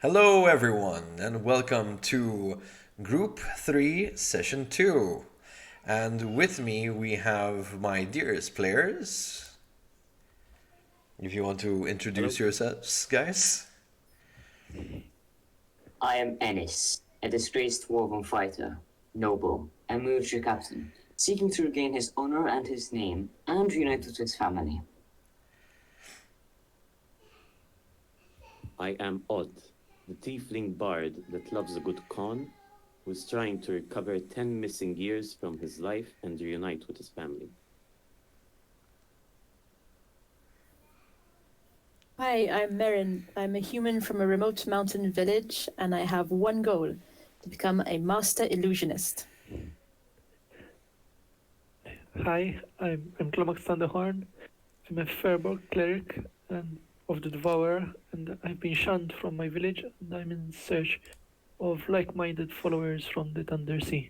Hello, everyone, and welcome to Group 3, Session 2. And with me, we have my dearest players. If you want to introduce Hello. yourselves, guys. I am Ennis, a disgraced dwarven fighter, noble, and military captain, seeking to regain his honor and his name, and reunite with his family. I am Odd, the tiefling bard that loves a good con, who's trying to recover 10 missing years from his life and reunite with his family. Hi, I'm Marin. I'm a human from a remote mountain village, and I have one goal to become a master illusionist. Hi, I'm Clomax Thunderhorn. I'm a Fairborg cleric and of the Devourer, and I've been shunned from my village, and I'm in search of like-minded followers from the Thunder Sea.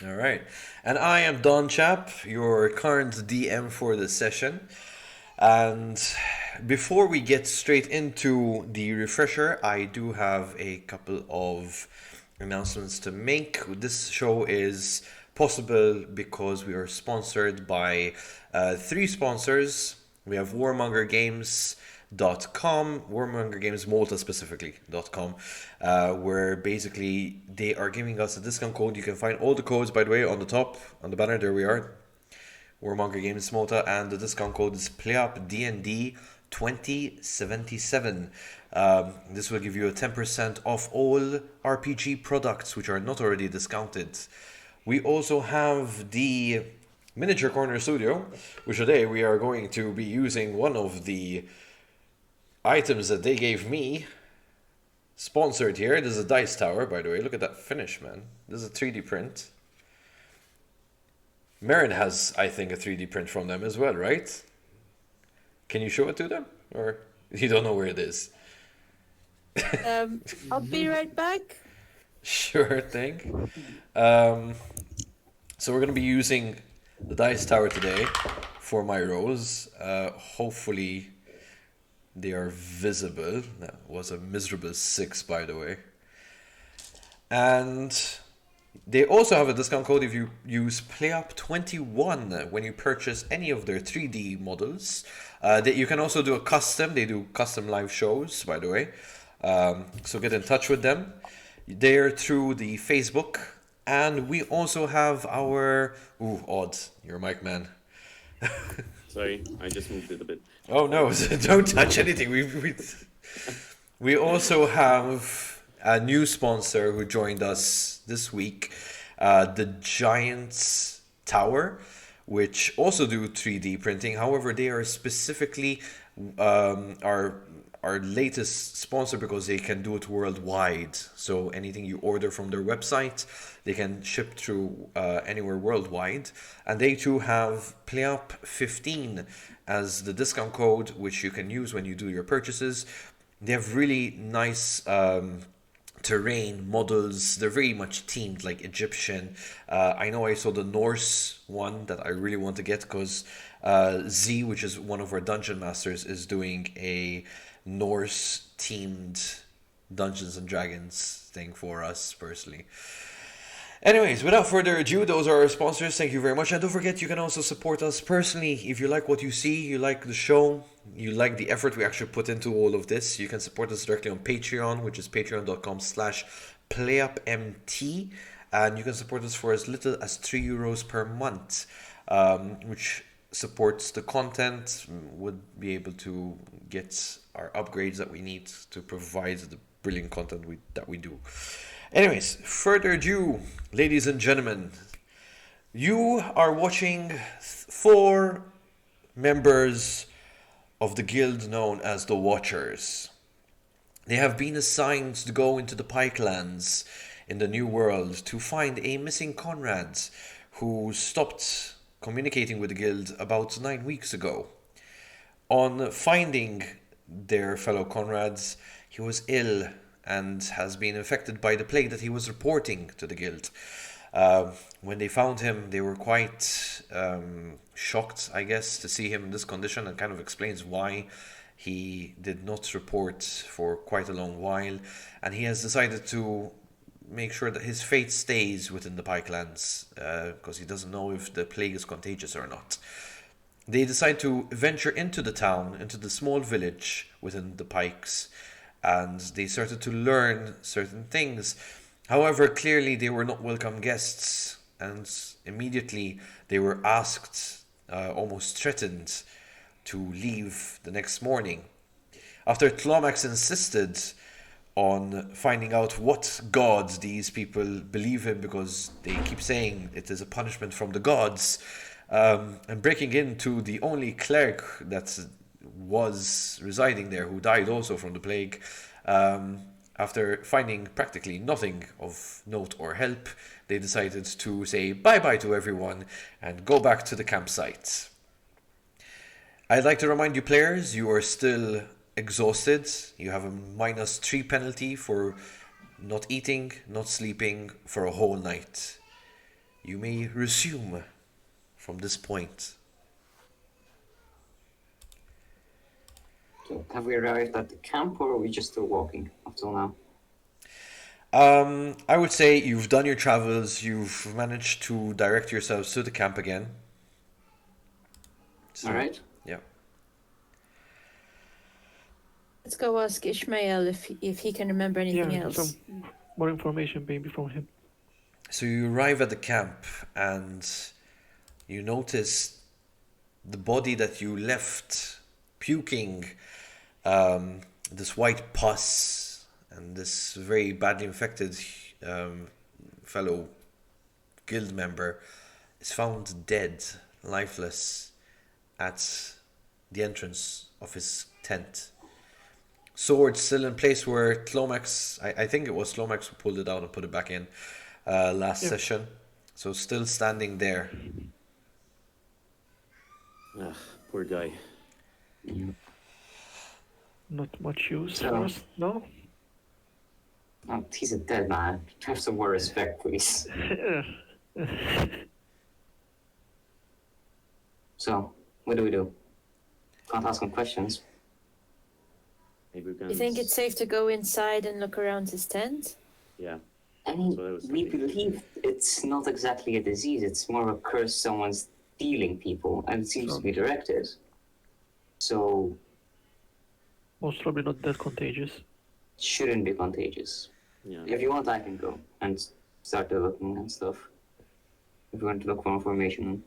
All right. And I am Don Chap, your current DM for this session. And before we get straight into the refresher, I do have a couple of announcements to make. This show is possible because we are sponsored by three sponsors. We have warmongergames.com, Warmonger Games Malta specifically.com, where basically they are giving us a discount code. You can find all the codes, by the way, on the top, on the banner. There we are. Warmonger Games Malta, and the discount code is PlayUp DND 2077. This will give you a 10% off all RPG products which are not already discounted. We also have the Miniature Corner Studio, which today we are going to be using one of the items that they gave me. Sponsored here. This is a dice tower, by the way. Look at that finish, man. This is a 3D print. Marin has, I think, a 3D print from them as well, right? Can you show it to them? Or you don't know where it is? I'll be right back. Sure thing. So we're going to be using the dice tower today for my rolls. Hopefully they are visible. That was a miserable 6, by the way. And they also have a discount code if you use PlayUp21 when you purchase any of their 3D models. That you can also do a custom. They do custom live shows, by the way. So get in touch with them. They're through the Facebook. And we also have our... Ooh, Odd. You're mic man. Sorry, I just moved it a bit. Oh no, don't touch anything. We also have a new sponsor who joined us this week, the Giants Tower, which also do 3D printing. However, they are specifically our latest sponsor because they can do it worldwide. So anything you order from their website, they can ship through anywhere worldwide. And they too have PlayUp15 as the discount code, which you can use when you do your purchases. They have really nice terrain models. They're very much themed, like Egyptian. I know I saw the Norse one that I really want to get because Z, which is one of our dungeon masters, is doing a Norse themed Dungeons and Dragons thing for us personally. Anyways, without further ado, those are our sponsors. Thank you very much. And don't forget, you can also support us personally. If you like what you see, you like the show, you like the effort we actually put into all of this, you can support us directly on Patreon, which is patreon.com/playupmt. And you can support us for as little as €3 per month, which supports the content, would be able to get our upgrades that we need to provide the brilliant content that we do. Anyways, further ado, ladies and gentlemen, you are watching 4 members of the guild known as the Watchers. They have been assigned to go into the Pikelands in the New World to find a missing Conrad who stopped communicating with the guild about 9 weeks ago. On finding their fellow Conrads, he was ill and has been infected by the plague that he was reporting to the guild. When they found him, they were quite shocked, I guess, to see him in this condition, and kind of explains why He did not report for quite a long while, and he has decided to make sure that his fate stays within the Pikelands, because he doesn't know if the plague is contagious or not. They decide to venture into the town, into the small village within the Pikes, and they started to learn certain things. However, clearly they were not welcome guests, and immediately they were asked, almost threatened, to leave the next morning. After Tlomax insisted on finding out what gods these people believe in, because they keep saying it is a punishment from the gods, and breaking into the only cleric that was residing there, who died also from the plague, after finding practically nothing of note or help, they decided to say bye-bye to everyone and go back to the campsite. I'd like to remind you players, you are still exhausted. You have a -3 penalty for not eating, not sleeping for a whole night. You may resume from this point. So, have we arrived at the camp, or are we just still walking up till now? I would say you've done your travels, you've managed to direct yourselves to the camp again. So, All right. yeah. Let's go ask Ishmael if he can remember anything Yeah, else. some more information maybe from him. So you arrive at the camp and you notice the body that you left puking, this white pus, and this very badly infected fellow guild member is found dead, lifeless, at the entrance of his tent. Sword still in place where Tlomax, I think it was Tlomax who pulled it out and put it back in last session. So still standing there. Poor guy. Not much use So- for us, no? Oh, he's a dead man. Have some more respect, please. So, what do? Can't ask him questions. Maybe we can. You think it's safe to go inside and look around his tent? Yeah. I That's mean, what I was we thinking. believe it's not exactly a disease. It's more of a curse someone's stealing people, and it seems to be directed. So, Most probably not that contagious. it shouldn't be contagious. Yeah. If you want, I can go and start looking and stuff. If you want to look for information.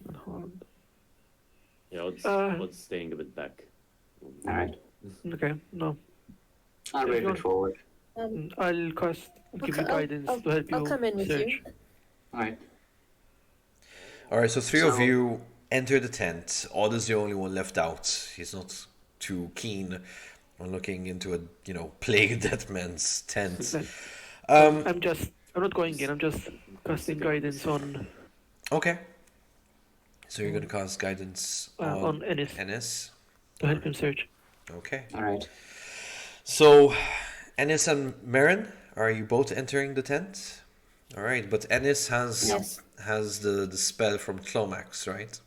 Unharmed. Yeah. Odds staying a bit back. Alright. Okay, no. I'll If wave you it want- forward. I'll give you guidance to help you I'll come in with search. you. Alright. Alright, so three of So- you enter the tent. Odd is the only one left out. He's not too keen on looking into a, plague dead man's tent. I'm not going in, I'm just casting guidance on Okay. So you're going to cast guidance on Ennis Ennis. to help him search. Okay. Alright. So, Ennis and Marin, are you both entering the tent? All right, but Ennis has Yes. the spell from Clomax, right?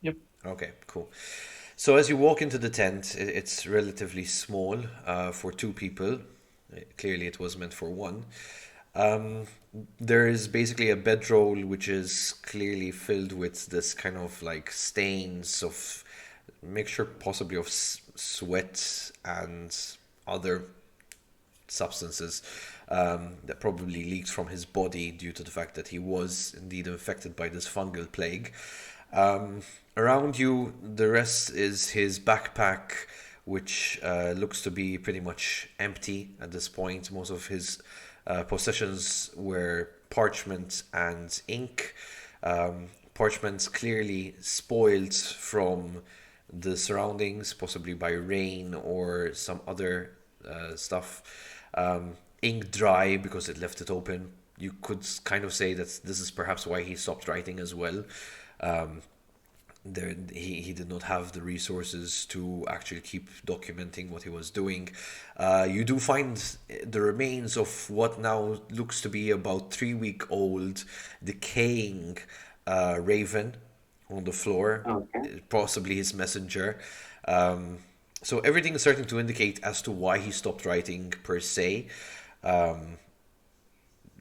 Yep. Okay, cool. So as you walk into the tent, it's relatively small for two people. Clearly, it was meant for one. There is basically a bedroll which is clearly filled with this kind of like stains of mixture, possibly of sweat and other substances that probably leaked from his body due to the fact that he was indeed infected by this fungal plague. Around you, the rest is his backpack, which looks to be pretty much empty at this point. Most of his possessions were parchment and ink. Parchments clearly spoiled from the surroundings, possibly by rain or some other stuff. Ink dry because it left it open. You could kind of say that this is perhaps why he stopped writing as well. He did not have the resources to actually keep documenting what he was doing. You do find the remains of what now looks to be about 3-week-old decaying raven on the floor, Okay. possibly his messenger. So everything is starting to indicate as to why he stopped writing per se. Um,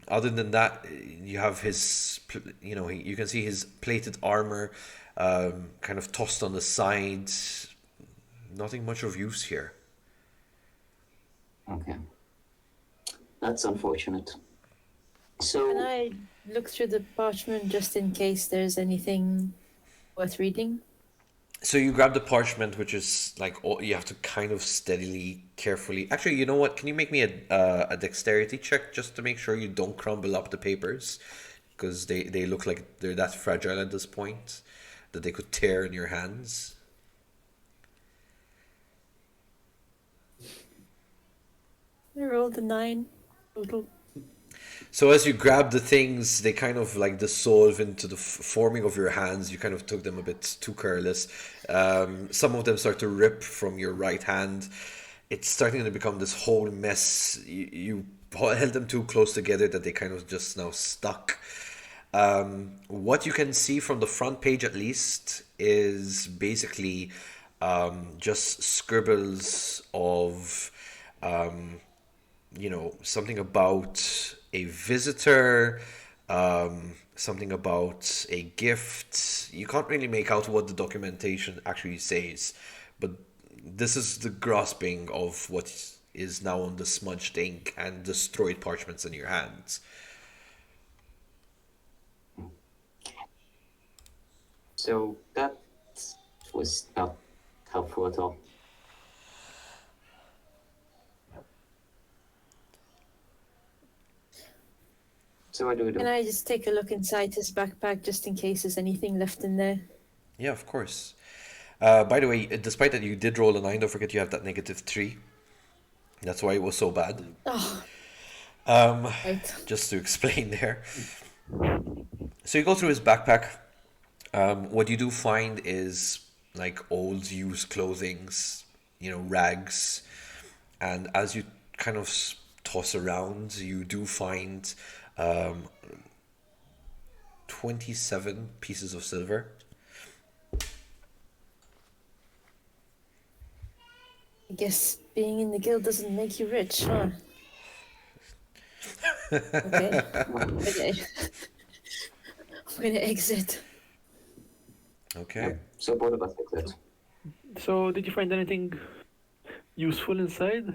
Other than that, you have his, you can see his plated armor kind of tossed on the side. Nothing much of use here. Okay. That's unfortunate. Can So, I look through the parchment just in case there's anything worth reading? So you grab the parchment, which is like you have to kind of steadily, carefully. Actually, you know what? Can you make me a dexterity check just to make sure you don't crumble up the papers, because they look like they're that fragile at this point that they could tear in your hands. I rolled a 9 total. So as you grab the things, they kind of like dissolve into the forming of your hands. You kind of took them a bit too careless. Some of them start to rip from your right hand. It's starting to become this whole mess. You held them too close together that they kind of just now stuck. What you can see from the front page, at least, is basically just scribbles of something about a visitor, something about a gift. You can't really make out what the documentation actually says, but this is the grasping of what is now on the smudged ink and destroyed parchments in your hands. so that was not helpful at all. So what do we do? Can I just take a look inside his backpack just in case there's anything left in there? Yeah, of course. By the way, despite that you did roll a 9, don't forget you have that -3. That's why it was so bad. Oh, Um, right. just to explain there. So you go through his backpack. What you do find is like old used clothings, rags. And as you kind of toss around, you do find 27 pieces of silver. I guess being in the guild doesn't make you rich, huh? Okay. Okay. I'm gonna exit. Okay. So both of us exit. So, did you find anything useful inside?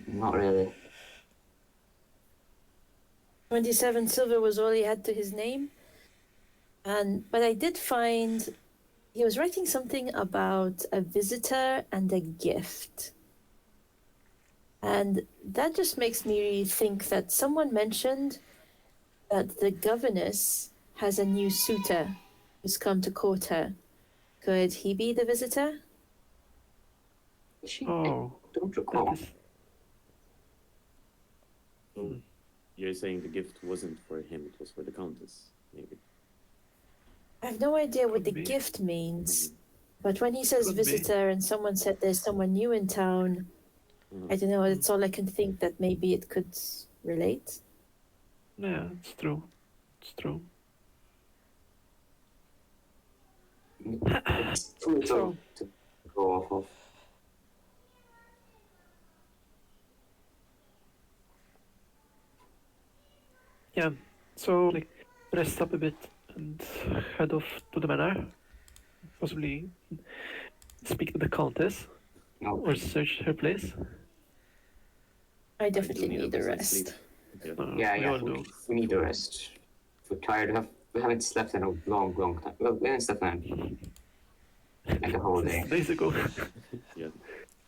Not really. 27 silver was all he had to his name. But I did find he was writing something about a visitor and a gift. And that just makes me think that someone mentioned that the governess has a new suitor who's come to court her. Could he be the visitor? She, Oh, don't that recall. is. You're saying the gift wasn't for him, it was for the countess, maybe. I have no idea what the Could be. gift means. But when he says Could be. visitor and someone said there's someone new in town, I don't know, it's all I can think that maybe it could relate. Yeah, it's true. It's true. It's too little to go off of. Yeah, so like rest up a bit and head off to the manor. Possibly speak to the countess No. or search her place. I definitely need a need a decent sleep. rest. Okay. Yeah, we yeah. all do. We need a rest. We're tired. We haven't slept in a long, long time. Well, we haven't slept in like a whole day. Since days ago. Yeah.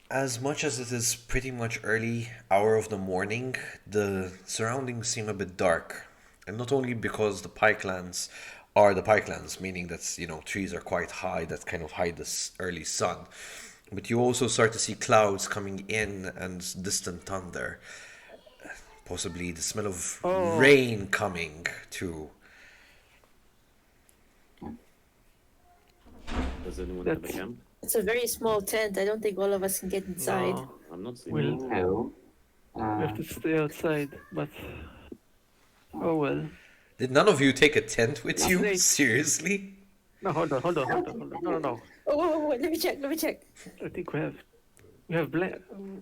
As much as it is pretty much early hour of the morning, the surroundings seem a bit dark. And not only because the pikelands are the pikelands, meaning that, trees are quite high that kind of hide the early sun, but you also start to see clouds coming in and distant thunder. Possibly the smell of Oh. rain coming too. Does anyone have a That's- camp? It's a very small tent. I don't think all of us can get inside. No, I'm not sleeping. Well- No. we have to stay outside, but oh well. Did none of you take a tent with you? Snake. Seriously? No, hold on. No. Oh, let me check. I think we have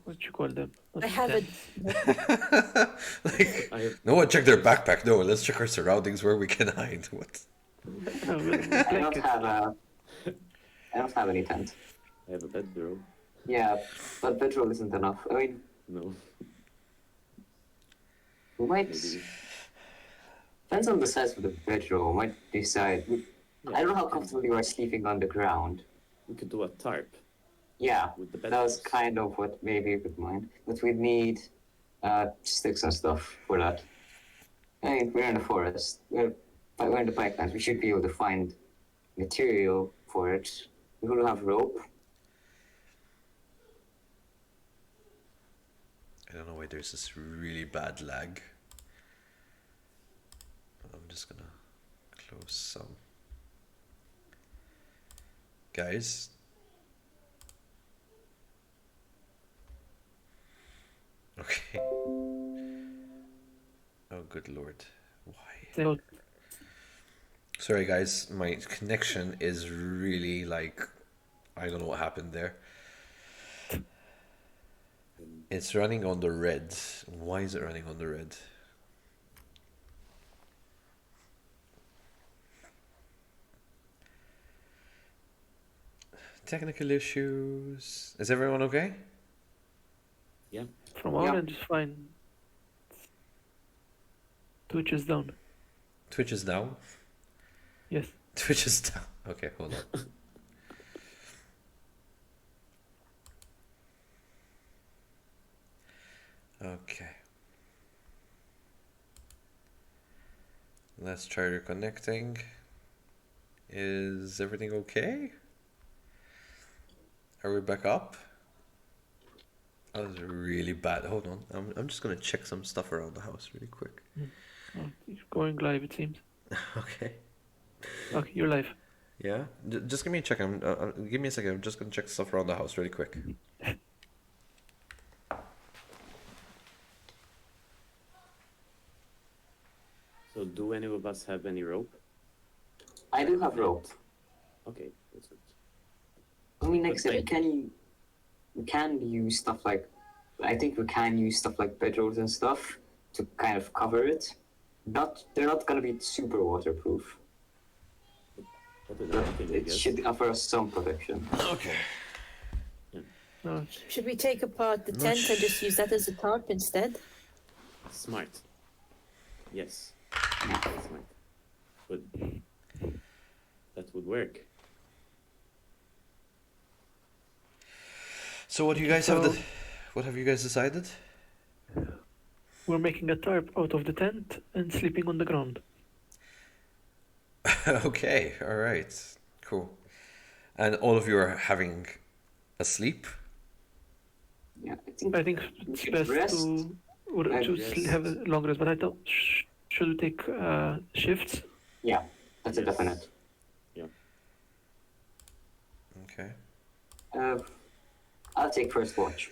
what you call them? Not I have it. tents. Like, I have no one check their backpack. No, let's check our surroundings where we can hide. What? No, I don't blankets. I don't have any tent. I have a bedroll. Yeah, but bedroll isn't enough. I mean, No, we might. maybe. Depends on the size of the bedroll. We might decide. I don't know how we comfortable you are sleeping on the ground. could do a tarp Yeah, with the that was bedrolls. kind of what maybe you could mind. But we'd need sticks and stuff for that. I mean, we're in the forest. We're in the pikelands. We should be able to find material for it. We will have rope. I don't know why there's this really bad lag. But I'm just gonna close some. Guys. Okay. Oh, good lord. Why? So, Sorry, guys. My connection is really like. I don't know what happened there. It's running on the red. Why is it running on the red? Technical issues. Is everyone okay? Yeah. from our Yeah. end, it's fine. Twitch is down. Twitch is down. Yes. Twitch is down. Okay, hold on. Okay. Let's try reconnecting. Is everything okay? Are we back up? That was really bad. Hold on. I'm just gonna check some stuff around the house really quick. Oh, it's going live, it seems. Okay. Okay, you're live. Yeah. Just give me a check. Give me a second. I'm just gonna check stuff around the house really quick. So do any of us have any rope? I do have rope. Okay, that's good. I mean, like I But said, I- we can use stuff like, I think we can use stuff like bedrolls and stuff to kind of cover it. They're not gonna be super waterproof, Better than but nothing, I it guess. should offer us some protection. Okay. No, Should we take apart the No, tent and just use that as a tarp instead? Smart. Yes. Very smart. But that would work. So what do you guys have? So- What have you guys decided? we're making a tarp out of the tent and sleeping on the ground. Okay. All right. Cool. And all of you are having a sleep. Yeah, I think I think we it's should best rest. to Yes. have a long rest, but I don't. Should we take shifts? Yeah, that's a Yes. definite. Okay. I'll take first watch.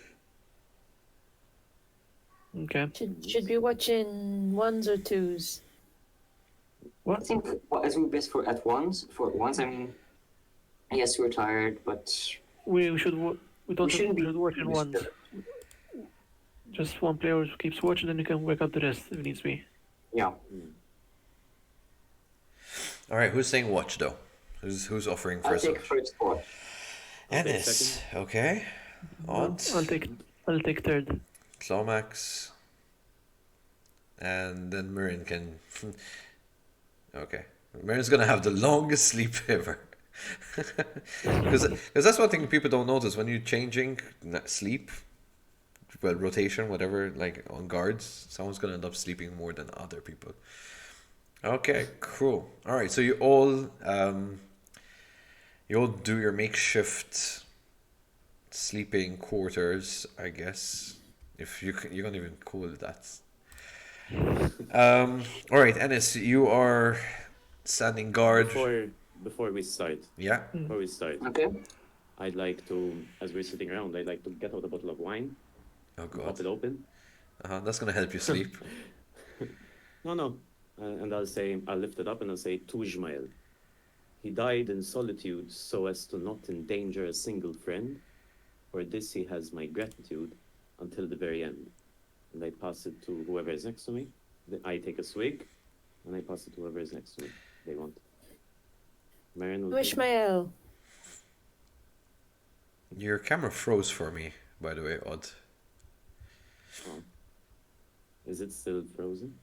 Okay. Should we watch in ones or twos? I What? think as we best for at once. For once, I mean, yes, we're tired, but We should. We don't. shouldn't We be should watch in used ones. to- Just one player keeps watching, then you can work out the rest if needs be. yeah. All right. Who's saying watch though? Who's offering I'll first take watch? first watch. I'll take Ennis. second. Okay. Aunt. I'll take third. Clomax. And then Marin can. Okay. Marin's gonna have the longest sleep ever. Because that's one thing people don't notice when you're changing sleep, well, rotation, whatever, like on guards, someone's gonna end up sleeping more than other people. Okay, cool. All right, so you all do your makeshift sleeping quarters, I guess, if you can't even call it that. All right, Ennis, you are standing guard. Before we start, Yeah. Okay. I'd like to, as we're sitting around, I'd like to get out a bottle of wine, Oh pop God. it open. That's gonna help you sleep. No, and I'll lift it up and I'll say, Tu Jmael. He died in solitude so as to not endanger a single friend. For this he has my gratitude until the very end. And I pass it to whoever is next to me. I take a swig, and I pass it to whoever is next to me. They want. Marion will take it. Ishmael. Your camera froze for me, by the way, Odd. Oh. Is it still frozen?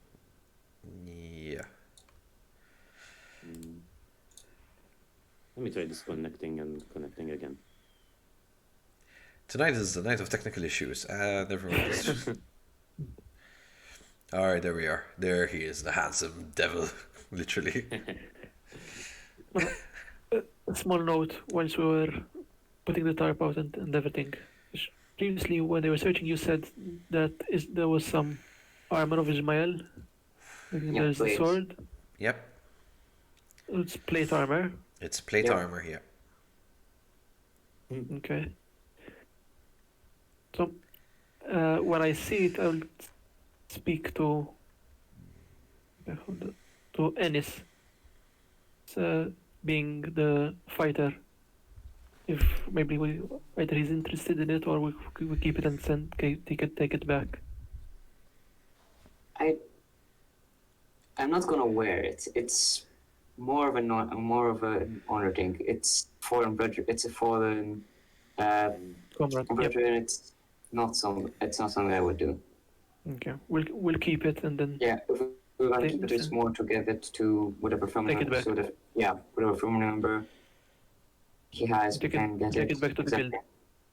Yeah. Let me try disconnecting and connecting again. Tonight is the night of technical issues. Never mind. Alright, there we are. There he is, the handsome devil, literally. A small note, whilst we were putting the tarp out and everything. Previously, when they were searching, you said that there was some armor of Ishmael. There's a plate. sword. Yep, It's plate armor. it's plate Yep. armor, yeah. Okay. So, when I see it, I'll speak to Ennis, being the fighter. If maybe either he's interested in it or we keep it and take it back. I'm not gonna wear it. It's more of an honor thing. It's fallen brother. It's a fallen Comrade. brother, Yep. and it's not something I would do. Okay. We'll keep it and then Yeah, if we're gonna Take keep it, this it's in. more to give it to whatever family Take it back. so that whatever family member he has, we Take it- can get take it back to the exactly. guild.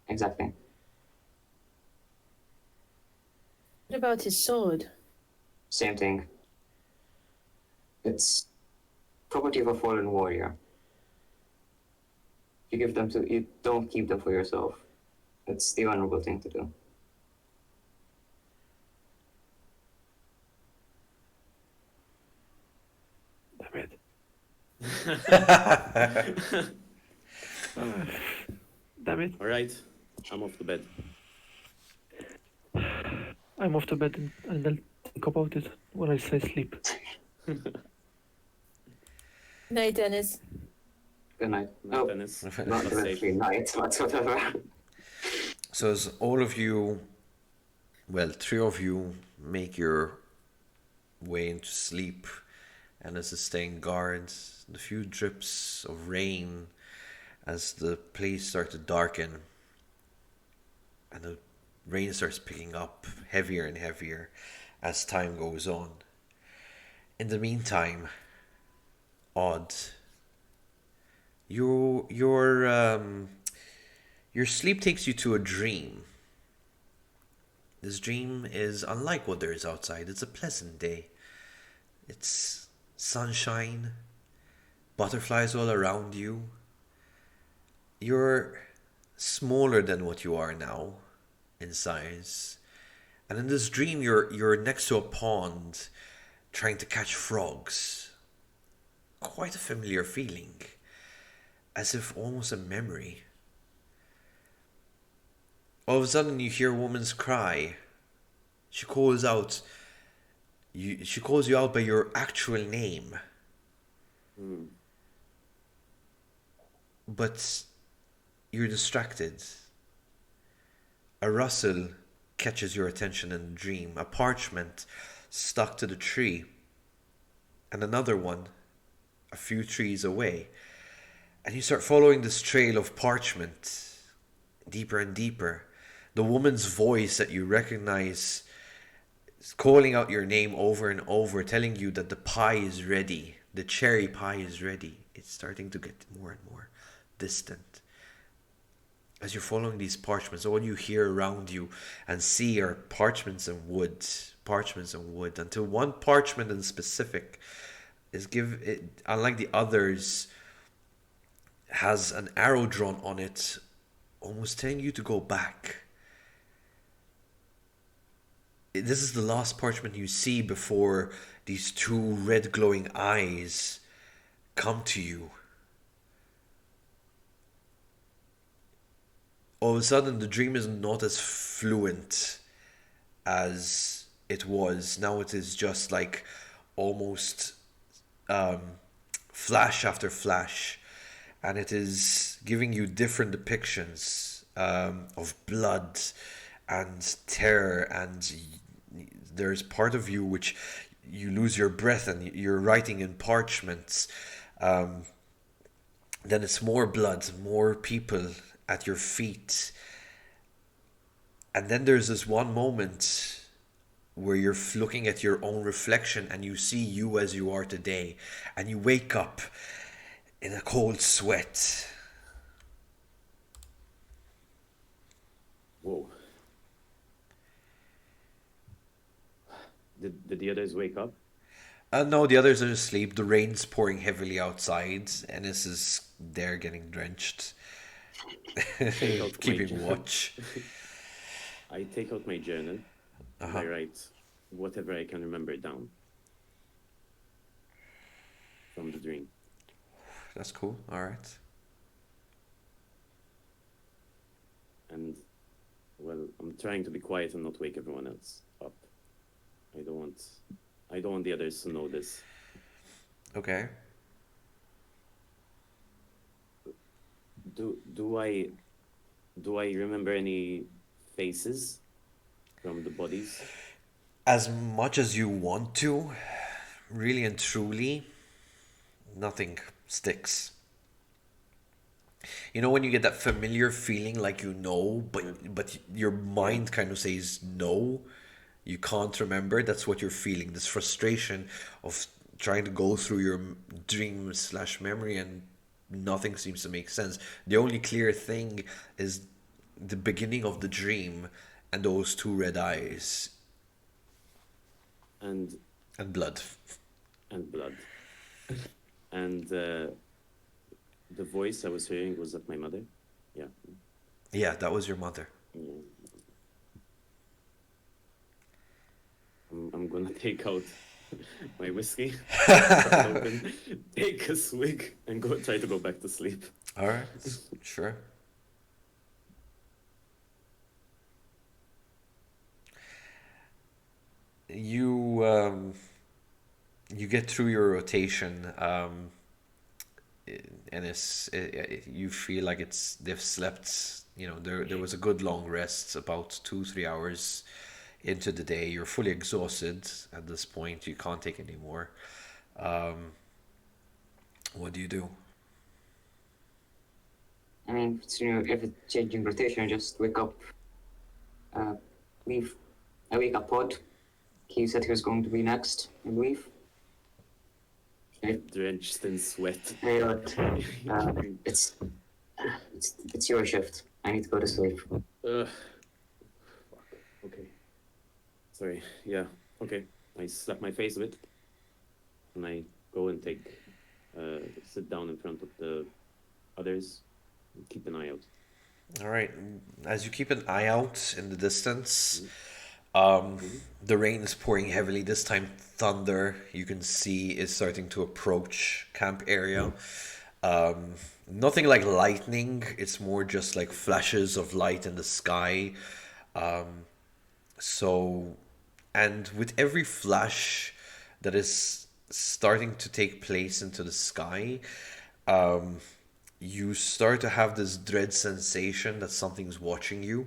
Exactly. What about his sword? Same thing. It's property of a fallen warrior. You don't keep them for yourself. It's the honorable thing to do. damn it. Damn it. All right, I'm off to bed. I'm off to bed and I'll think about it when I say sleep. Night, Dennis. Good night. Night, Oh, Dennis. not Be really safe. night, but whatever. So as all of you, well, three of you make your way into sleep, and as is staying guard, the few drips of rain as the place starts to darken, and the rain starts picking up heavier and heavier as time goes on. In the meantime, Odd, your sleep takes you to a dream. This dream is unlike what there is outside. It's a pleasant day. It's sunshine, butterflies all around you. You're smaller than what you are now in size. And in this dream you're next to a pond trying to catch frogs. Quite a familiar feeling. As if almost a memory. All of a sudden you hear a woman's cry. She calls out. She calls you out by your actual name. But you're distracted. A rustle catches your attention in the dream. A parchment stuck to the tree. And another one a few trees away. And you start following this trail of parchment deeper and deeper. The woman's voice that you recognize is calling out your name over and over, telling you that the pie is ready. The cherry pie is ready. It's starting to get more and more distant. As you're following these parchments, all you hear around you and see are parchments and wood, until one parchment in specific unlike the others, has an arrow drawn on it, almost telling you to go back. This is the last parchment you see before these two red glowing eyes come to you. All of a sudden, the dream is not as fluent as it was. Now it is just like almost flash after flash, and it is giving you different depictions of blood and terror, and there's part of you which you lose your breath and you're writing in parchments. Then it's more blood, more people at your feet. And then there's this one moment where you're looking at your own reflection and you see you as you are today. And you wake up in a cold sweat. Whoa. Did the others wake up? No, the others are asleep. The rain's pouring heavily outside. Ennis is there getting drenched. Take out my Keeping journal. watch. I take out my journal. And I write whatever I can remember down from the dream. That's cool. All right. And well, I'm trying to be quiet and not wake everyone else up. I don't want the others to know this. Okay. Do I remember any faces from the bodies? As much as you want to, really and truly, nothing sticks. You know when you get that familiar feeling like you know, but your mind kind of says no, you can't remember. That's what you're feeling. This frustration of trying to go through your dream slash memory and nothing seems to make sense. The only clear thing is the beginning of the dream and those two red eyes And blood. blood. And the voice I was hearing, was that my mother? Yeah. Yeah, that was your mother. Yeah. I'm gonna take out my whiskey, cut it open, take a swig, and try to go back to sleep. All right, sure. You get through your rotation, and you feel like they've slept. You know, there was a good long rest, about 2-3 hours into the day. You're fully exhausted at this point. You can't take any more. What do you do? I mean, it's, if it's changing rotation, just wake up, leave. I wake up Pod. He said he was going to be next and leave. Okay. Drenched in sweat. Hey, it's your shift. I need to go to sleep. Fuck. Okay. Sorry. Yeah. Okay. I slap my face a bit, and I go and sit down in front of the others, and keep an eye out. All right. As you keep an eye out in the distance, the rain is pouring heavily. This time, thunder, you can see, is starting to approach camp area. Nothing like lightning. It's more just like flashes of light in the sky. And with every flash that is starting to take place into the sky, you start to have this dread sensation that something's watching you.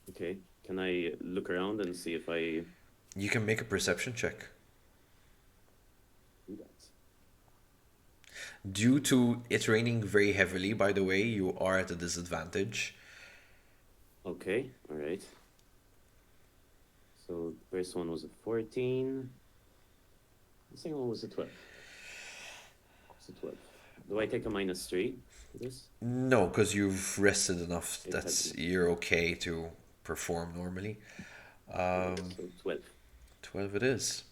Okay. Can I look around and see if I You can make a perception check. do that? Due to it raining very heavily, by the way, you are at a disadvantage. Okay. All right. So the first one was a 14. The second one was a 12. It's a 12. Do I take a -3 for this? No, because you've rested enough that Exactly. you're okay to perform normally. So 12. 12 it is.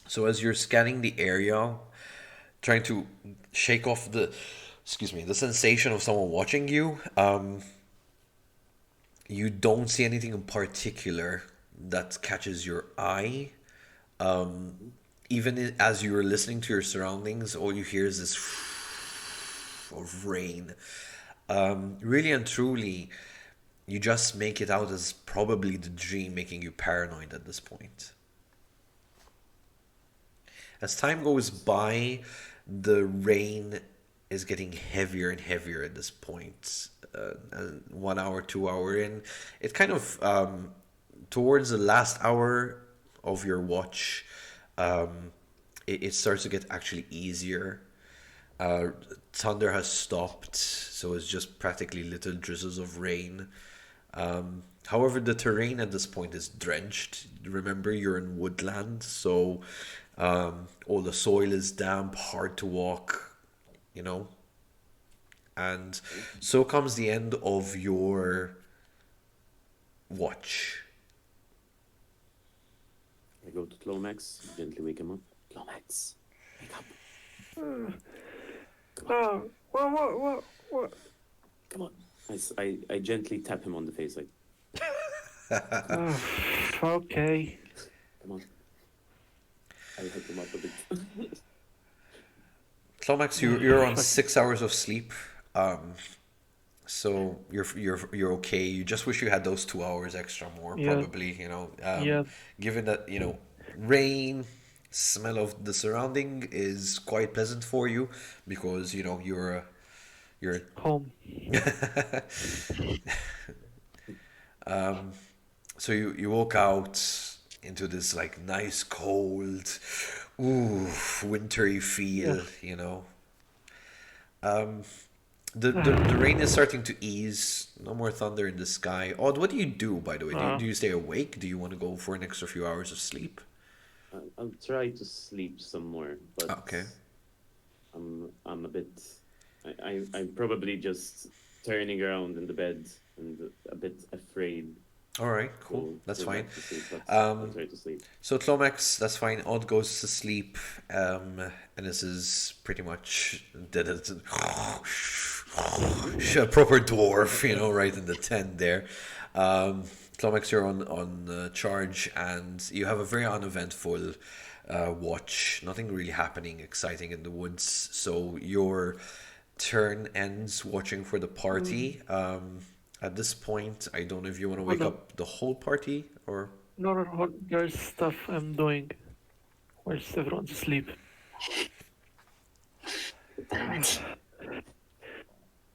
So as you're scanning the area, trying to shake off the sensation of someone watching you, you don't see anything in particular that catches your eye. Even as you're listening to your surroundings, all you hear is this of rain. Really and truly, you just make it out as probably the dream making you paranoid at this point. As time goes by, the rain is getting heavier and heavier at this point. And 1 hour, 2 hour in, it kind of towards the last hour of your watch, it starts to get actually easier. Uh, Thunder has stopped, so it's just practically little drizzles of rain. However, the terrain at this point is drenched. Remember, you're in woodland, so all the soil is damp, hard to walk, you know. And so comes the end of your watch. I go to Clomax, gently wake him up. Clomax, wake up. What? Come on. I gently tap him on the face, like, Okay. come on. I help him up a bit. Climax, you're on 6 hours of sleep, so you're okay. You just wish you had those 2 hours extra more, Yeah. probably. Yeah. Given that rain, smell of the surrounding is quite pleasant for you because you're Home. so you walk out into this like nice cold, wintry feel. The rain is starting to ease. No more thunder in the sky. Odd, what do you do, by the way? Do you stay awake? Do you want to go for an extra few hours of sleep? I'll try to sleep some more, but Okay. I'm a bit. I'm probably just turning around in the bed and a bit afraid. All right, cool. to That's go fine. back to sleep, but I'll Um, try to sleep. So Clomax, that's fine. Odd goes to sleep, and this is pretty much a proper dwarf, right in the tent there. Clomax, you're on charge, and you have a very uneventful watch. Nothing really happening exciting in the woods. So your turn ends watching for the party. At this point, I don't know if you want to wake Hold on. up the whole party or. No. There's stuff I'm doing whilst everyone's asleep. Damn it.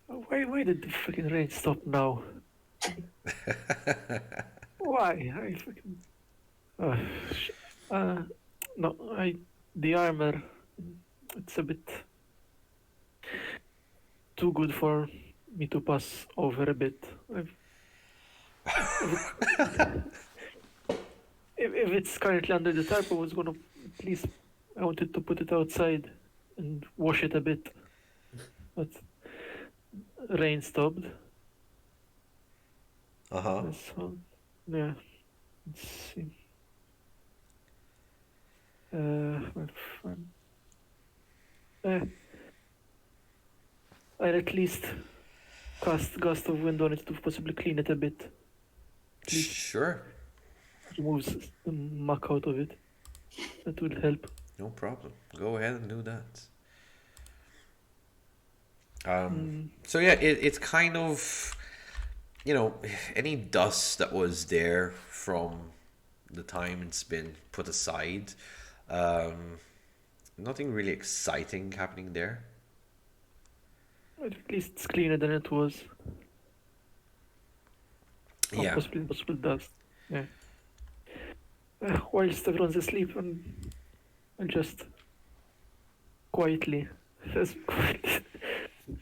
Why did the fucking rain stop now? Why? I fucking. Uh, sh- uh, no, the armor. It's a bit too good for me to pass over a bit. If it's currently under the tarp, I was gonna at least. I wanted to put it outside and wash it a bit, but rain stopped. Uh-huh. So, yeah. Let's see. Well, fine. I'll at least cast Gust of Wind on it to possibly clean it a bit. Please. Sure. Removes the muck out of it. That would help. No problem. Go ahead and do that. So yeah, it's kind of, any dust that was there from the time it's been put aside. Nothing really exciting happening there. At least it's cleaner than it was. Or Yeah. possibly dust. Yeah. Whilst everyone's asleep, I'll just quietly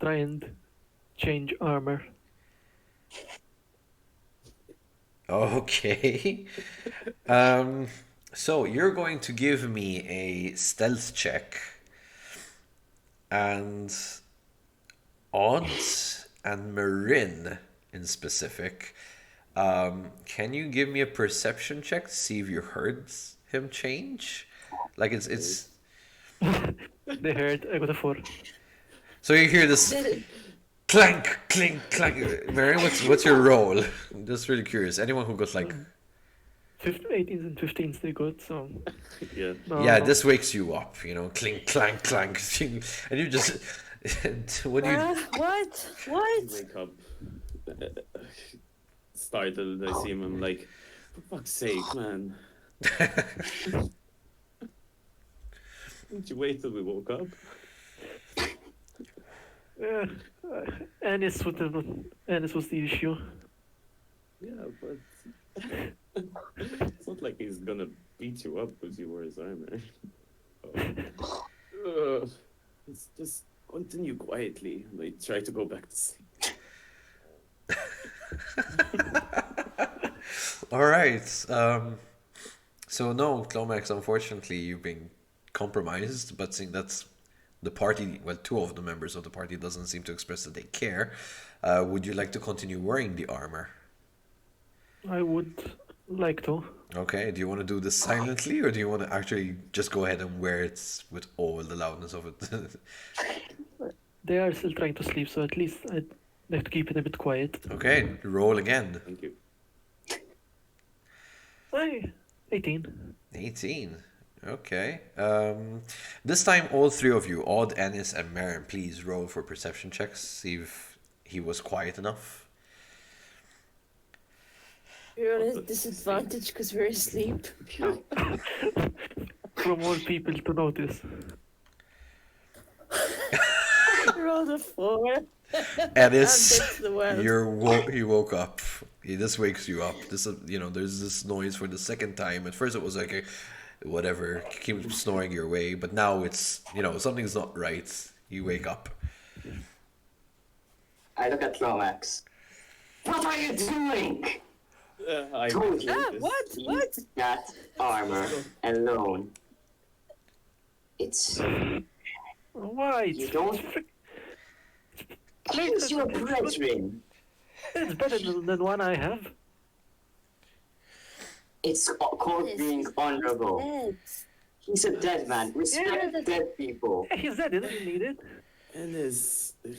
try and change armor. Okay. So you're going to give me a stealth check, and Odds and Marin in specific. Can you give me a perception check to see if you heard him change? Like it's They heard I got a 4. so you hear this clank, clink, clank. Marin, what's your roll? I'm just really curious. Anyone who got like 18s and 15s they got, so Yeah. no, yeah, this wakes you up, clink, clank, clank, and you just what do you? What? Wake up. Startled, I see him. I'm like, for fuck's sake, man. Didn't you wait till we woke up? Ennis was the issue. Yeah, but it's not like he's gonna beat you up because you wear his armor. Let's just continue quietly. And I try to go back to sleep. All right. So no, Clomax, unfortunately, you've been compromised, but seeing that's the party, well, two of the members of the party doesn't seem to express that they care. Would you like to continue wearing the armor? I would like to. Okay, do you want to do this silently, or do you want to actually just go ahead and wear it with all the loudness of it? They are still trying to sleep, so at least I'd like to keep it a bit quiet. Okay, roll again. Thank you. 18. 18. Okay. This time, all three of you, Odd, Ennis, and Marin, please roll for perception checks. See if he was quiet enough. You're at a disadvantage because we're asleep. From all people to notice. Roll a 4. Ennis, That's the world. he woke up. This wakes you up. This there's this noise for the second time. At first, it was like a whatever, keep snoring your way, but now it's something's not right. You wake up. I look at Lomax. What are you doing? I Told you. What? What? That armor alone. It's Why? you don't. He's your brethren. It's better than one I have. It's called being honorable. Dead. He's a dead man. Respect Yeah. dead people. He's dead, he doesn't need it. And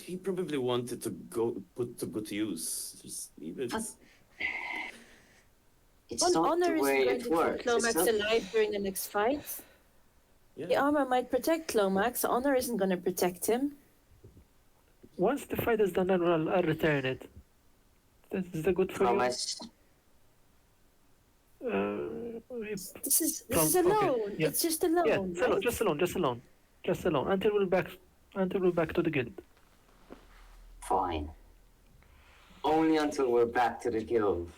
he probably wanted to put to good use. Just leave it. It's not Honor the is way going it to works. keep Clomax It's not- alive during the next fight. Yeah. The armor might protect Clomax. Honor isn't going to protect him. Once the fight is done, I'll return it. Is that good for Promise. you? This is Okay, a loan. yeah. It's just a loan. Yeah, right? just a loan. Until we're back to the guild. Fine. Only until we're back to the guild.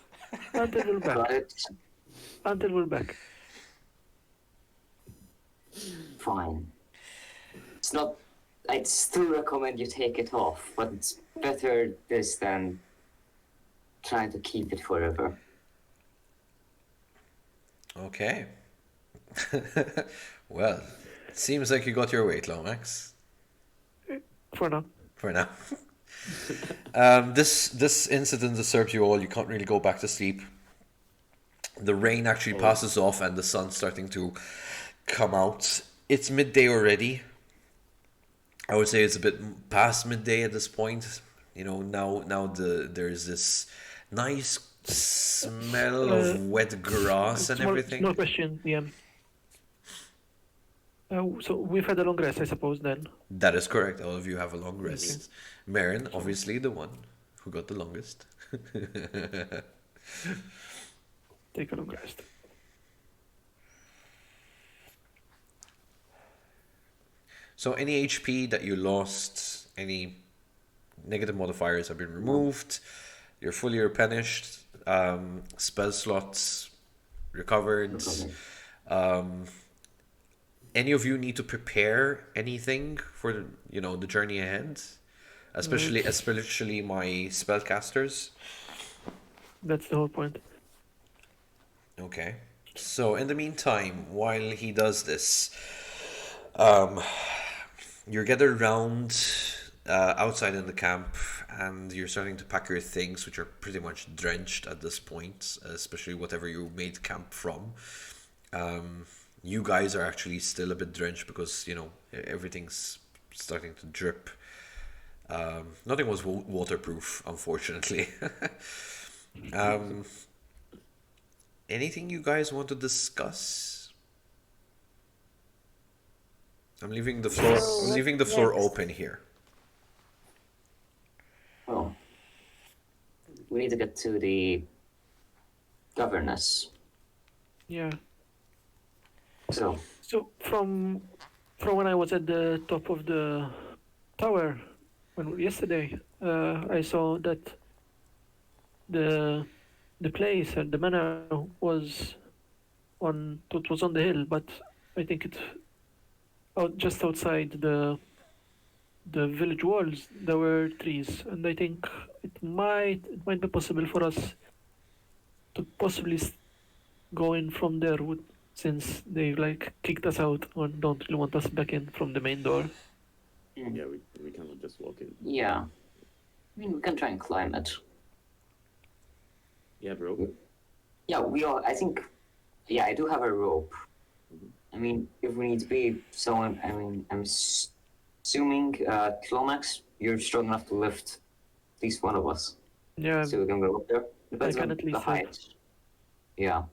Until we're Got back. it? Until we're back. Fine. It's not. I'd still recommend you take it off, but it's better this than trying to keep it forever. Okay. Well, it seems like you got your way, Lomax. For now. For now. This incident disturbs you all. You can't really go back to sleep. The rain actually passes off and the sun's starting to come out. It's midday already. I would say it's a bit past midday at this point. Now there's this nice smell of wet grass and Small everything. question, yeah. So we've had a long rest, I suppose, then. That is correct. All of you have a long rest. Marin, obviously the one who got the longest. Take a long rest. So any HP that you lost, any negative modifiers have been removed. You're fully replenished. Spell slots recovered. Any of you need to prepare anything for the journey ahead, especially my spellcasters. That's the whole point. Okay. So in the meantime, while he does this, you're gathered around outside in the camp, and you're starting to pack your things, which are pretty much drenched at this point, especially whatever you made camp from. You guys are actually still a bit drenched because everything's starting to drip. Nothing was waterproof, unfortunately. Anything you guys want to discuss? I'm leaving the floor. So I'm leaving the what's floor next? open here. Oh. We need to get to the governess. Yeah. So, So from from when I was at the top of the tower yesterday, I saw that the the place and the manor was on the hill, but I think it's just outside the village walls. There were trees, and I think it might be possible for us to possibly go in from there, since they like kicked us out or don't really want us back in from the main door. Yeah, we cannot just walk in. Yeah. I mean, we can try and climb it. Yeah, bro. Yeah, we all. I think. Yeah, I do have a rope. Mhm. I mean, if we need to be someone, I mean, assuming Clomax, you're strong enough to lift at least one of us, Yeah, so we can go up there. Depends can on at the least help. height. Yeah.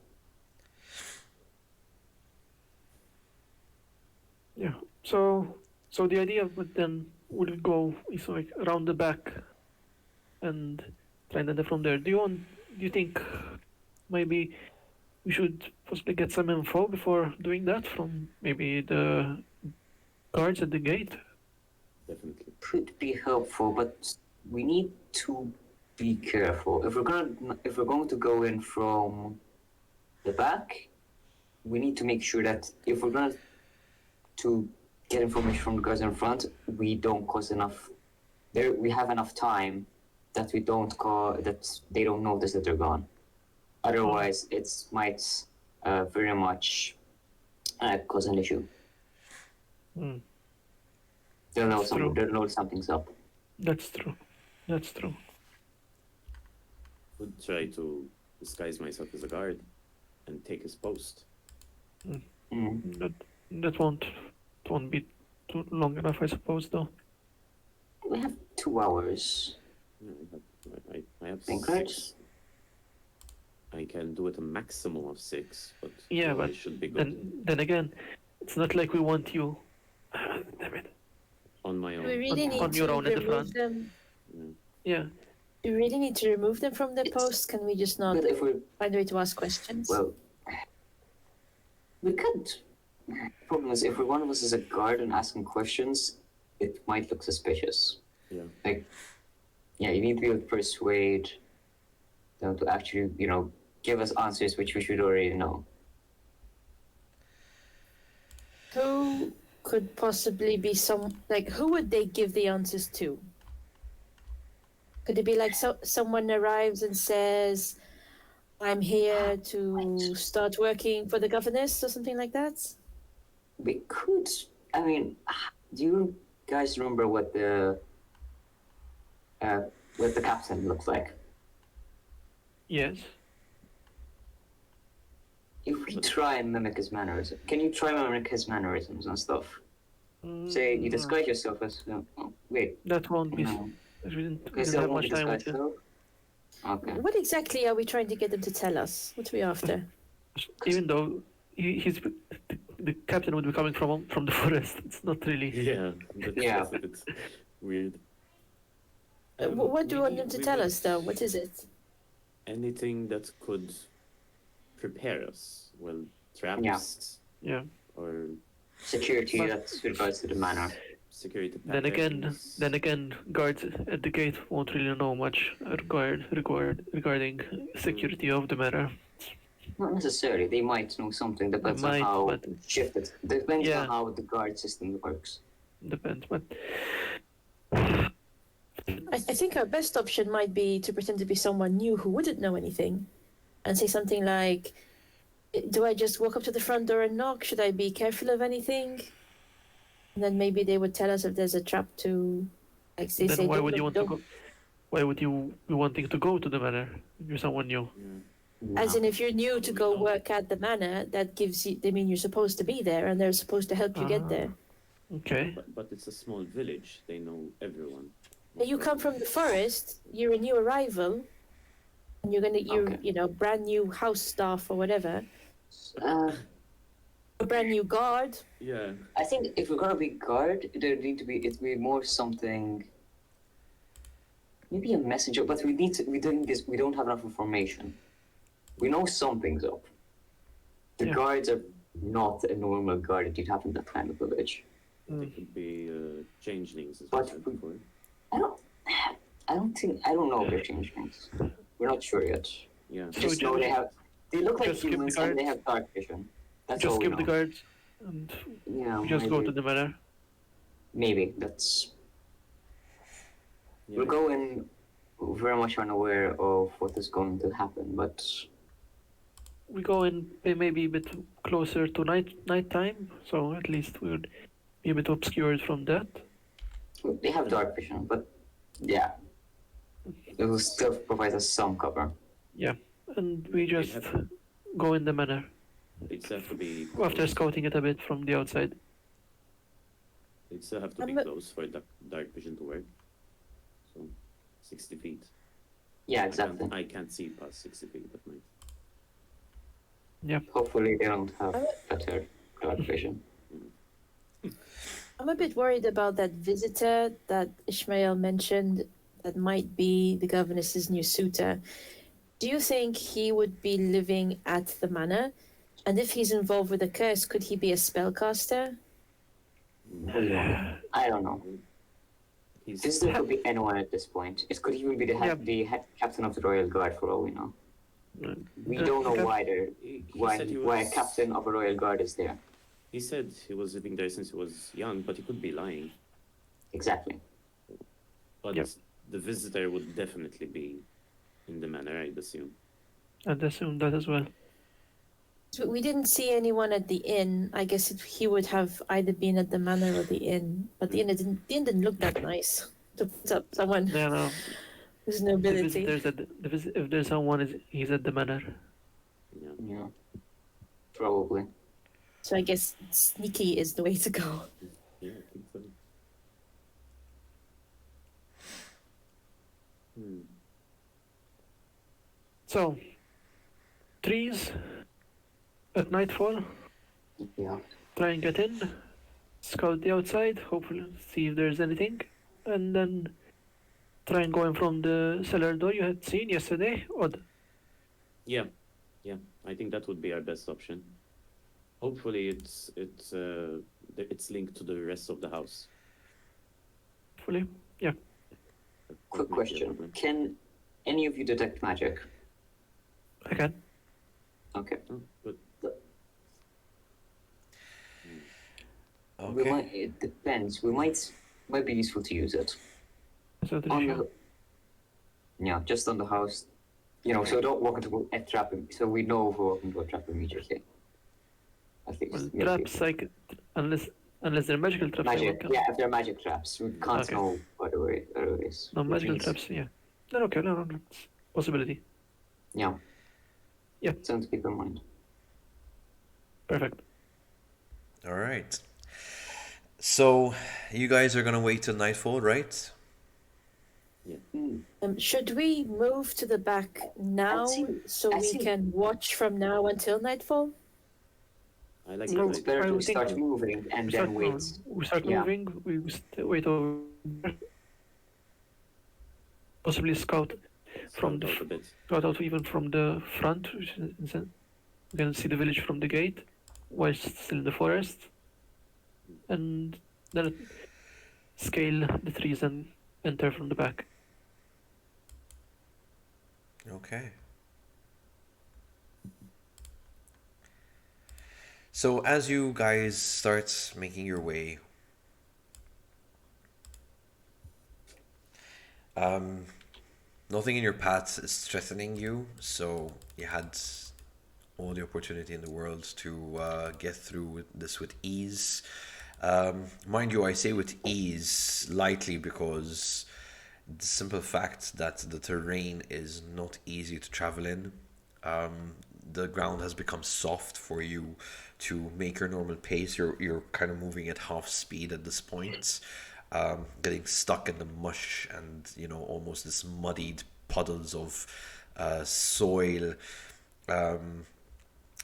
Yeah. So the idea would then would go is like around the back and try and enter from there. Do you think maybe we should possibly get some info before doing that from maybe the guards at the gate? Definitely. Could be helpful, but we need to be careful. If we're going to go in from the back, we need to make sure that if we're going to get information from the guys in front, we don't cause enough. We have enough time that we don't that they don't notice that they're gone. Otherwise, it might very much cause an issue. Hmm. They'll know That's true. They'll know something's up. That's true. That's true. Would try to disguise myself as a guard and take his post. Mm. That won't be too long enough, I suppose, though. We have 2 hours. Yeah, I have Think 6. I can do it a maximum of 6, but Yeah, I but should be good then again, it's not like we want you. Damn it. on my Do own. we really On need your to own at the remove front. them? Yeah. Yeah. Do we really need to remove them from the It's- post? Can we just not But if we're find a way to ask questions? well, we could. Problem is, if one of us is a guard and asking questions, it might look suspicious. Yeah. Like, yeah, you need to be able to persuade them to actually, give us answers which we should already know. Who could possibly be who would they give the answers to? Could it be like someone arrives and says, I'm here to start working for the governess or something like that? We could. I mean, do you guys remember what the captain looks like? Yes. If we try and mimic his mannerisms, can you try and mimic his mannerisms and stuff? Say you disguise yourself as. Oh, wait. That won't be. No. We didn't Okay, have so much time with you. yourself. Okay. What exactly are we trying to get them to tell us? What are we after? Even though the captain would be coming from the forest, it's not really. Yeah. Yeah. That's a bit weird. What do you want them to we tell would- us, though? What is it? Anything that could prepare us. Well, traps. Yeah. Or Security But- that's regards to the manor. security Then again, guards at the gate won't really know much regarding security of the matter. Not necessarily. They might know something. Depends They might, on how but- shifted. Depends Yeah. on how the guard system works. Depends, but I think our best option might be to pretend to be someone new who wouldn't know anything and say something like, do I just walk up to the front door and knock? Should I be careful of anything? And then maybe they would tell us if there's a trap to, like they then say, why don't would you look- want to don't- go? Why would you be wanting to go to the manor if you're someone new? As in, if you're new to go work at the manor, that gives you, you're supposed to be there and they're supposed to help you get there. Okay. But it's a small village. They know everyone. You come from the forest, you're a new arrival, and you're Okay. brand new house staff or whatever, Uh, a brand new guard. Yeah. I think if we're gonna be guard, it'd be more something. Maybe a messenger, but we don't have enough information. We know something's up. The Yeah. guards are not a normal guard that you'd have in that kind of village. There could be changelings as But we said we- before. I don't know if they're changelings. We're not sure yet. Yeah. So Just know they look like just skip the humans and they guards. have dark vision. That's Just all we skip the know. guards and Yeah, we just go maybe. to the manor. Maybe that's. Yeah. We'll go in very much unaware of what is going to happen, but We go in maybe a bit closer to night time, so at least we would be a bit obscured from that. they have dark vision. But yeah, it will still provide us some cover. Yeah, and we They'd just have- go in the manor They'd still have to be after close. scouting it a bit from the outside. They'd still have to be I'm a- close for dark vision to work. So 60 feet. Yeah, exactly. I can't see past 60 feet at night. Hopefully, they don't have better dark vision. I'm a bit worried about that visitor that Ishmael mentioned that might be the governess's new suitor. Do you think he would be living at the manor? And if he's involved with a curse, could he be a spellcaster? I don't know. He's Visitor could be anyone at this point. It could even be the head captain of the Royal Guard for all we know. We don't know why why a captain of a Royal Guard is there. He said he was living there since he was young, but he could be lying. Exactly. But Yep. the visitor would definitely be in the manor, I'd assume. I'd assume that as well. So we didn't see anyone at the inn. I guess he would have either been at the manor or the inn. But the inn didn't look that nice to put up someone Yeah, no. who's The nobility. visitors at if there's someone, he's at the manor. Yeah. Yeah. Probably. So I guess sneaky is the way to go. Yeah, I think so. Hmm. So, trees at nightfall. Yeah. Try and get in, scout the outside, hopefully see if there's anything, and then try and go in from the cellar door you had seen yesterday. Odd. Yeah, I think that would be our best option. Hopefully, it's linked to the rest of the house. Hopefully. That Quick might be a question. problem. Can any of you detect magic? I can. Okay. Oh, good. We Okay. might, it depends. We might be useful to use it. So the On issue. yeah, just on the house. You know, so don't walk into a trap. So we know if we're walking into a trap immediately. At least. Well, yeah, traps, like, unless they're magical traps, they Magic. won't count. Yeah, if they're magic traps, we can't Okay. know what it is. No, Which magical means- traps, yeah. Then okay, no, that's possibility. Yeah. Yeah. Something to keep in mind. Perfect. All right. So you guys are gonna wait till nightfall, right? Should we move to the back now so I we see. can watch from now until nightfall? I like No, It's the better I to would think start moving and then wait. We start Yeah. moving, wait over. Possibly scout from the out a bit. scout out even from the front. We can see the village from the gate while it's still in the forest. And then scale the trees and enter from the back. Okay. So as you guys start making your way, nothing in your path is threatening you, so you had all the opportunity in the world to get through this with ease. Mind you, I say with ease lightly because the simple fact that the terrain is not easy to travel in. The ground has become soft for you to make your normal pace. You're kind of moving at half speed at this point, getting stuck in the mush and almost this muddied puddles of soil.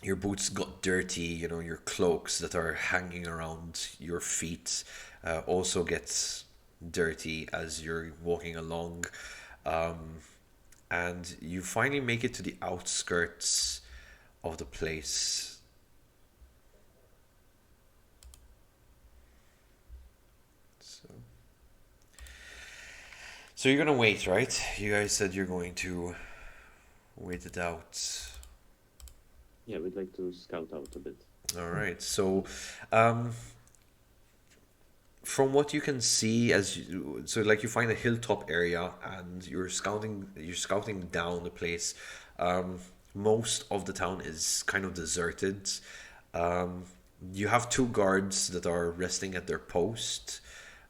Your boots got dirty. Your cloaks that are hanging around your feet also get dirty as you're walking along, and you finally make it to the outskirts of the place. So you're gonna wait, right? You guys said you're going to wait it out. Yeah, we'd like to scout out a bit. All right. So, um, from what you can see, so like you find a hilltop area and you're scouting down the place. Um, Most of the town is kind of deserted. Um, you have two guards that are resting at their post,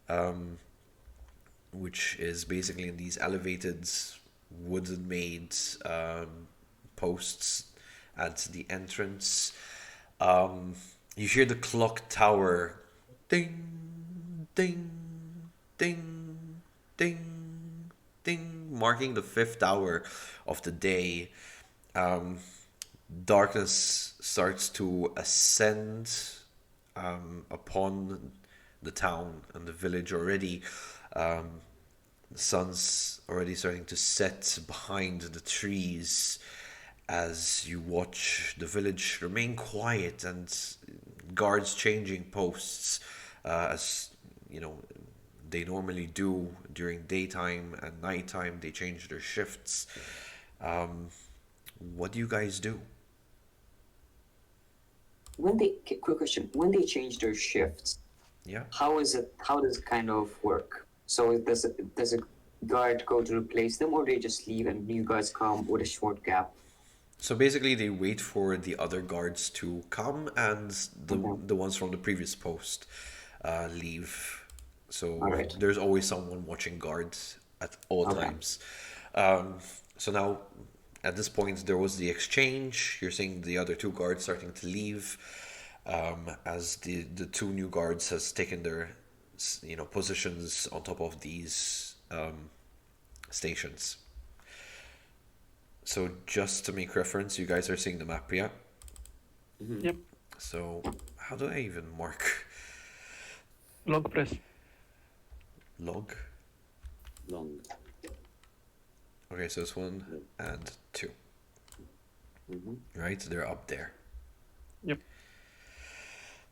um, which is basically in these elevated wooden made posts at the entrance. You hear the clock tower ding, ding, ding, ding, ding, marking the fifth hour of the day. Um, Darkness starts to ascend upon the town and the village already. Um, the sun's already starting to set behind the trees as you watch the village remain quiet and guards changing posts as you know they normally do during daytime and nighttime. They change their shifts. Um, what do you guys do? Quick question, when they change their shifts, Yeah. how does it kind of work? So does a guard go to replace them, or they just leave and new guards come with a short gap? So basically, they wait for the other guards to come, and the Okay. the ones from the previous post leave. So All right. there's always someone watching guards at all Okay. times. So now, at this point, there was the exchange. You're seeing the other two guards starting to leave, as the two new guards has taken their positions on top of these stations. So just to make reference, you guys are seeing the map, yeah? Yep. So how do I even mark Long press. log? Long. Okay, so it's 1 and 2, Hmm. right? They're up there. Yep.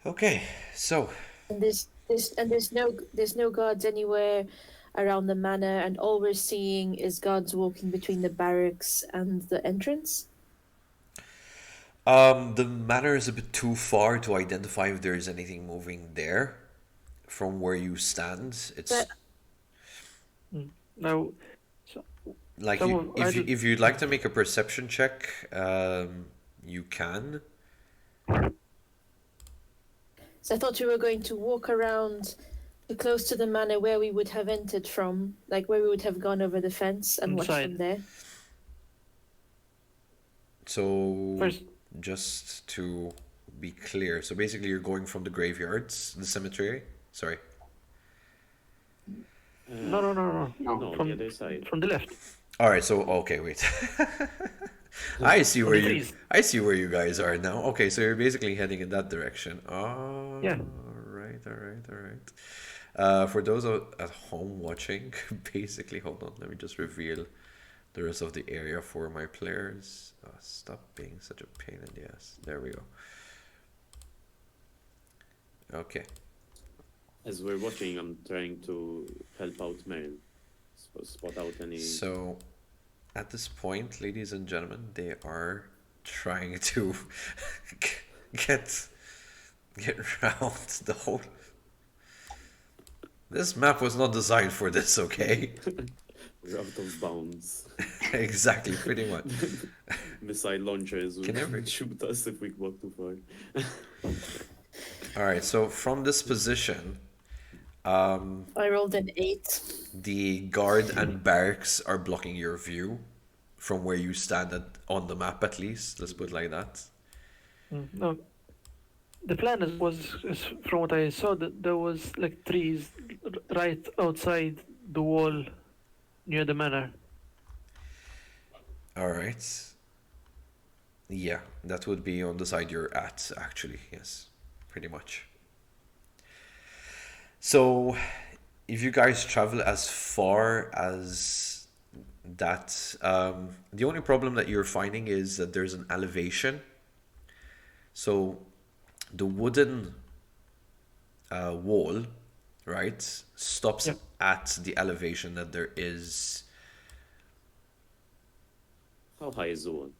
Okay, so And there's no guards anywhere around the manor, and all we're seeing is guards walking between the barracks and the entrance. the manor is a bit too far to identify if there is anything moving there from where you stand. It's But Now, so, like some you, of, if you'd like to make a perception check, you can. so I thought we were going to walk around close to the manor where we would have entered from, like where we would have gone over the fence and watched Inside. from there. So First, just to be clear, so basically you're going from the graveyards, the cemetery. Sorry. no, No. No, from the other side. from the left. All right. So okay, wait. I see From where the you. trees. I see where you guys are now. Okay, so you're basically heading in that direction. All Yeah. right. All right. All right. For those at home watching, basically, hold on. Let me just reveal the rest of the area for my players. Oh, stop being such a pain in the ass. There we go. Okay. As we're watching, I'm trying to help out Marin. Spot out any. So, at this point, ladies and gentlemen, they are trying to get around the whole. This map was not designed for this, okay? We're out of bounds. Exactly, pretty much. Missile launchers Can will every- shoot us if we walk too far. All right, so from this position, I rolled an 8. the guard and barracks are blocking your view from where you stand on the map, at least. Let's put it like that. No, the plan is from what I saw that there was like trees right outside the wall near the manor. All right. Yeah, that would be on the side you're at, actually. Yes, pretty much. So, if you guys travel as far as that, the only problem that you're finding is that there's an elevation. So, the wooden wall, right, stops Yep. at the elevation that there is. How high is the wall?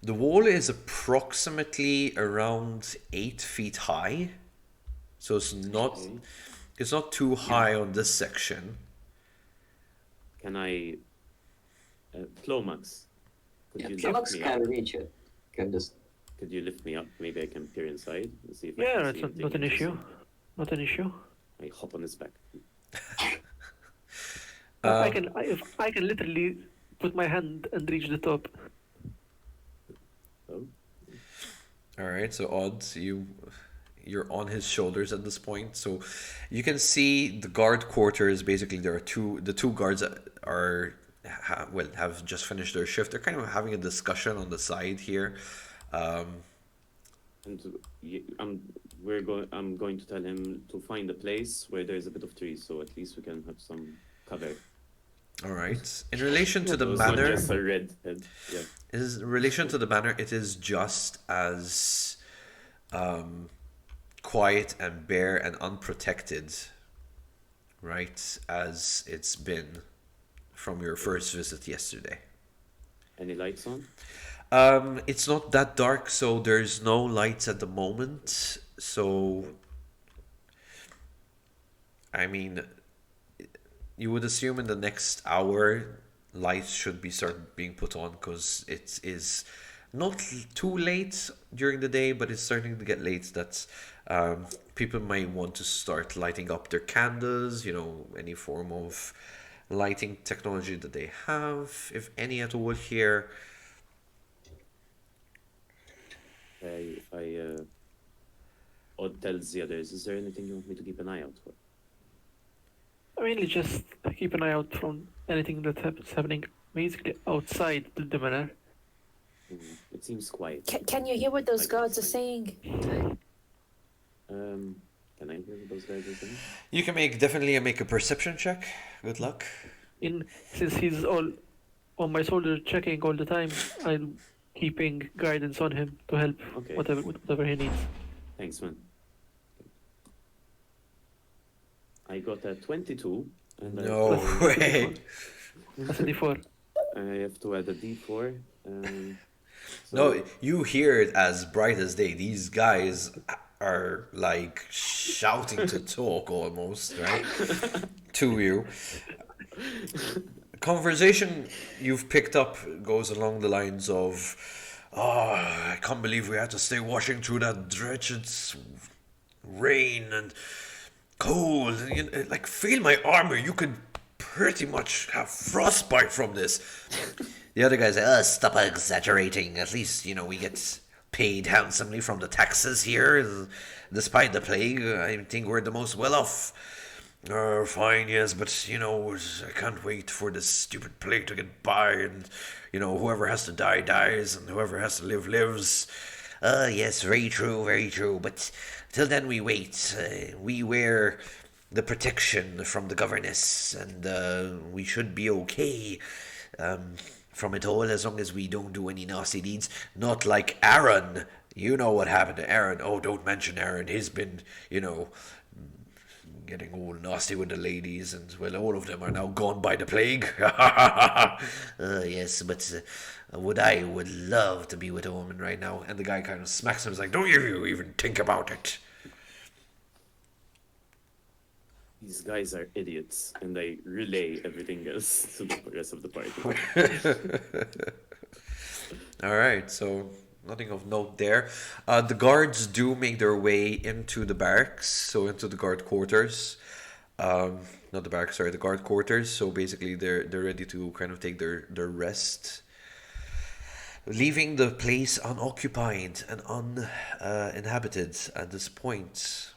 The wall is approximately around 8 feet high, so Okay. it's not too high on this section. Can I, Clomax, could Yeah, you Flux lift me up? can reach it. Can just Could you lift me up? Maybe I can peer inside and see if I Yeah, can it's see not, anything not an issue. interesting. Not an issue. I hop on his back. If I can literally put my hand and reach the top. Oh, All right, so odds you're on his shoulders at this point, so you can see the guard quarters. Basically, there are the two guards that have just finished their shift. They're kind of having a discussion on the side here. and I'm going to tell him to find a place where there's a bit of trees, so at least we can have some cover. All right. In relation to the So it's not manor, just a red head. Yeah. in relation to the manor, it is just as quiet and bare and unprotected, right, as it's been from your first visit yesterday. Any lights on? It's not that dark, so there's no lights at the moment. So, I mean, you would assume in the next hour, lights should start being put on because it is not too late during the day, but it's starting to get late that people might want to start lighting up their candles, any form of lighting technology that they have, if any at all here. Odd tells the others, is there anything you want me to keep an eye out for? I mainly just keep an eye out from anything that's happening basically outside the manor. It seems quiet. Can you hear what those Like guards are outside. saying? Can I hear what those guys are saying? You can definitely make a perception check. Good luck. Since he's all on my shoulder checking all the time, I'm keeping guidance on him to help Okay. whatever he needs. Thanks, man. I got a 22. And No way. That's a D4. I have to add a D4. No, you hear it as bright as day. These guys are like shouting to talk almost, right? To you. Conversation you've picked up goes along the lines of, "Oh, I can't believe we had to stay washing through that wretched rain and cold. And, like, feel my armor. You could pretty much have frostbite from this." The other guys, stop exaggerating. At least, we get paid handsomely from the taxes here. Despite the plague, I think we're the most well off. Fine, yes, but, I can't wait for this stupid plague to get by, and, whoever has to die, dies, and whoever has to live, lives. Yes, very true, but till then we wait. We wear the protection from the governess, and we should be okay from it all as long as we don't do any nasty deeds. Not like Aaron. You know what happened to Aaron. Oh, don't mention Aaron. He's been, getting all nasty with the ladies, and, well, all of them are now gone by the plague. Yes, but I would love to be with a woman right now. And the guy kind of smacks him. He's like, don't you even think about it. These guys are idiots, and I relay everything else to the rest of the party. All right, so nothing of note there. The guards do make their way into the barracks, so into the guard quarters. Not the barracks, sorry, the guard quarters. So basically, they're ready to kind of take their rest, leaving the place unoccupied and uninhabited at this point.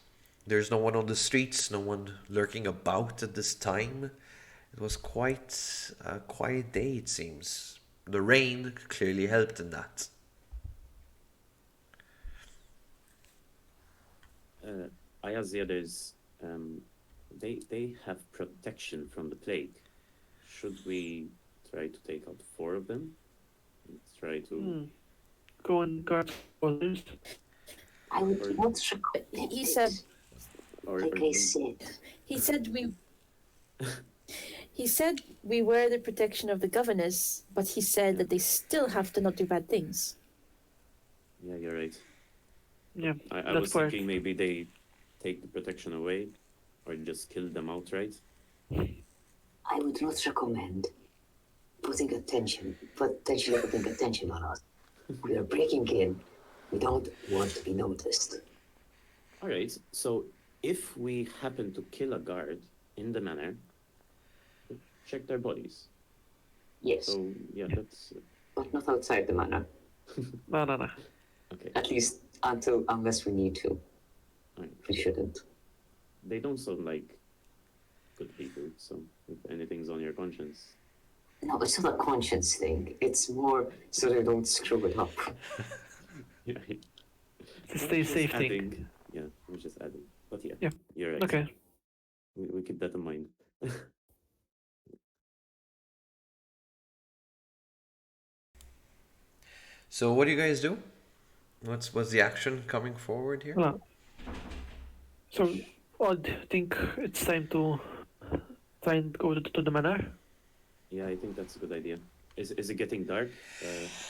There's no one on the streets, no one lurking about at this time. It was quite a quiet day, it seems. The rain clearly helped in that. I asked the others, they have protection from the plague. Should we try to take out 4 of them? Try to... Go and guard quarters. I would. What's He said Like I said, He said we. He said we were the protection of the governess, but he said that they still have to not do bad things. Yeah, you're right. Yeah, I that was part. thinking maybe they take the protection away, or just kill them outright. I would not recommend potentially putting attention on us. We are breaking in. We don't want to be noticed. All right. So if we happen to kill a guard in the manor, check their bodies. Yes, So yeah, that's but not outside the manor. No. okay. At least unless we need to. All right. We shouldn't. They don't sound like good people. So if anything's on your conscience, No, it's not a conscience thing. It's more so they don't screw it up. yeah. To stay Just safe adding. thing. Yeah, I'm just adding. But yeah, Yeah. you're right. Okay. We keep that in mind. So what do you guys do? What's the action coming forward here? Well, so I think it's time to try and go to the manor. Yeah, I think that's a good idea. Is it getting dark?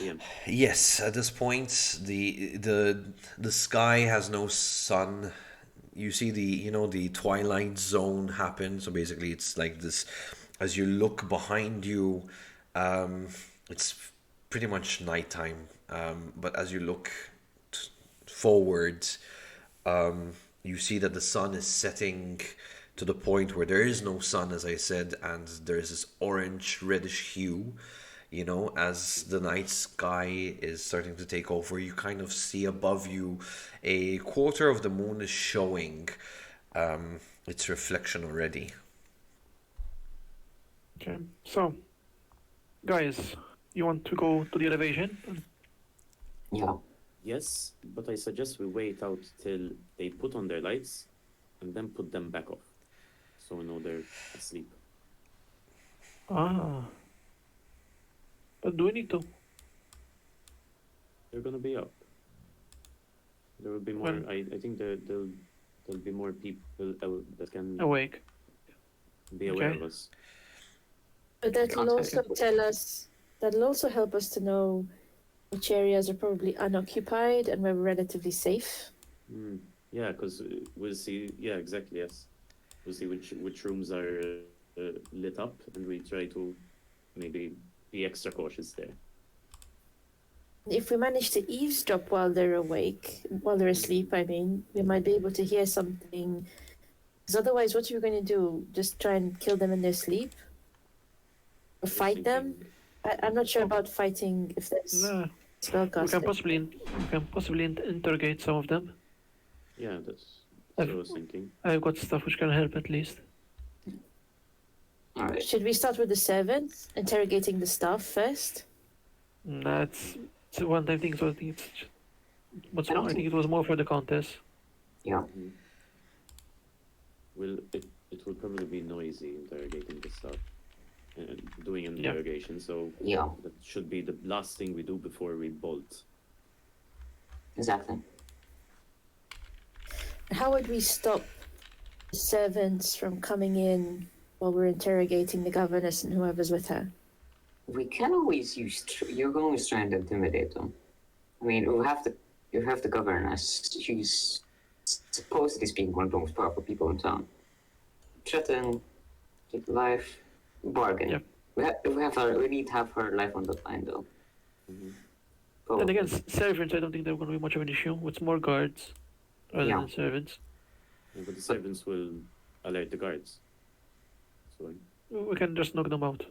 Yeah. Yes, at this point, the sky has no sun. You see the twilight zone happen. So basically, it's like this. As you look behind you, it's pretty much nighttime. But as you look forward, you see that the sun is setting to the point where there is no sun, as I said, and there's this orange reddish hue. As the night sky is starting to take over, you kind of see above you a quarter of the moon is showing its reflection already. Okay. So, guys, you want to go to the elevation? Yeah. Yes, but I suggest we wait out till they put on their lights and then put them back off. So we know they're asleep. Ah. But do we need to? They're gonna be up. There will be more. Well- I think there'll be more people that can Awake. be aware Okay. of us. But that'll Can't also say. tell us. That'll also help us to know which areas are probably unoccupied and where we're relatively safe. Yeah, because we'll see. Yeah, exactly. Yes, we'll see which rooms are lit up, and we try to maybe be extra cautious there. If we manage to eavesdrop while they're asleep, I mean, we might be able to hear something. Because otherwise, what are we going to do? Just try and kill them in their sleep? Or fight them? I'm not sure about fighting if there's Nah. spellcasting. We can possibly interrogate some of them. Yeah, that's what I was thinking. I've got stuff which can help at least. All right. Should we start with the servants, interrogating the staff first? Nah, it's a one-time thing, so I think it's. What's I don't more, I think think- it was more for the contest. Yeah. Well, it will probably be noisy interrogating the stuff and doing an Yeah. interrogation. So Yeah. that should be the last thing we do before we bolt. Exactly. How would we stop the servants from coming in while we're interrogating the governess and whoever's with her? We can always use. You're always trying to intimidate them. I mean, you have the governess. She's supposedly speaking one of the most powerful people in town. Threaten, take life, bargain. Yep. We need to have her life on the line, though. Mm-hmm. And again, servants, I don't think they're going to be much of an issue. It's more guards rather Yeah. than servants. But the servants will alert the guards. So We can just knock them out.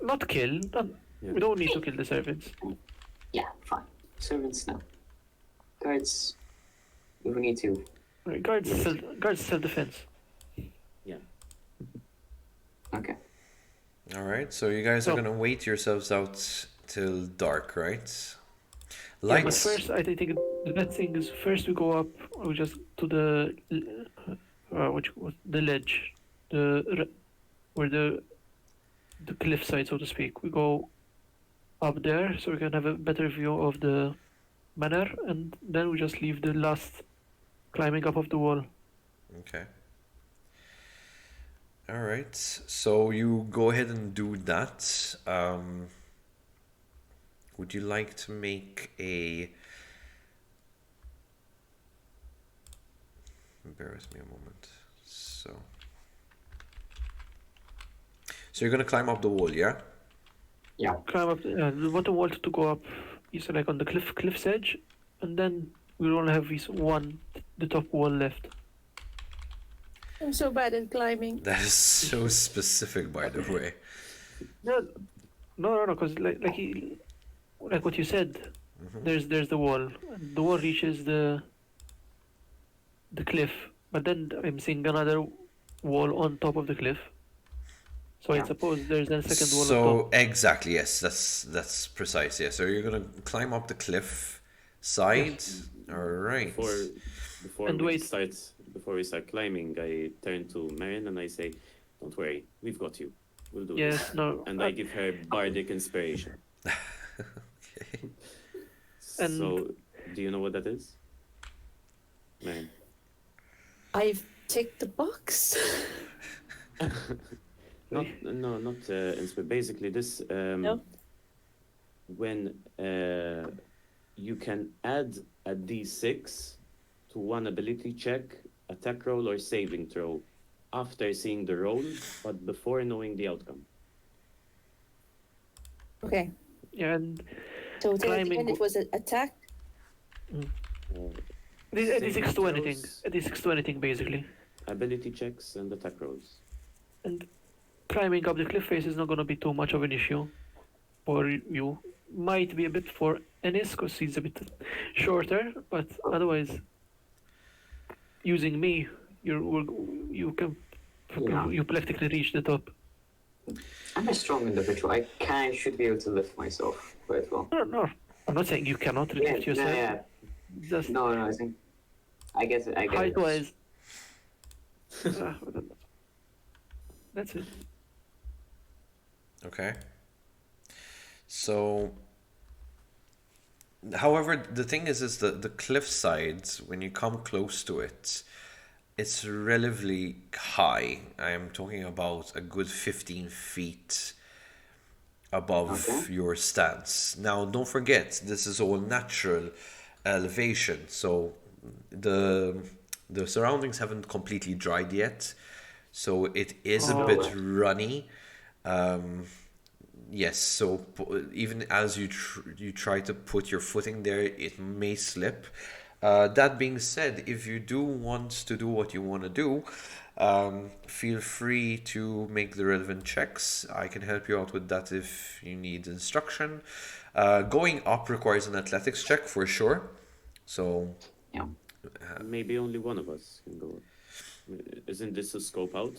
Not kill. Yeah. We don't need to kill the servants. Yeah, fine. Servants, no. Guards, if we need to. Right, guards self-defense. yeah. Okay. All right, so you guys are So- gonna wait yourselves out till dark, right? Yeah, but Lights. first, I think the best thing is first we go up. We just to the the ledge, where the cliffside, so to speak. We go up there so we can have a better view of the manor, and then we just leave the last climbing up of the wall. Okay. All right. So you go ahead and do that. Would you like to make a... Bear with me a moment. So you're gonna climb up the wall, yeah? Yeah. Climb up the bottom wall to go up. Is like on the cliff's edge, and then we'll only have this the top wall left. I'm so bad at climbing. That is so specific, by the way. No, because like what you said, there's the wall. And the wall reaches the cliff, but then I'm seeing another wall on top of the cliff. So I Yeah. suppose there's a second wall on So top. exactly, yes, that's precise. Yeah. So you're gonna climb up the cliff side. All right. Before And we wait. start climbing, I turn to Marin and I say, "Don't worry, we've got you. We'll do Yes, this." no. And I give her bardic inspiration. Okay. And- So, do you know what that is, Marin? I've ticked the box. Not basically this. No? When you can add a d6 to one ability check, attack roll, or saving throw after seeing the roll, but before knowing the outcome. Okay. Yeah, and So tell it Climbing again, it was an attack. Uh, a d6 saving to anything. throws, A d6 to anything, basically. ability checks, and attack rolls. And climbing up the cliff face is not going to be too much of an issue for you. Might be a bit for Ennis because he's a bit shorter, but otherwise, using me, you can Yeah. you practically reach the top. I'm a strong individual. I should be able to lift myself quite well. No, I'm not saying you cannot Yeah, lift yourself. yeah. Just No, I think I get it. height-wise. That's it. Okay. So, however, the thing is that the cliff sides, when you come close to it, it's relatively high. I am talking about a good 15 feet above Okay. your stance. Now, don't forget, this is all natural elevation, so the surroundings haven't completely dried yet, so it is a bit runny. Yes, so even as you try to put your footing there, it may slip. That being said, if you do want to do what you want to do, feel free to make the relevant checks. I can help you out with that if you need instruction. Going up requires an athletics check for sure. So, Yeah. Maybe only one of us can go. Isn't this a scope out,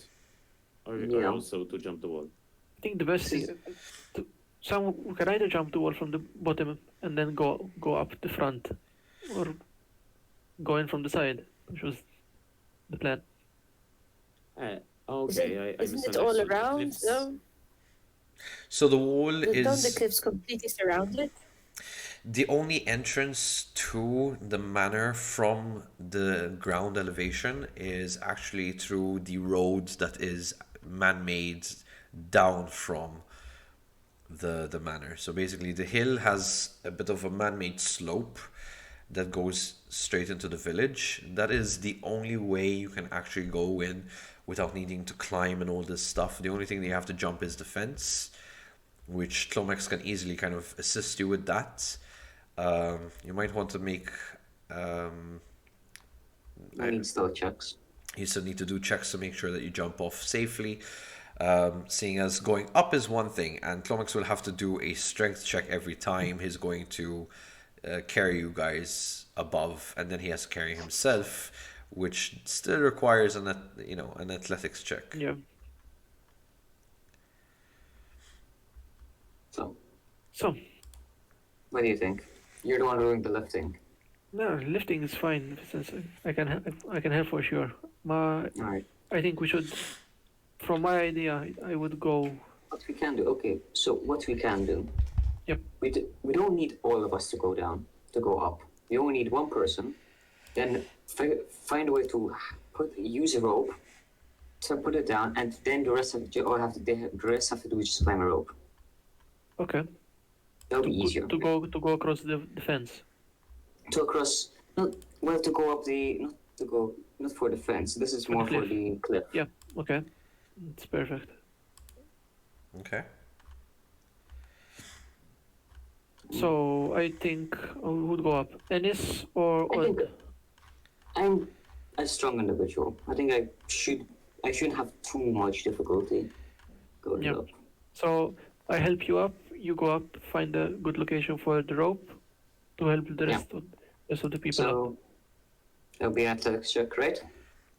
or Yeah. also to jump the wall? I think the best thing, we can either jump the wall from the bottom and then go up the front, or go in from the side, which was the plan. Okay, I Isn't it all misunderstood. The around cliffs- though? so the wall Don't the is cliffs completely surround it? the only entrance to the manor from the ground elevation is actually through the road that is man-made down from the manor. So basically the hill has a bit of a man-made slope that goes straight into the village. That is the only way you can actually go in without needing to climb and all this stuff. The only thing that you have to jump is the fence, which Clomax can easily kind of assist you with that. You might want to make I need stealth checks. you still need to do checks to make sure that you jump off safely. Seeing as going up is one thing, and Clomax will have to do a strength check every time he's going to carry you guys above, and then he has to carry himself, which still requires an athletics check. Yeah. So, So, what do you think? You're the one doing the lifting. no, lifting is fine. Since I can help for sure. All right. I think we should. From my idea, I would go. What we can do? Okay. So what we can do? Yep. We don't need all of us to go down to go up. We only need one person then find a way to use a rope to put it down, and then the rest of the rest have to do is just climb a rope. Okay. That'll be easier. To go across the fence. To cross, not well, to go up the, not for the fence. This is For the more for cliff. the cliff. Yeah. Okay. It's perfect. Okay. So I think who would go up? Ennis or I think Odd? I'm a strong individual. I think I shouldn't have too much difficulty going Yeah. up. So I help you up. You go up, find a good location for the rope to help the rest of the people up. So it'll be an athletics check, right?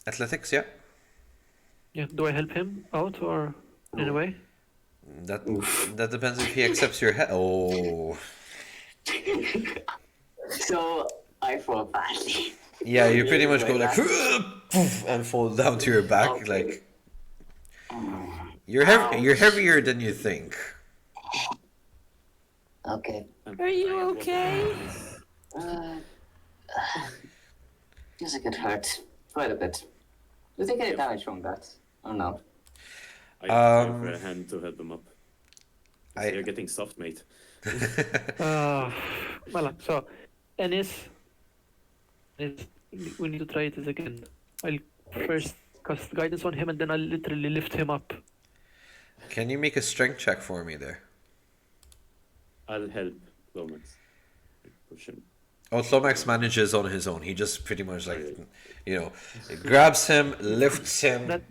Athletics, yeah. Yeah. Do I help him out or in a way? That depends if he accepts your help. Oh. So I fall badly. Yeah, you pretty much go like Like and fall down to your back. Okay. Like you're heavier than you think. Okay. Are you okay? Yes, it could hurt quite a bit. Do they get damage from that? Oh no. I try for a hand to help them up. I- You're getting soft, mate. Well, so Ennis, we need to try it again. I'll first cast guidance on him and then I'll literally lift him up. Can you make a strength check for me there? I'll help Lomax. Push him. Oh, Lomax manages on his own. He just pretty much grabs him, lifts him, That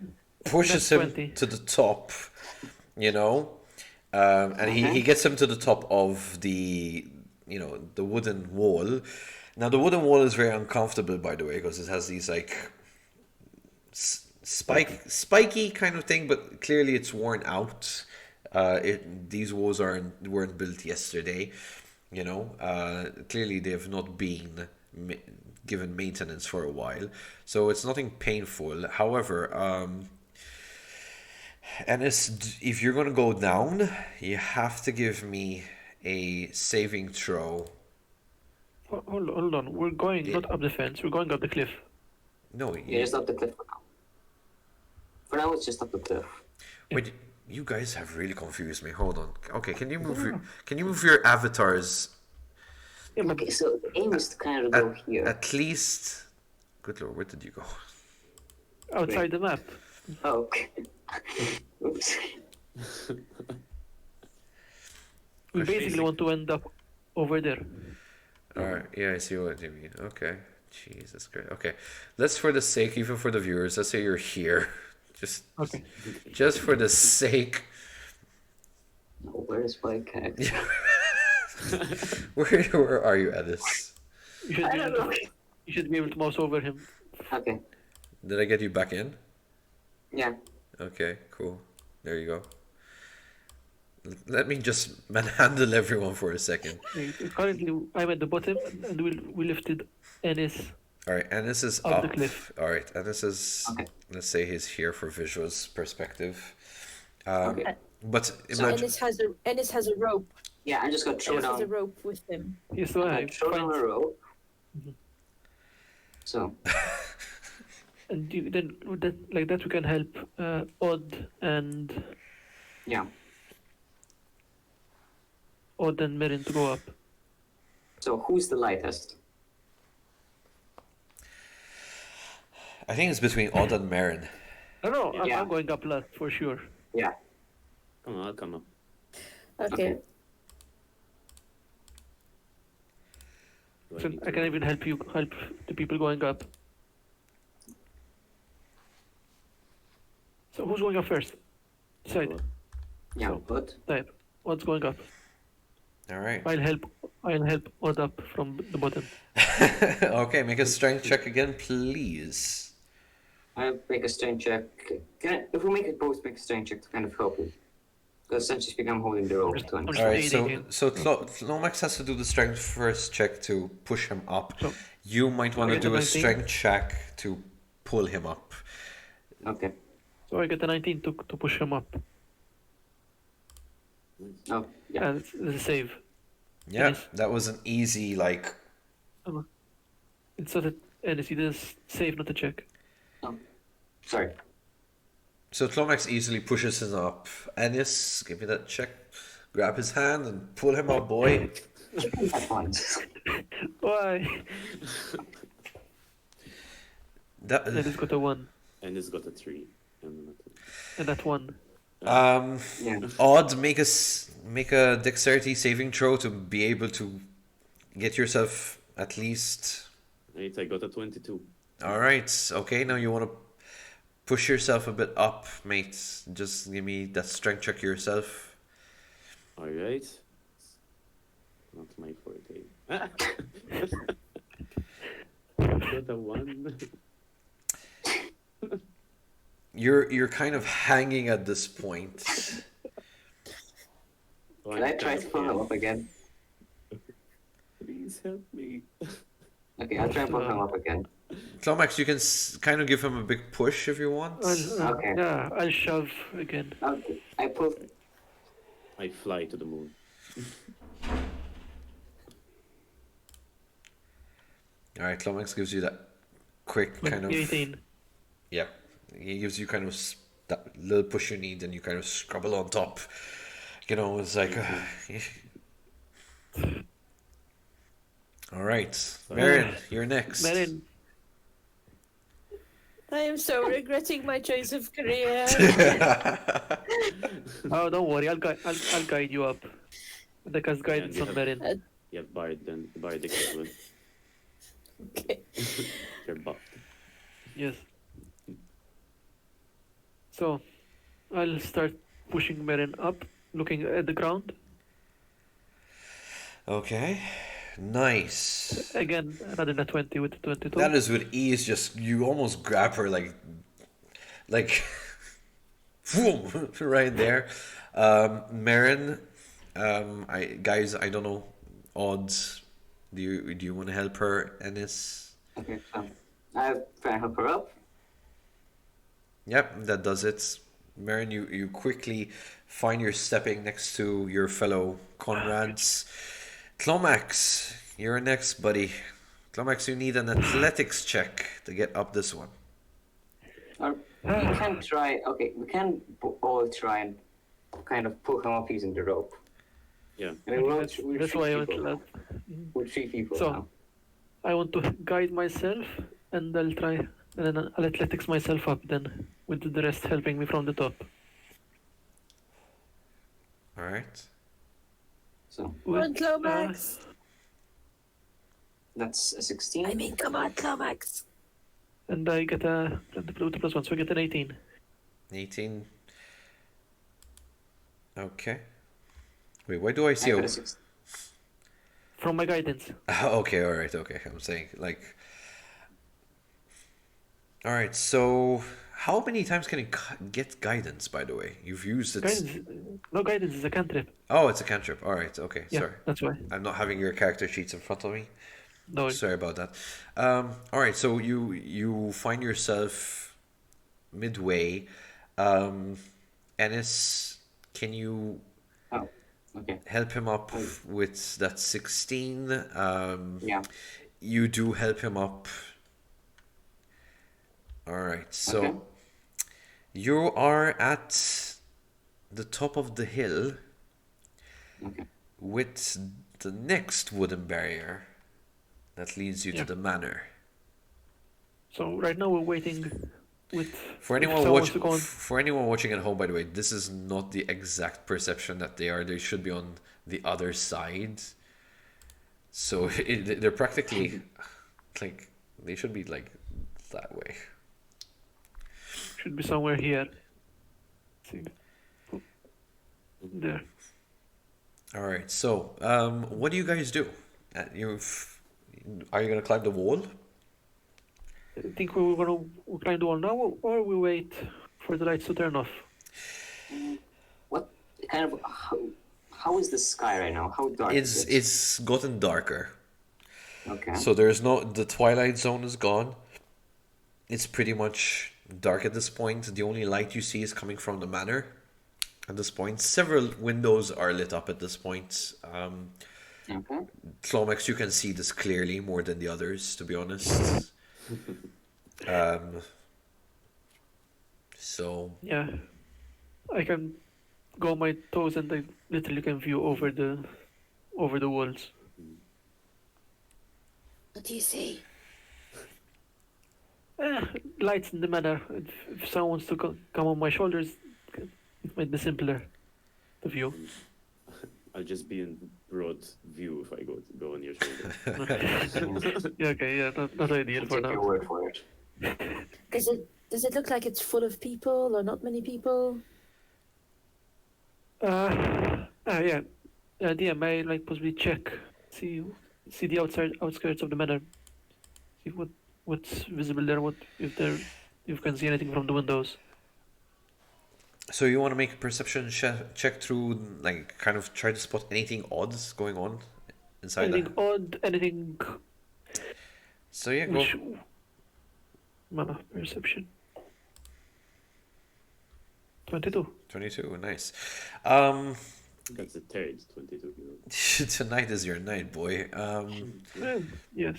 pushes that's him 20. to the top, and he gets him to the top of the wooden wall. Now the wooden wall is very uncomfortable, by the way, because it has these like spiky kind of thing, but clearly it's worn out. These walls weren't built yesterday, clearly they've not been given maintenance for a while, so it's nothing painful. However, Ennis, if you're gonna go down, you have to give me a saving throw. Hold on. We're going not up the fence. We're going up the cliff. No, Yeah, just up the cliff for now. For now, it's just up the cliff. wait, you guys have really confused me. Hold on. Okay, can you move your avatars Yeah, but Okay, so the aim is to kind of go here. at least? Good lord, where did you go? outside the map. Oh, okay. Oops. We basically want to end up over there. Alright, yeah, I see what you mean. Okay. Jesus Christ. Okay. Let's, for the sake, even for the viewers, let's say you're here. Okay. Just for the sake. Oh, where is my character? Where are you, Edis? You should, I be don't able know. to, you should be able to mouse over him. Okay. Did I get you back in? Yeah. Okay, cool. There you go. Let me just manhandle everyone for a second. Currently, I'm at the bottom, and we lifted Ennis. Alright, Ennis is Up up. the cliff. Alright, Ennis is, Okay. let's say he's here for visuals perspective. Okay. But So imagine, Ennis has a rope. Yeah, I'm just gonna throw Ennis has a down. rope with him. Yes, so I Throw down a find, rope. So and then with that, like that, we can help Odd and yeah. Merin to go up. So who's the lightest? I think it's between Odd and Marin. No, Yeah. I'm going up last for sure. Yeah. Come on, I'll come up. Okay. Okay. Do So need I to- can even help the people going up. So who's going up first? Decide. Yeah. So- But Type. What's going up? Alright. I'll help Odd up from the bottom. Okay, make a strength check again, please. I make a strength check. If we make it both, make a strength check to kind of help you. Because essentially speaking, I'm holding the rope to him. I'm just Alright, aiding so him. Lomax has to do the strength first check to push him up. So- You might want to I get do a a 19. strength check to pull him up. Okay. So I get a 19 to push him up. Oh, yeah. And it's a save. Yeah, Yes. that was an easy, like, It's so that And see this save, not a check. Oh, sorry. So Clomax easily pushes him up. Ennis, give me that check. Grab his hand and pull him up, boy. That one. Why? That And it's got a 1. And it's got a 3. And And that 1. Yeah. Odd, make a dexterity saving throw to be able to get yourself at least. 8, I got a 22. All right. Okay, now you want to push yourself a bit up, mate. Just give me that strength check yourself. Alright. Not my forte. Got a 1. You're kind of hanging at this point. Can I try to pull him up again? Please help me. Okay, I'll try and pull him up again. Clomax, you can kind of give him a big push if you want. Okay. Yeah, I'll shove again. Okay. I pull. I fly to the moon. All right, Clomax gives you that quick kind of 18. yeah. He gives you kind of that little push you need, and you kind of scrabble on top. You know, it's like. All right, Marin, you're next. Marin, I am so regretting my choice of career. oh, don't worry, I'll guide you up. The cast guidance you on have- Marin. You have Bardic as well. Okay. You're buffed. Yes. So, I'll start pushing Marin up, looking at the ground. Okay, nice. Again, another net 20 with 22. That is with ease. Just you almost grab her like, boom, right there. Marin, I don't know. Odds. Do you want to help her, Ennis? Okay, so I'll try and help her up. Yep, that does it. Marin, you quickly find you're stepping next to your fellow comrades. Clomax, you're next, buddy. Clomax, you need an athletics check to get up this one. Or we can try. Okay, we can all try and kind of pull him up using the rope. Yeah. I mean, That's why I want people to. now. We're 3 people So- now. I want to guide myself, and I'll try, and then I'll athletics myself up then, with the rest helping me from the top. All right. So Come on, Clomax. that's a 16. I mean, come on, Clomax. And I get a plus 1, so I get an 18. 18. Okay. Wait, why do I see I a... got a 16. From my guidance. Okay, all right, okay. I'm saying, like... All right, so... How many times can you get guidance, by the way? You've used it... No guidance is a cantrip. Oh, it's a cantrip. All right, okay, Yeah, sorry. that's why. I'm not having your character sheets in front of me. No, Sorry about that. All right, so you find yourself midway. Ennis, can you Oh, okay. help him up with that 16? Yeah. You do help him up. All right, so Okay. you are at the top of the hill Okay. with the next wooden barrier that leads you Yeah. to the manor. so right now we're waiting with. For if anyone someone wants to go on- for anyone watching at home, by the way, this is not the exact perception that they are. They should be on the other side. So they're practically like they should be like that way. should be somewhere here. See. There. All right. So, what do you guys do? Are you gonna climb the wall? I think we were gonna climb the wall now, or we wait for the lights to turn off. What kind of how is the sky right now? How dark is it? It's gotten darker. Okay. So the twilight zone is gone. It's pretty much dark at this point. The only light you see is coming from the manor. At this point, several windows are lit up at this point. Okay. Clomax, you can see this clearly more than the others, to be honest. Um, so Yeah, I can go on my toes and I literally can view over the walls. What do you see? Eh, lights in the manor. If someone wants to come on my shoulders, it might be simpler to view. I'll just be in broad view if I go on your shoulder. Yeah, okay, yeah, not ideal I'll for take your now. word for it. Does it look like it's full of people or not many people? Yeah. DM, I like possibly check, see see the outside outskirts of the manor, see what's visible there, what if you can see anything from the windows. so you want to make a perception check through, like, kind of try to spot anything odd going on inside the. Anything odd, anything So yeah, go. which mana perception. 22. 22, nice. That's a third 22. Tonight is your night, boy. Yes.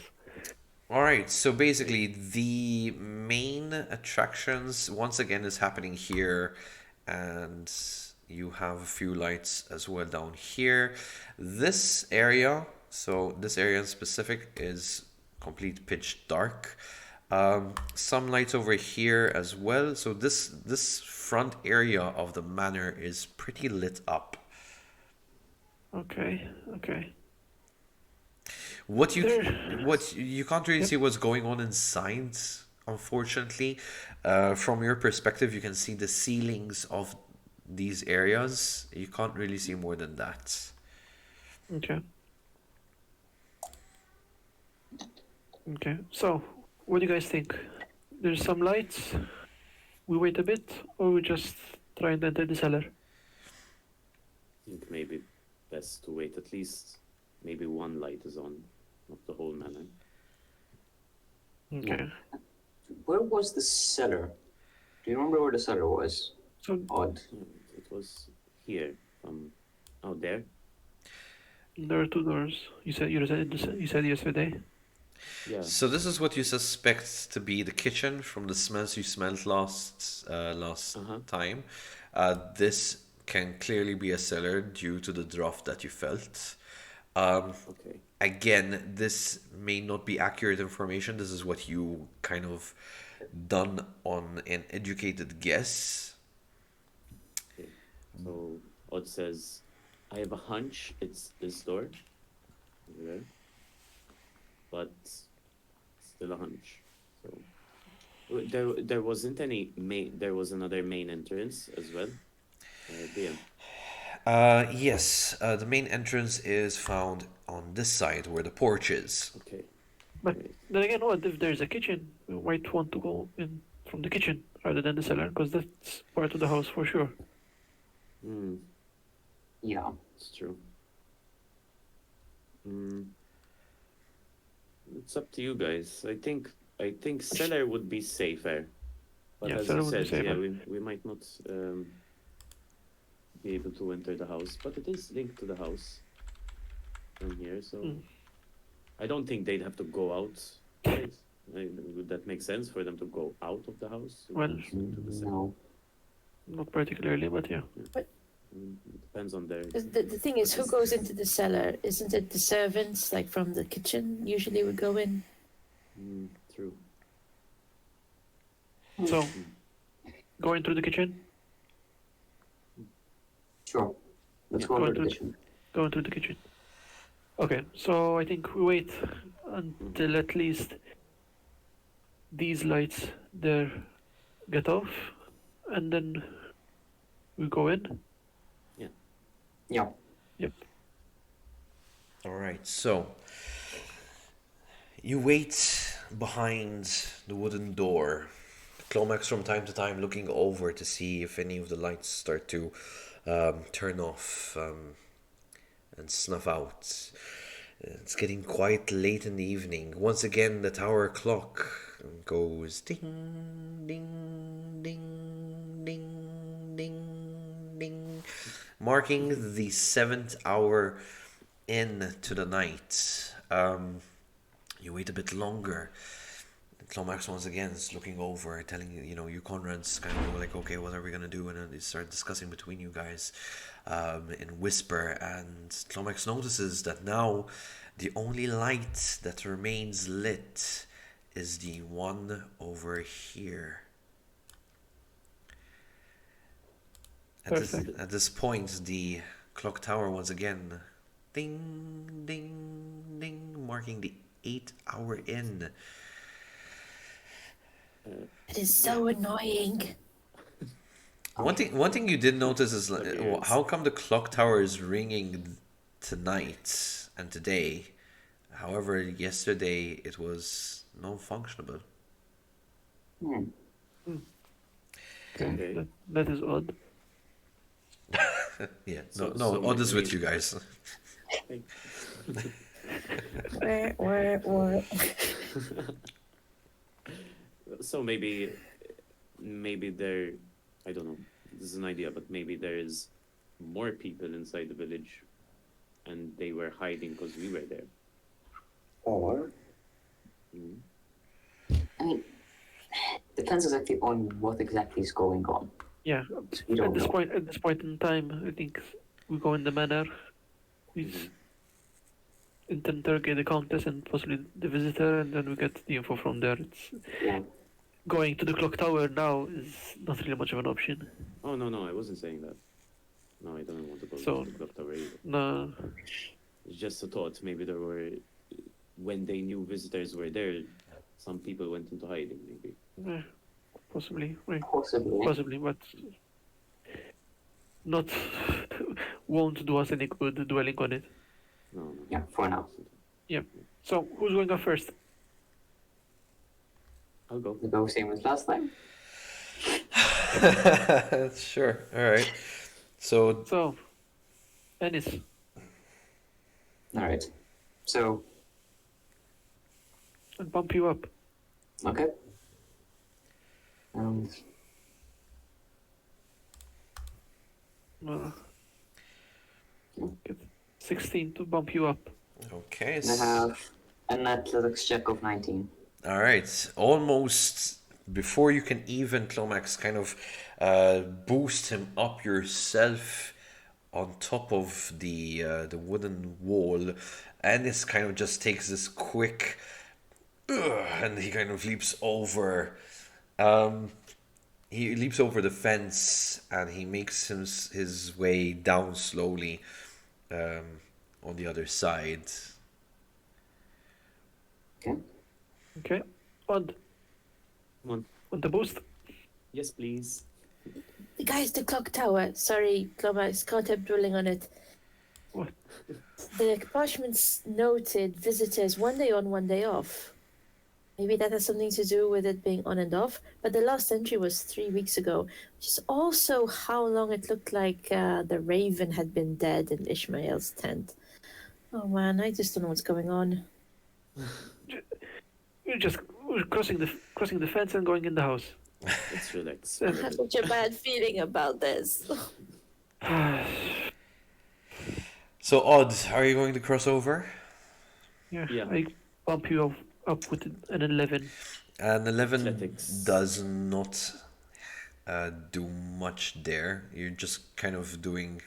All right, so basically the main attractions once again is happening here, and you have a few lights as well down here. This area, so this area in specific, is complete pitch dark. Some lights over here as well. So this front area of the manor is pretty lit up. Okay. Okay. What There. you can't really Yep. see what's going on inside, unfortunately. From your perspective, you can see the ceilings of these areas. You can't really see more than that. Okay. Okay. So, what do you guys think? There's some lights. We wait a bit, or we just try and enter the cellar. I think maybe best to wait at least. Maybe one light is on, not the whole manor. Okay. Where was the cellar? Do you remember where the cellar was? So Odd. It was here, out there. there are two doors. You said yesterday. Yeah. So this is what you suspect to be the kitchen from the smells you smelled last Uh-huh. time. This can clearly be a cellar due to the draft that you felt. Okay. Again, this may not be accurate information. This is what you kind of done on an educated guess. Okay. So Odd says, I have a hunch it's this door. Over there. But still a hunch. So there wasn't any main. There was another main entrance as well. DM. Yes, the main entrance is found on this side where the porch is. Okay. But Right. then again, what if there's a kitchen? We might want to go in from the kitchen rather than the cellar, because that's part of the house for sure. Hmm. Yeah. It's true. Hmm. It's up to you guys. I think cellar would be safer. But Yeah, as cellar you would be said, yeah, safer. we might not be able to enter the house, but it is linked to the house from here, so Mm. I don't think they'd have to go out. Right? Would that make sense for them to go out of the house? Well, to the cellar? No. Not particularly, but yeah. It depends on their. The thing is, who goes into the cellar? Isn't it the servants, like from the kitchen, usually would go in? True. So, going through the kitchen, Sure. Let's Yeah. go Go into the into- kitchen. going through the kitchen. Okay, so I think we wait until at least these lights there get off, and then we go in. Yeah. Yep. All right, so you wait behind the wooden door. Clomax from time to time looking over to see if any of the lights start to turn off and snuff out. It's getting quite late in the evening. Once again, the tower clock goes ding, ding, ding, ding, ding, ding, marking the 7th hour into the night. You wait a bit longer. Clomax once again is looking over, telling you Conrad's kind of go like, okay, what are we gonna do? And then they start discussing between you guys in whisper. And Clomax notices that now the only light that remains lit is the one over here. Perfect. At this point, the clock tower once again, ding, ding, ding, marking the 8-hour in. It is so annoying. One thing you did notice is Hilarious. how come the clock tower is ringing tonight and today, however yesterday it was non-functionable. Hmm. Okay. That is odd. Yeah, So- no, so odd is with maybe- you guys. Where? So maybe there, I don't know, this is an idea, but maybe there is more people inside the village and they were hiding because we were there. Or, Mhm. I mean, depends exactly on what exactly is going on. Yeah. We don't know. At this point in time, I think we go in the manor. We Mhm. interrogate the countess and possibly the visitor, and then we get the info from there. It's Yeah. going to the clock tower now is not really much of an option. Oh, no, I wasn't saying that. No, I don't want to go So- to the clock tower either. No, It's just a thought. Maybe there were, when they knew visitors were there, some people went into hiding, maybe. eh, possibly, right, Possibly. possibly, but not won't do us any good dwelling on it. No. Yeah, for now. So who's going up first? I'll go. We go same as last time. Sure. All right. So So, Ennis. All right. So, I'll bump you up. okay. Um, Get 16 to bump you up. okay. I have an athletics check of 19. All right, almost before you can even Clomax kind of boost him up yourself on top of the wooden wall, and this kind of just takes this quick, and he kind of leaps over. He leaps over the fence and he makes his way down slowly on the other side. Okay. Okay. Odd. Come on. Want the boost? Yes, please. The guys, the clock tower. Sorry, Clomax, can't help dwelling on it. What? The parchments noted visitors one day on, one day off. Maybe that has something to do with it being on and off. But the last entry was 3 weeks ago, which is also how long it looked like the raven had been dead in Ishmael's tent. Oh man, I just don't know what's going on. You're just crossing the fence and going in the house. Let's relax. I have such a bad feeling about this. So, Odd, are you going to cross over? Yeah. Yeah. I bump you up with an 11. And 11 Athletics. does not do much there. You're just kind of doing.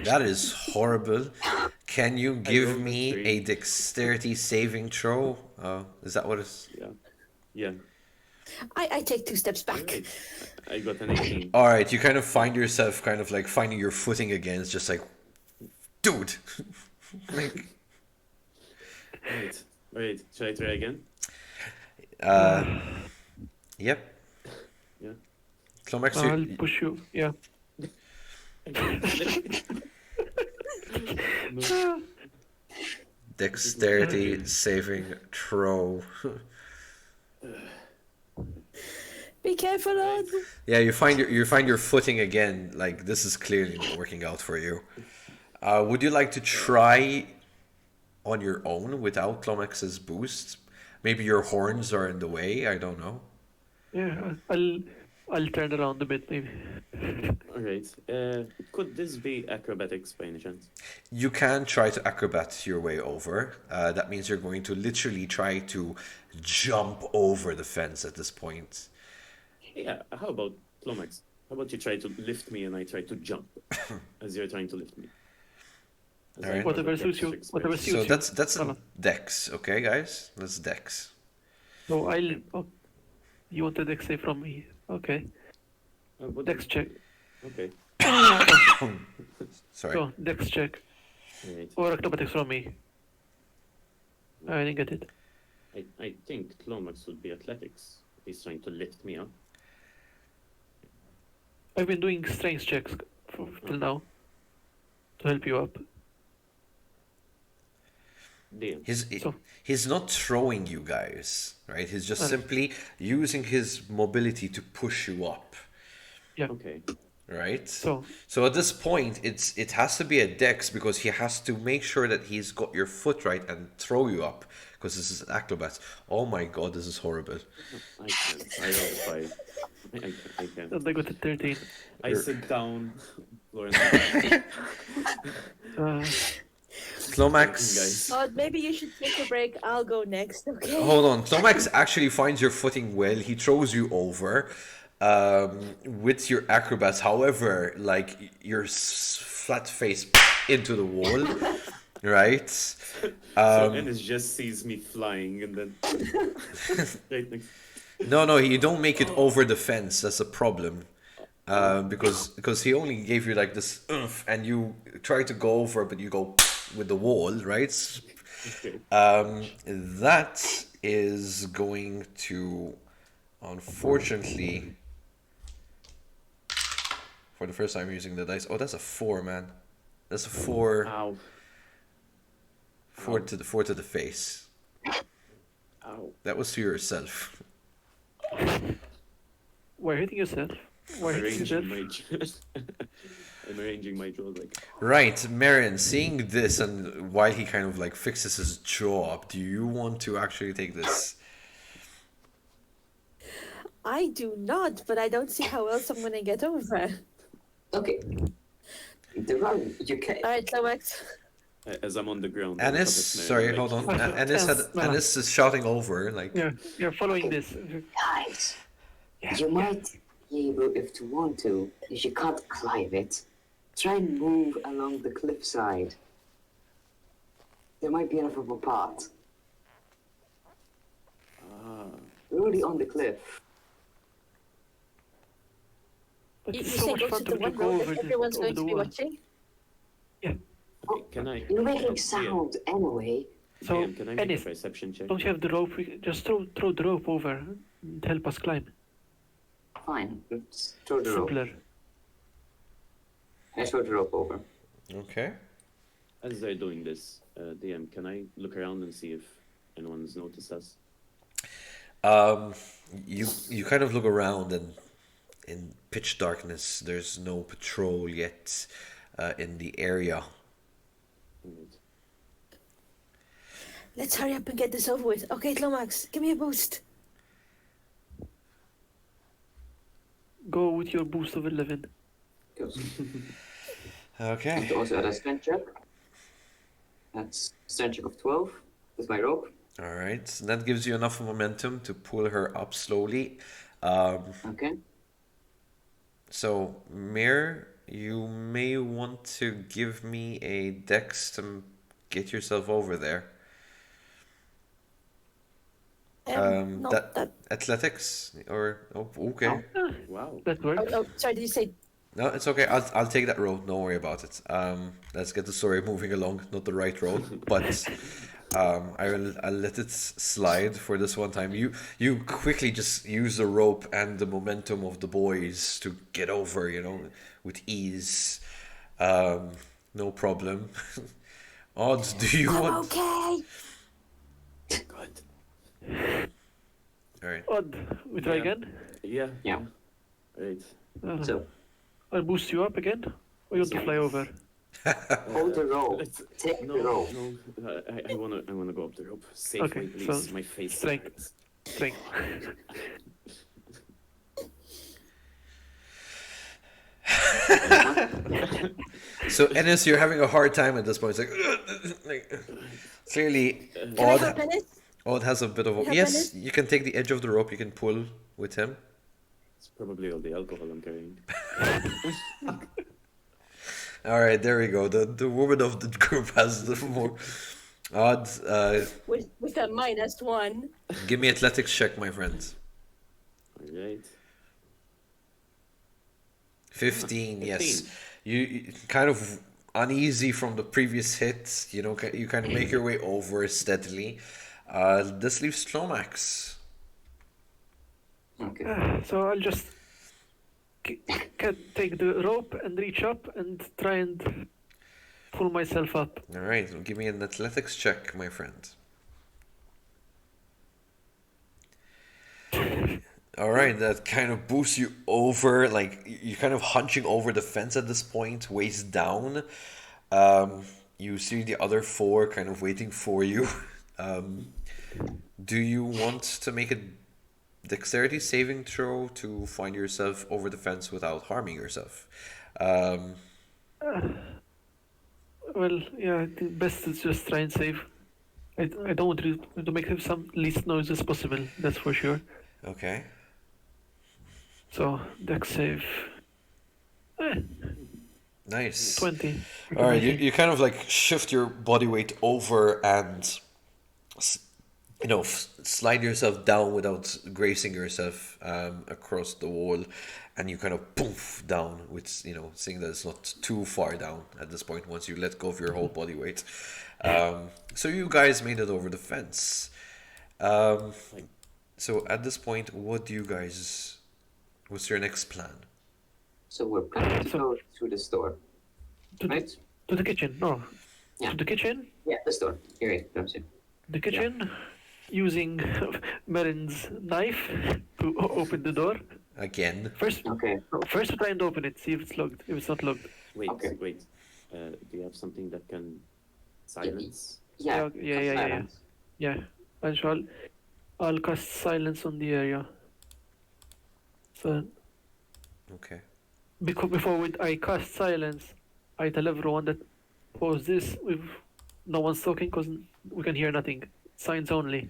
That is horrible. Can you give rolled a me 3. a dexterity saving throw? Is that what it's. Yeah. I take 2 steps back. Alright. I got an 18. Alright, you kind of find yourself kind of like finding your footing again. It's just like, dude. Like, Alright. Should I try again? yep. Yeah. Clomax, I'll you, push you. Yeah. No. dexterity saving throw. Be careful, Odd. Yeah, you find your footing again. Like this is clearly not working out for you. Would you like to try on your own without Clomax's boost? Maybe your horns are in the way. I don't know. Yeah. I'll turn around a bit maybe. All right. Could this be acrobatics by any chance? You can try to acrobat your way over. That means you're going to literally try to jump over the fence at this point. Yeah. How about Clomax? How about you try to lift me and I try to jump as you're trying to lift me? As All I right. have a Whatever suits you. dexterous Whatever experience. suits So you. that's Hold a on. dex, okay, guys? That's dex. So oh, you want a dex save from me? Okay. What Dex check. Okay. Sorry. Go, dex check. Right. Or acrobatics from me. I didn't get it. I think Clomax would be athletics. He's trying to lift me up. I've been doing strength checks till now to help you up. Damn. So- He's not throwing you guys, right? He's just Alright. simply using his mobility to push you up, Okay. right? So So at this point, it has to be a dex because he has to make sure that he's got your foot right and throw you up because this is acrobats. Oh my god, this is horrible. I can't. I rolled 5. I can't. and I got a 13. I sit down. Lauren. Uh, Clomax, Guys. Oh, maybe you should take a break. I'll go next, okay? hold on. Clomax actually finds your footing well. He throws you over with your acrobats. However, like your flat face into the wall, right? So Ennis just sees me flying and then right next. No, you don't make it over the fence. That's a problem. Because he only gave you like this oomph, and you try to go over, but you go with the wall, right? Okay. That is going to, unfortunately, for the first time using the dice. Oh, that's a 4, man. That's a 4. Ow. 4 to the face. Ow. That was to yourself. why hitting yourself? Why hitting yourself? I'm arranging my jaw like. Right, Marion, seeing this and while he kind of like fixes his jaw up, do you want to actually take this? I do not, but I don't see how else I'm gonna get over. Okay. The run, you can. Alright, Clomax. As I'm on the ground. Ennis, sorry, hold on. Yes. Ennis is shouting over, like, Yeah, you're following this. Guys, Yeah, you might be able, if you want to, if you can't climb it, try and move along the cliffside. There might be enough of a path. We're already on the cliff. But You it's say so much go fun to the to one go road over that the, everyone's over going the to be wall. watching? Can I? You're making DM, sound anyway. So, DM, can I make Ennis, a perception check? don't you have the rope? Just throw the rope over and help us climb. Fine, let's throw the rope. Simpler. I throw the rope over. okay. As they're doing this, DM, can I look around and see if anyone's noticed us? You kind of look around and in pitch darkness, there's no patrol yet in the area. Alright. Let's hurry up and get this over with. Okay, Lomax, give me a boost. Go with your boost of 11. Goes. Okay. And also add a strength check. That's strength check of 12 with my rope. All right. So that gives you enough momentum to pull her up slowly. Okay. So, Mir, you may want to give me a dex to get yourself over there. No, that athletics or okay. Wow. That Oh, works. oh, sorry, did you say? No, it's okay. I'll take that roll. Don't worry about it. Let's get the story moving along. Not the right roll, but I'll let it slide for this one time. You quickly just use the rope and the momentum of the boys to get over. With ease. No problem. Odds, do you I'm want? okay. Good. All right. Odd. We try Yeah. again. Yeah. Yeah. Right. So, I'll boost you up again. Or you want to fly over? hold the rope. Let's- Take No, the rope. no. I wanna go up the rope safely, Okay, please. so My face. strength. hurts. Strength. So Ennis, you're having a hard time at this point. It's like clearly, Can I Odd, help Dennis? Odd has a bit of a Help yes. Ennis? You can take the edge of the rope. You can pull with him. It's probably all the alcohol I'm carrying. All right, there we go. The woman of the group has the more Odd. With a -1. Give me athletics check, my friend. Alright. 15, yes. 15. You kind of uneasy from the previous hit. You know, you kind of make your way over steadily. This leaves Slomax. Okay. So I'll just take the rope and reach up and try and pull myself up. All right, give me an athletics check, my friend. All right, that kind of boosts you over, like you're kind of hunching over the fence at this point, waist down. You see the other four kind of waiting for you. Do you want to make a dexterity saving throw to find yourself over the fence without harming yourself? Well, yeah, the best is just try and save. I don't want to make some least noise as possible, that's for sure. Okay. So, dex save. Nice. 20. All right, you kind of like shift your body weight over and slide yourself down without gracing yourself across the wall, and you kind of poof down with seeing that it's not too far down at this point once you let go of your whole body weight. So you guys made it over the fence. So at this point, what's your next plan? So we're planning to go through this door, right? To the kitchen, no. Yeah. To the kitchen? Yeah, this door. Here it comes in. The kitchen, using Marin's knife to open the door. Again. First, Okay. first try and open it, see if it's locked. If it's not locked. Wait, Okay. wait. Do you have something that can silence? Yeah. Yeah. silence. Yeah. I'll cast silence on the area. So Okay. before I cast silence, I tell everyone that pause this with no one's talking because we can hear nothing. Signs only.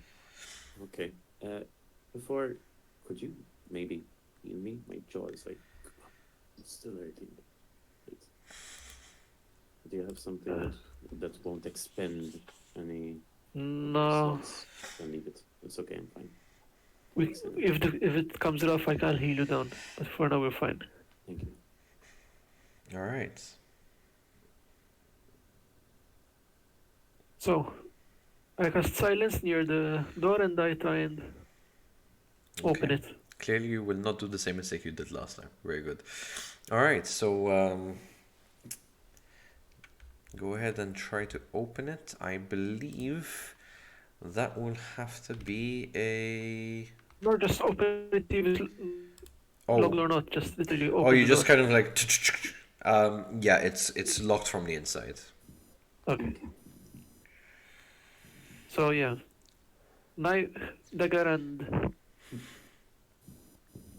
Okay. Before, could you maybe heal me? My jaw is like still hurting. Wait. Do you have something that won't expend any No. slots? Then leave it. It's okay. I'm fine. If it comes rough, I'll heal you down. But for now, we're fine. Thank you. All right. So, I cast silence near the door and I try and open Okay. it. Clearly, you will not do the same mistake you did last time. Very good. All right, so go ahead and try to open it. I believe that will have to be a. No, just open it if it's locked or not. Just literally open Oh, you the just door. kind of like. Yeah, it's locked from the inside. Okay. So yeah, knife, dagger, and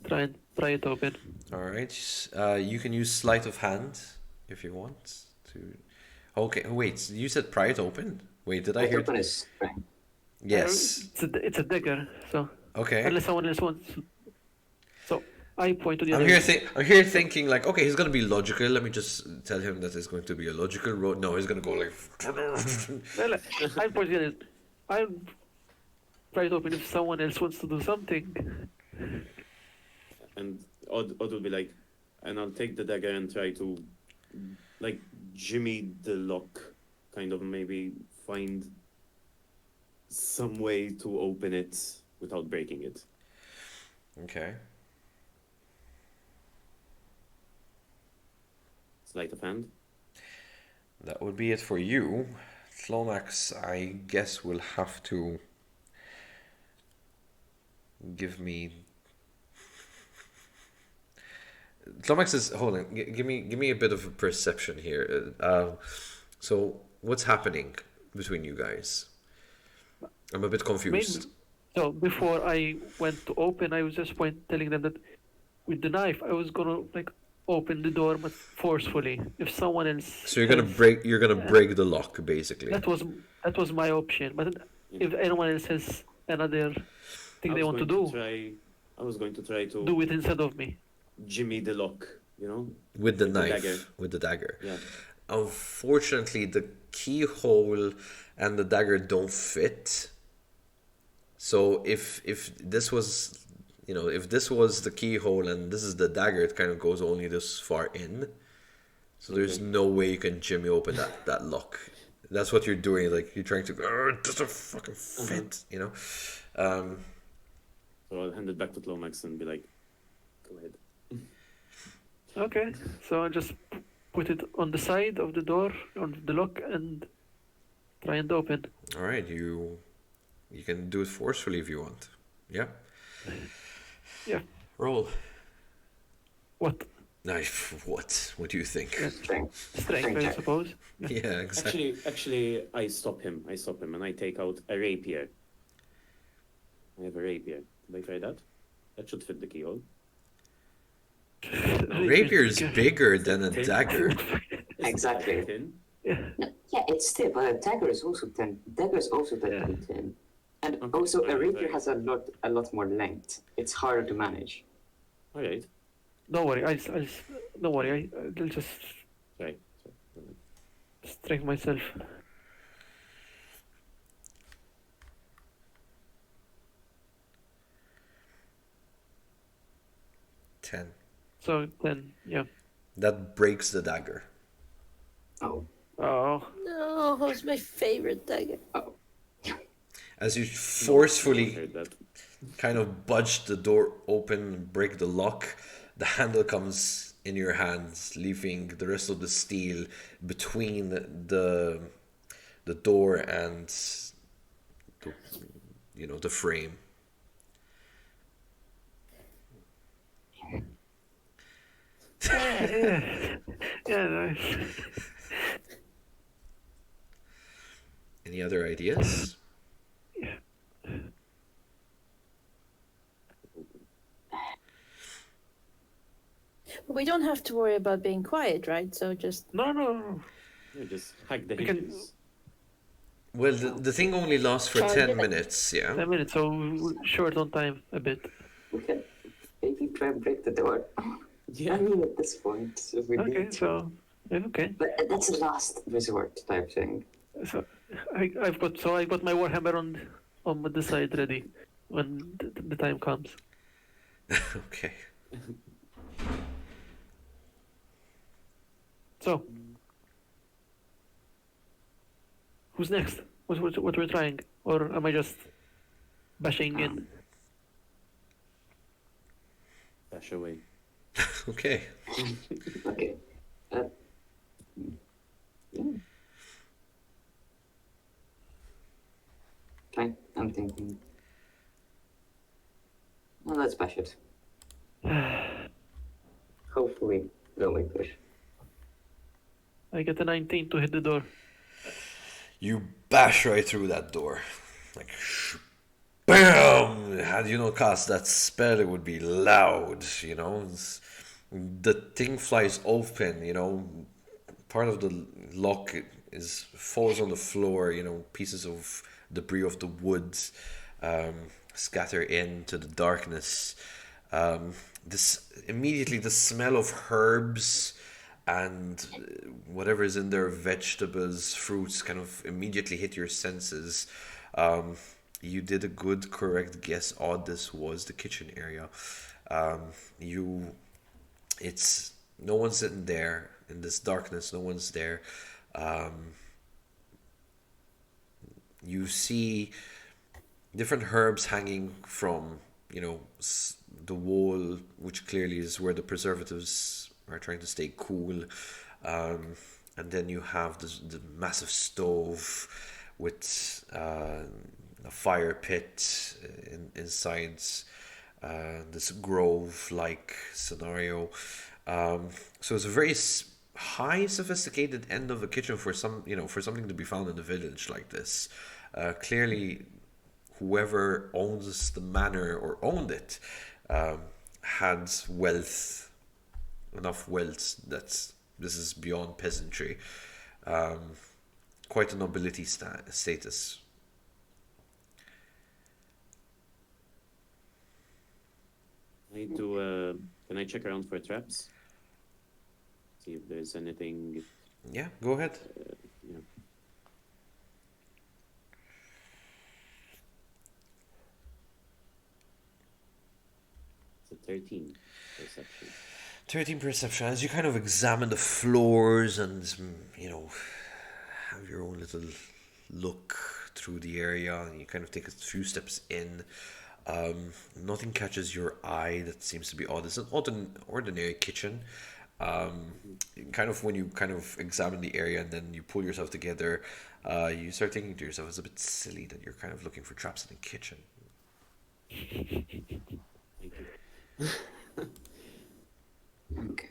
try it open. All right. You can use sleight of hand if you want to. Okay. Wait. You said pry it open. Wait. Did I hear? Open is strength. Yes. It's a dagger. So Okay. unless someone else wants. So I point to the I'm other. here. I'm here thinking like, okay, he's gonna be logical. Let me just tell him that it's going to be a logical road. No, he's gonna go like. Well, I point to the other. I try it open if someone else wants to do something. And Odd will be like, and I'll take the dagger and try to, like, jimmy the lock, kind of maybe find some way to open it without breaking it. Okay. Sleight of hand. That would be it for you. Slomax, I guess, will have to give me. Slomax is hold on. Give me a bit of a perception here. So what's happening between you guys? I'm a bit confused. So before I went to open, I was just telling them that with the knife, I was gonna like open the door but forcefully. If someone else So you're gonna break the lock, basically. that was my option. But if anyone else has another thing they want to do, I was going to try to do it instead of me. jimmy the lock, With the With the knife, dagger. with the dagger. Yeah. Unfortunately, the keyhole and the dagger don't fit. So if this was, if this was the keyhole and this is the dagger, it kind of goes only this far in. So there's Okay. no way you can jimmy open that lock. That's what you're doing. Like you're trying to. It doesn't fucking fit. Um, So I'll hand it back to Tlomax and be like, go ahead. Okay, so I just put it on the side of the door, on the lock, and try and open. all right, you can do it forcefully if you want. Yeah. Yeah. Roll. What? Knife. What? What do you think? Strength. Strength, I check. suppose. Yeah, exactly. Actually, I stop him, and I take out a rapier. I have a rapier. Did I try that? That should fit the keyhole. Rapier is bigger than a Tin. dagger. Exactly. Tin. No, yeah, it's thin, but a dagger is also thin. Dagger is also technically thin, and Okay, also a rapier right. has a lot more length. It's harder to manage. All right. Don't worry, don't worry, I'll just Sorry. strength myself. Ten. So then, yeah. That breaks the dagger. Oh, Oh, No, it's my favorite dagger. As you I forcefully heard that. kind of budge the door open, break the lock, the handle comes in your hands, leaving the rest of the steel between the door and the frame. yeah, nice. Any other ideas? We don't have to worry about being quiet, right? So just No. Yeah, just hack the We can- hinges. Well, the thing only lasts for 10 minutes, yeah? 10 minutes, so we're short on time a bit. we can maybe try and break the door. Yeah. I mean, at this point, if we Okay, need to. so okay. But that's a last resort type thing. So I got my warhammer on the side ready when the time comes. Okay. So who's next? What we're trying, or am I just bashing in? Dash away. Okay. Okay. Yeah. Fine. I'm thinking. Well, let's bash it. Hopefully, they'll make push. I get a 19 to hit the door. You bash right through that door. Like, BAM! Had you not cast that spell, it would be loud, The thing flies open, Part of the lock falls on the floor, pieces of debris of the wood scatter into the darkness. Immediately the smell of herbs and whatever is in there, vegetables, fruits, kind of immediately hit your senses. You did a good, correct guess. This was the kitchen area. It's no one's sitting there in this darkness. No one's there. You see different herbs hanging from the wall, which clearly is where the preservatives are trying to stay cool. And then you have the massive stove with a fire pit inside this grove-like scenario. So it's a very high, sophisticated end of a kitchen for something to be found in a village like this. Clearly, whoever owns the manor or owned it had wealth enough wealth that this is beyond peasantry. Quite a nobility status. Can I check around for traps? See if there's anything. Yeah, go ahead. Yeah. It's a 13 perception. 13 perception. As you kind of examine the floors and, have your own little look through the area, and you kind of take a few steps in. Nothing catches your eye that seems to be odd. It's an ordinary kitchen. Kind of when you kind of examine the area and then you pull yourself together, you start thinking to yourself, it's a bit silly that you're kind of looking for traps in a kitchen. Thank you. Okay.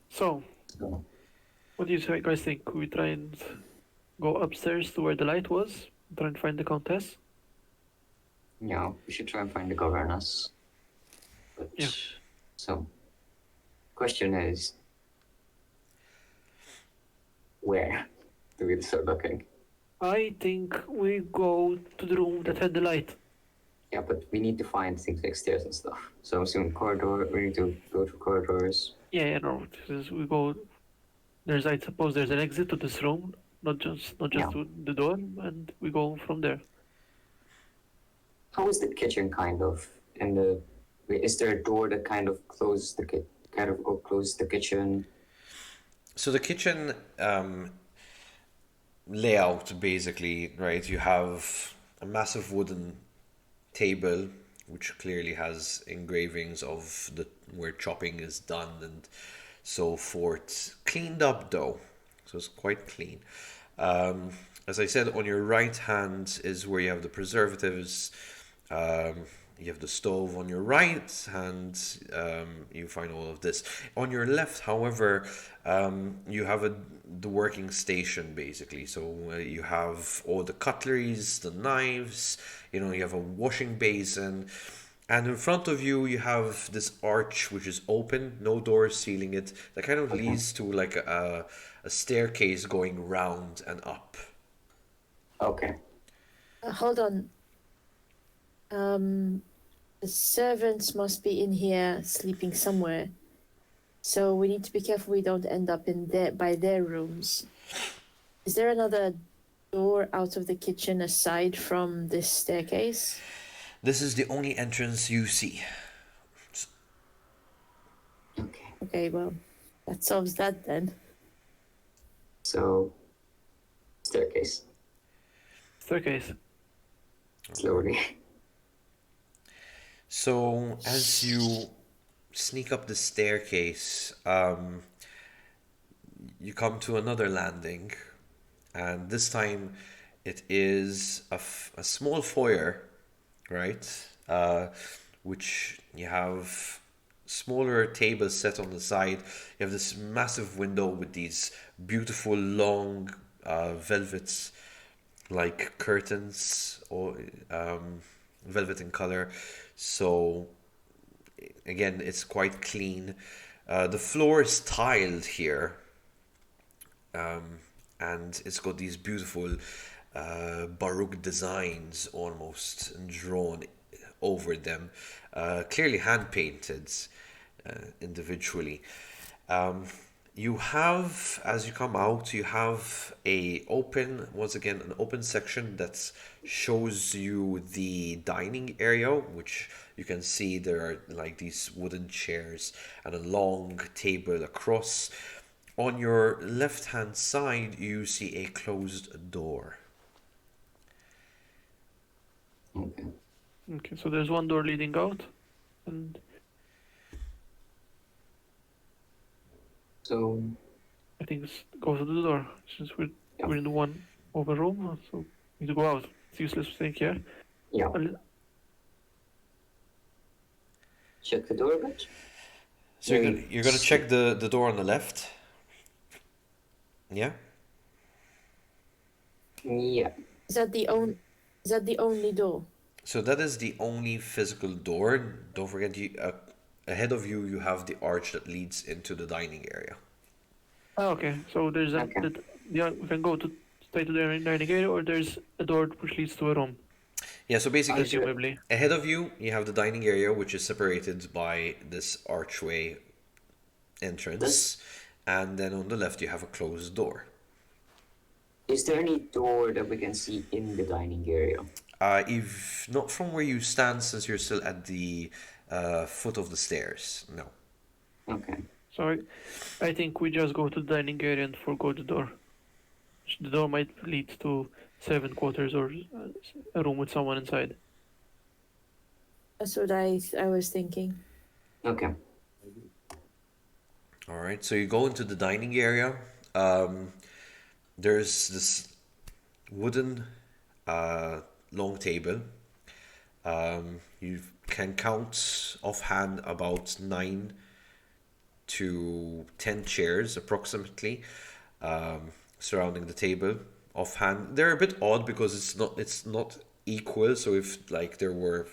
So, So, what do you guys think? We try and go upstairs to where the light was, try and find the countess. yeah, we should try and find the governess. But, Yeah. So, question is, where do we start looking? I think we go to the room that had the light. Yeah, but we need to find things like stairs and stuff. So I'm assuming corridor. We need to go through corridors. Yeah, no. We go. I suppose there's an exit to this room, not just Yeah. to the door, and we go from there. How is the kitchen kind of? And is there a door that kind of closes the closes the kitchen? So the kitchen layout, basically, right? You have a massive wooden table, which clearly has engravings of where chopping is done and so forth. Cleaned up though, so it's quite clean. As I said, on your right hand is where you have the preservatives. You have the stove on your right hand. You find all of this. On your left, however, you have the working station basically. So you have all the cutleries, the knives. You have a washing basin, and in front of you you have this arch which is open, no doors sealing it. That kind of leads to like a staircase going round and up. Okay. Hold on. The servants must be in here sleeping somewhere. So we need to be careful we don't end up by their rooms. Is there another door out of the kitchen aside from this staircase? This is the only entrance you see. Okay. Okay, well, that solves that then. So, staircase. Staircase. Slowly. So as you sneak up the staircase, you come to another landing, and this time it is a small foyer, right? Which you have smaller tables set on the side. You have this massive window with these beautiful long velvets like curtains, or velvet in color. So again, it's quite clean. The floor is tiled here, and it's got these beautiful Baroque designs almost drawn over them, clearly hand painted individually. You have, as you come out, you have once again, an open section that shows you the dining area, which you can see there are like these wooden chairs and a long table across. On your left hand side, you see a closed door. Okay. Okay, so there's one door leading out, and So, I think go to the door since we're in the one over room, so we need to go out. It's useless to stay here. yeah. I'll- Check the door a bit. So you're gonna check the door on the left. Yeah. Yeah. Is that the only door? So that is the only physical door. Don't forget, ahead of you, you have the arch that leads into the dining area. Ah, okay. So there's Okay. yeah, we can go to straight to the dining area, or there's a door which leads to a room, Yeah, so basically, Sure. presumably. ahead of you, you have the dining area, which is separated by this archway entrance, and then on the left, you have a closed door. Is there any door that we can see in the dining area? If not from where you stand, since you're still at the foot of the stairs, no. Okay. So I think we just go to the dining area and forgo the door. The door might lead to servant quarters or a room with someone inside. That's what I was thinking. Okay. All right, so you go into the dining area. There's this wooden long table. You can count offhand about 9 to 10 chairs approximately surrounding the table. Offhand, they're a bit odd because it's not equal. So if like there were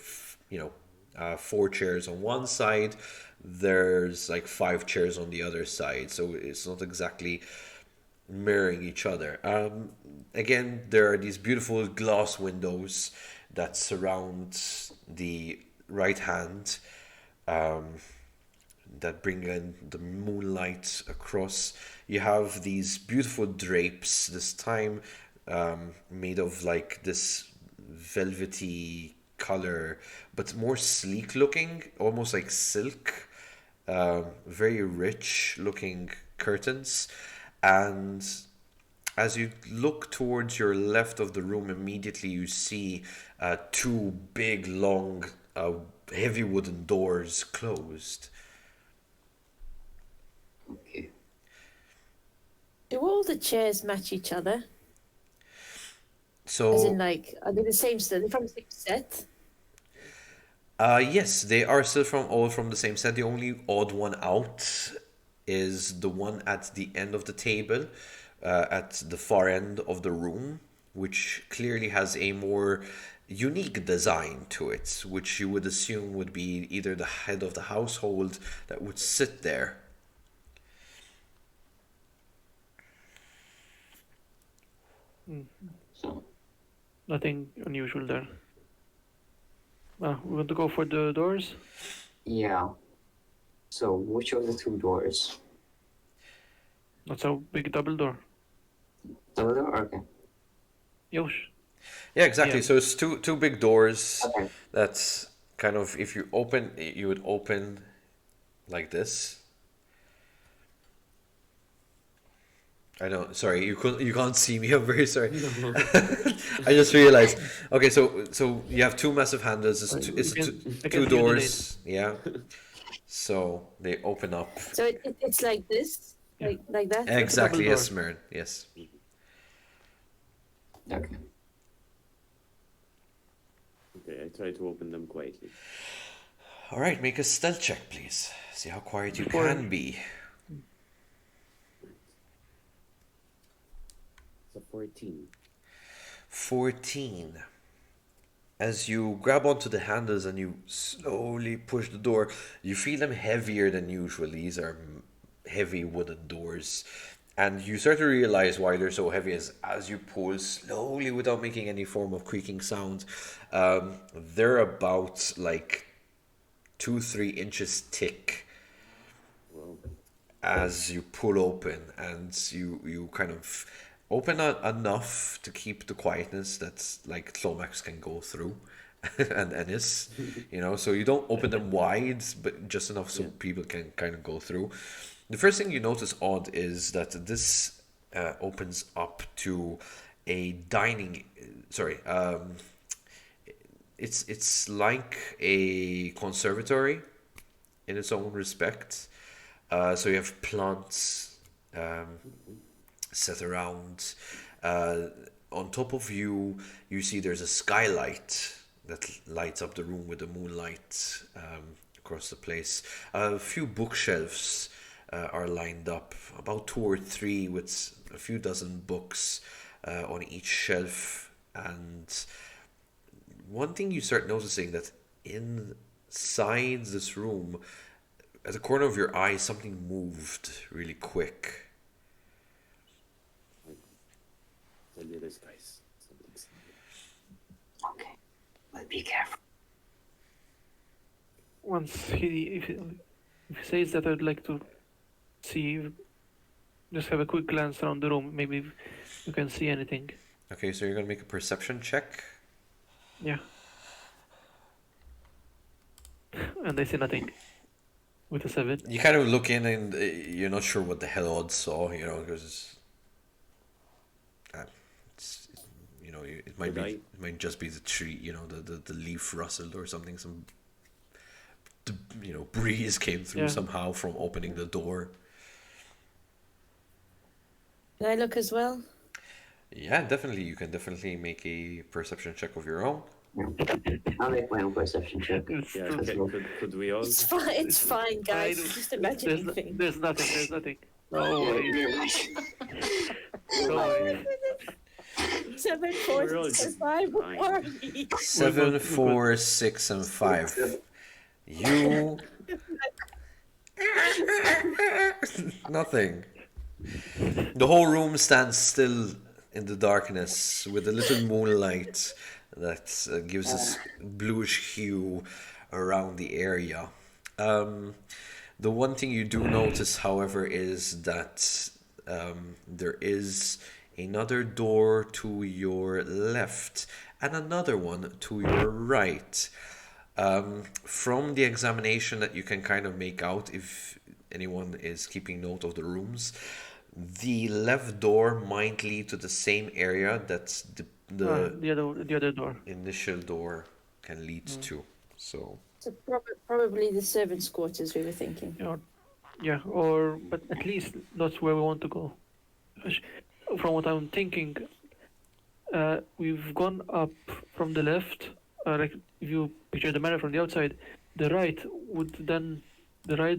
4 chairs on one side, there's like 5 chairs on the other side. So it's not exactly mirroring each other. Again, there are these beautiful glass windows that surround the right hand, that bring in the moonlight across. You have these beautiful drapes, this time made of like this velvety color, but more sleek looking, almost like silk. Very rich looking curtains. And as you look towards your left of the room, immediately you see 2 big, long, heavy wooden doors closed. Okay. Do all the chairs match each other? So, As in, like, are they the same set? They're from the same set? yes, they are still all from the same set. The only odd one out is the one at the end of the table, at the far end of the room, which clearly has a more unique design to it, which you would assume would be either the head of the household that would sit there. So, Nothing unusual there. We want to go for the doors. yeah. So, which of the 2 doors? That's a big double door. Double door? Okay. Yosh. Yeah, exactly. Yeah. So it's two big doors. Okay. That's kind of, if you open, you would open like this. I know. Sorry, you can't see me. I'm very sorry. I just realized. Okay, so you have 2 massive handles. It's I two can feel the doors. Yeah. So they open up. So it's like this? Yeah. Like that? Exactly. double Yes, door. Mern. Yes. Okay. Okay, I try to open them quietly. All right. Make a stealth check, please. See how quiet you Before- can be. It's a 14. 14. As you grab onto the handles and you slowly push the door, you feel them heavier than usual. These are heavy wooden doors. And you start to realize why they're so heavy as you pull slowly without making any form of creaking sound. They're about like 2-3 inches thick Well, as you pull open, and you kind of open enough to keep the quietness that like Clomax can go through and Ennis, so you don't open them wide, but just enough so people can kind of go through. The first thing you notice odd is that this opens up to a dining, sorry, it's like a conservatory in its own respect. So you have plants set around. On top of you, you see there's a skylight that lights up the room with the moonlight across the place. A few bookshelves are lined up, about 2 or 3, with a few dozen books on each shelf. And one thing you start noticing, that inside this room, at the corner of your eye, something moved really quick. Tell you this, guys. Something's Okay. But be careful. Once if he says that, I'd like to see, just have a quick glance around the room. Maybe if you can see anything. Okay, so you're gonna make a perception check. Yeah. And I see nothing. With a 7. You kind of look in and you're not sure what the hell odds saw, because it's, it might Did be, I- it might just be the tree, the leaf rustled or something. Breeze came through Yeah. somehow from opening the door. Can I look as well? Yeah, definitely. You can definitely make a perception check of your own. I'll make my own perception check. It's Yeah, still- could we all? It's fine. It's fine, guys. I- Just imagining things. there's nothing. There's nothing. No worries. No worries. 7, 4, We're all 6, just 5. fine. Worry. 7, we're 4, 6, and 5. You. Nothing. The whole room stands still in the darkness with a little moonlight that gives this bluish hue around the area. The one thing you do notice, however, is that there is another door to your left and another one to your right. From the examination that you can kind of make out, if anyone is keeping note of the rooms, the left door might lead to the same area that The other door. initial door can lead to. So So probably the servants' quarters we were thinking. But at least that's where we want to go. From what I'm thinking, we've gone up from the left. Like if you picture the manor from the outside, the right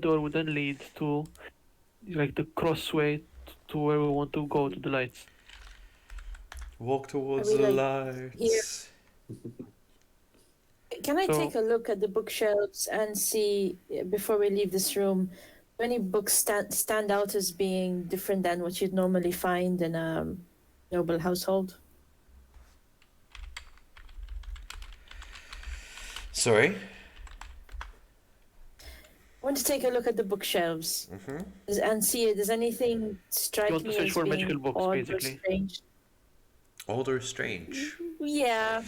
door would then lead to like the crossway to where we want to go, to the lights. walk towards Are we, the like, lights. Can I So- take a look at the bookshelves and see, before we leave this room, do any books stand out as being different than what you'd normally find in a noble household? Sorry. I want to take a look at the bookshelves and see, does anything strike want to me search as for being magical books, odd or basically. strange? Odd or strange. Yeah.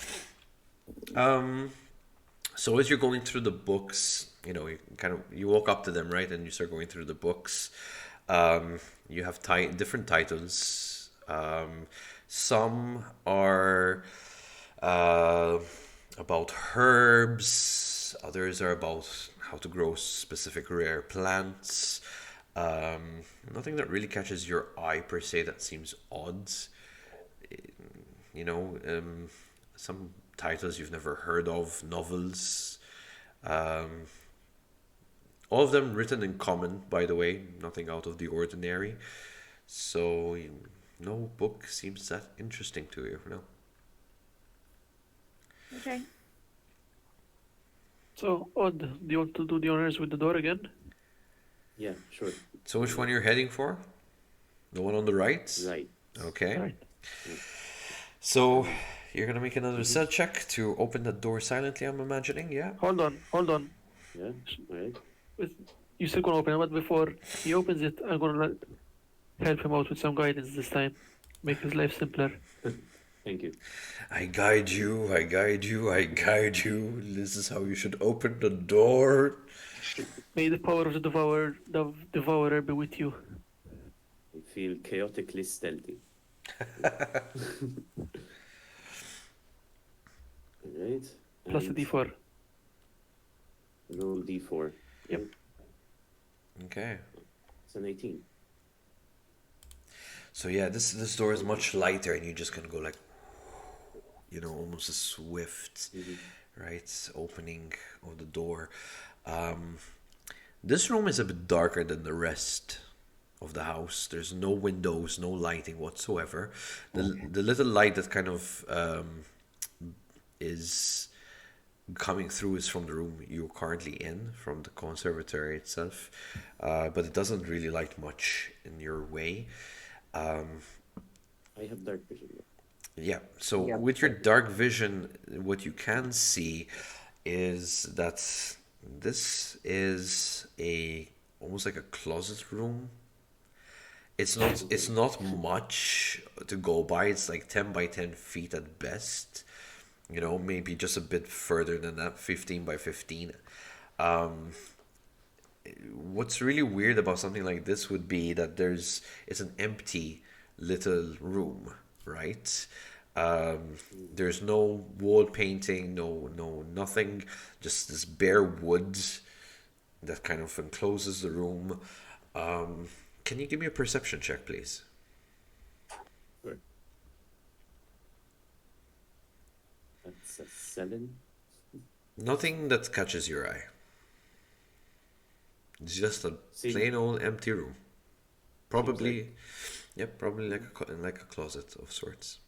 So as you're going through the books, you walk up to them, right, and you start going through the books. You have different titles. Some are about herbs. Others are about how to grow specific rare plants. Nothing that really catches your eye per se that seems odd. Some titles you've never heard of, novels. All of them written in common, by the way, nothing out of the ordinary. So no book seems that interesting to you, no? Okay. So, Odd, do you want to do the honors with the door again? Yeah, sure. So which one you're heading for? The one on the right? Right. Okay. Right. So you're gonna make another stealth check to open that door silently, I'm imagining, yeah? Hold on. Yeah. All right. You still gonna open it, but before he opens it, I'm gonna help him out with some guidance this time. Make his life simpler. Thank you. I guide you, I guide you, I guide you. This is how you should open the door. May the power of the devourer be with you. I feel chaotically stealthy. All right. Plus a and d4. Roll d4. Yep. Okay. It's an 18. So yeah, this door is much lighter and you're just gonna go like, almost a swift, right, opening of the door. This room is a bit darker than the rest of the house. There's no windows, no lighting whatsoever. The little light that kind of is coming through is from the room you're currently in, from the conservatory itself, but it doesn't really light much in your way. Um, I have dark vision. yeah, so Yeah. with your dark vision, what you can see is that this is a almost like a closet room. It's not much to go by. It's like 10 by 10 feet at best. Maybe just a bit further than that, 15 by 15. Um, what's really weird about something like this would be that it's an empty little room, right? There's no wall painting, no nothing, just this bare wood that kind of encloses the room. Um, can you give me a perception check, please? Sure. That's a 7. Nothing that catches your eye. It's just a See, plain old empty room. seems Probably, yep, probably like a closet of sorts.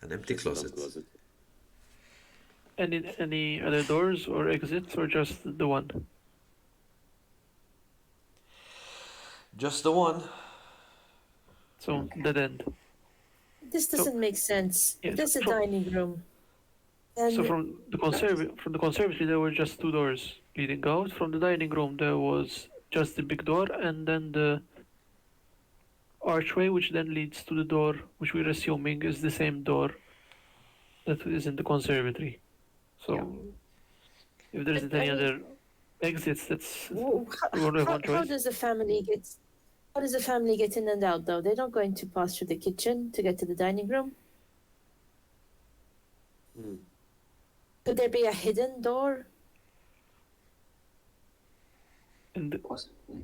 An empty just a dumb closet. closet. Any other doors or exits, or just the one? Just the one. So dead end. This doesn't make sense. Yeah, If that's a from- dining room, So then from the conservatory there were just 2 doors leading out. From the dining room there was just the big door, and then the archway, which then leads to the door, which we're assuming is the same door that is in the conservatory. So if there isn't But, I any mean- other exits, that's w- we only have one how choice. does the family get? How does the family get in and out though? They're not going to pass through the kitchen to get to the dining room. Hmm. Could there be a hidden door? And Possibly.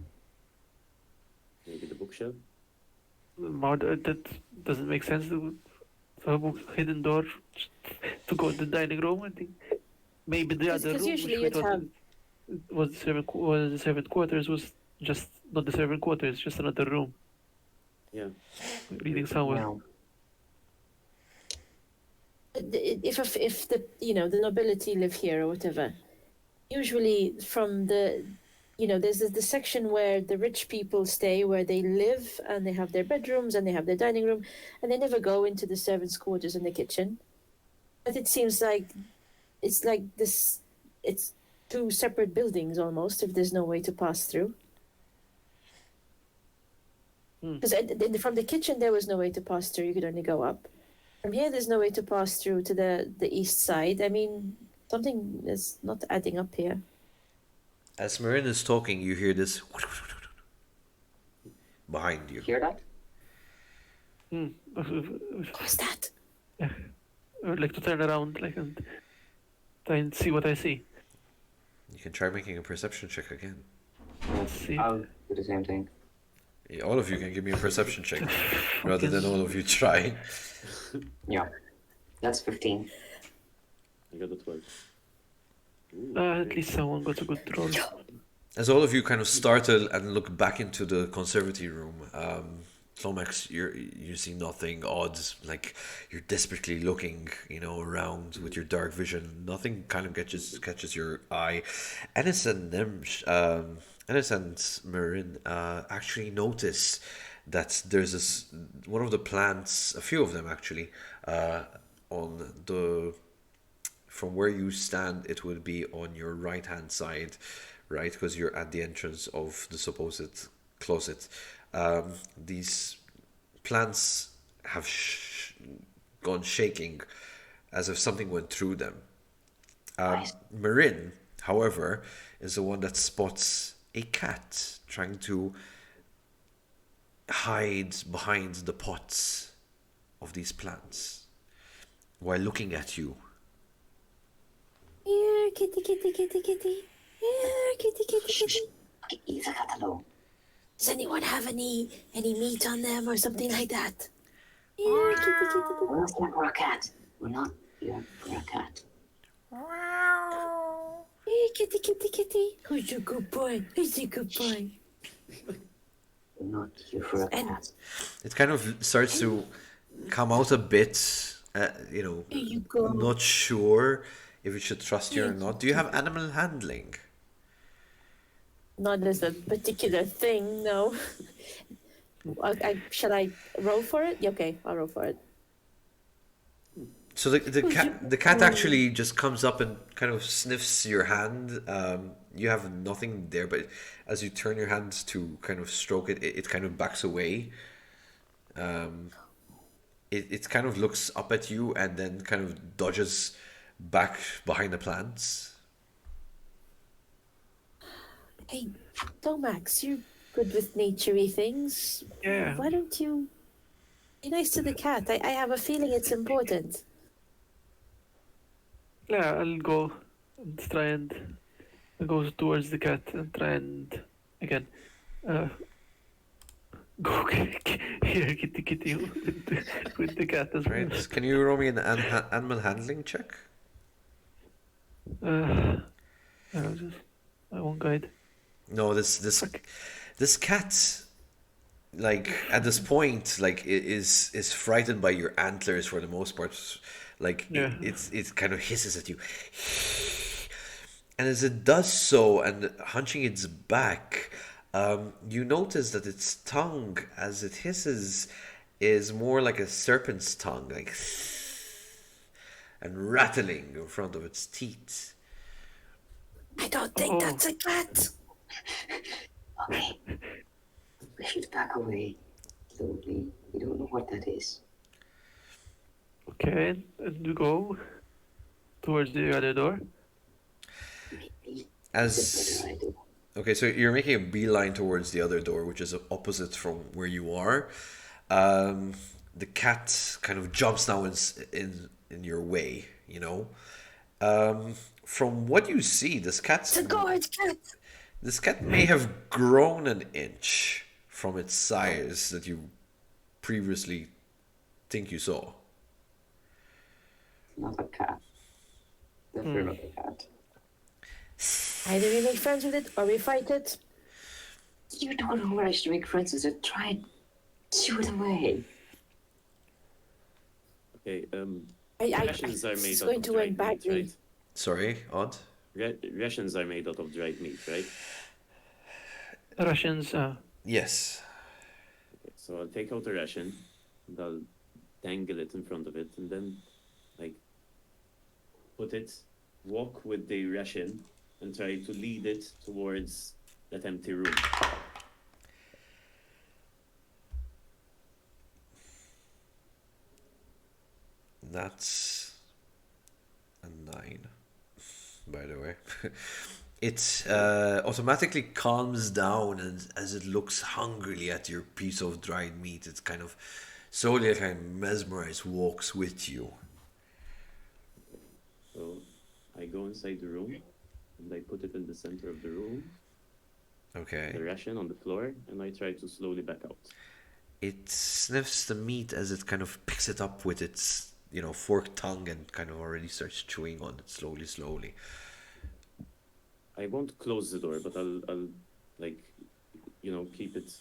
Maybe the bookshelf. that doesn't make sense to have a hidden door to go to the dining room. I think maybe the other Because room, usually which we you'd thought have. was the servant quarters, was just not the servant quarters, just another room Yeah. leading somewhere. No. If the the nobility live here or whatever, usually from there's the section where the rich people stay, where they live and they have their bedrooms and they have their dining room, and they never go into the servants' quarters and the kitchen. But it seems like it's like this. It's two separate buildings almost. If there's no way to pass through. Because from the kitchen there was no way to pass through. You could only go up. From here, there's no way to pass through to the east side. I mean, something is not adding up here. As Marin is talking, you hear this behind you. Hear that? What's that? I would like to turn around, like, and try and see what I see. You can try making a perception check again. Let's see. I'll do the same thing. Yeah, all of you can give me a perception check rather than all of you try. Yeah. That's 15. I got a 12. Ooh, At least someone got a good roll. As all of you kind of startle and look back into the conservatory room, Lomax, you see nothing odd. Like you're desperately looking, around with your dark vision. Nothing kind of catches your eye. Ennis and Ennis and Marin actually notice that there's one of the plants, a few of them actually, on the. From where you stand, it would be on your right hand side, right? Because you're at the entrance of the supposed closet. These plants have gone shaking as if something went through them. Marin, however, is the one that spots a cat trying to hide behind the pots of these plants while looking at you. Here, kitty, kitty, kitty, kitty. Here, kitty, kitty, kitty. Leave the cat alone. Does anyone have any meat on them or something like that? Here, kitty, kitty, kitty. We're not here for a cat. We're not here for a cat. Here, kitty, kitty, kitty. Who's a good boy? Who's a good boy? We're not here for a And- cat. It kind of starts to come out a bit, Here you go. not sure if you should trust you or not. Do you have animal handling? Not as a particular thing, no. Shall I roll for it? Okay, I'll roll for it. So the cat actually just comes up and kind of sniffs your hand. You have nothing there, but as you turn your hand to kind of stroke it, it kind of backs away. It kind of looks up at you and then kind of dodges back behind the plants. Hey, Tomax, you're good with naturey things. Yeah. Why don't you be nice to the cat? I have a feeling it's important. Yeah, I'll go and try and go towards the cat and try and again go here, kitty with the cat as well. Right? Can you roll me an animal handling check? I'll just I won't guide. No, this cat, like at this point, like is frightened by your antlers for the most part. Like Yeah. it kind of hisses at you, and as it does so, and hunching its back, you notice that its tongue, as it hisses, is more like a serpent's tongue, like and rattling in front of its teeth. I don't think that's a cat. Okay. We should back away slowly. We don't know what that is. Okay, and we go towards the other door. Maybe As it's a better idea. Okay, so you're making a beeline towards the other door, which is opposite from where you are. The cat kind of jumps now in your way, you know. From what you see, It's a guard cat. this cat may have grown an inch from its size that you previously think you saw. Not a cat. Definitely not a cat. Either we make friends with it or we fight it. You don't know where I should make friends with it. Try and shoo it away. Okay, I rations are made it's out going of to dried end meat, badly. right? Sorry, Odd? Rations are made out of dried meat, right? Russians, Yes. Okay, so I'll take out the ration and I'll dangle it in front of it and then like walk with the ration and try to lead it towards that empty room. That's a 9, by the way. It automatically calms down, and as it looks hungrily at your piece of dried meat, it kind of slowly, kind of mesmerized, walks with you. So I go inside the room and I put it in the center of the room, Okay. the ration on the floor, and I try to slowly back out. It sniffs the meat as it kind of picks it up with its, forked tongue and kind of already starts chewing on it slowly. I won't close the door, but I'll like, keep it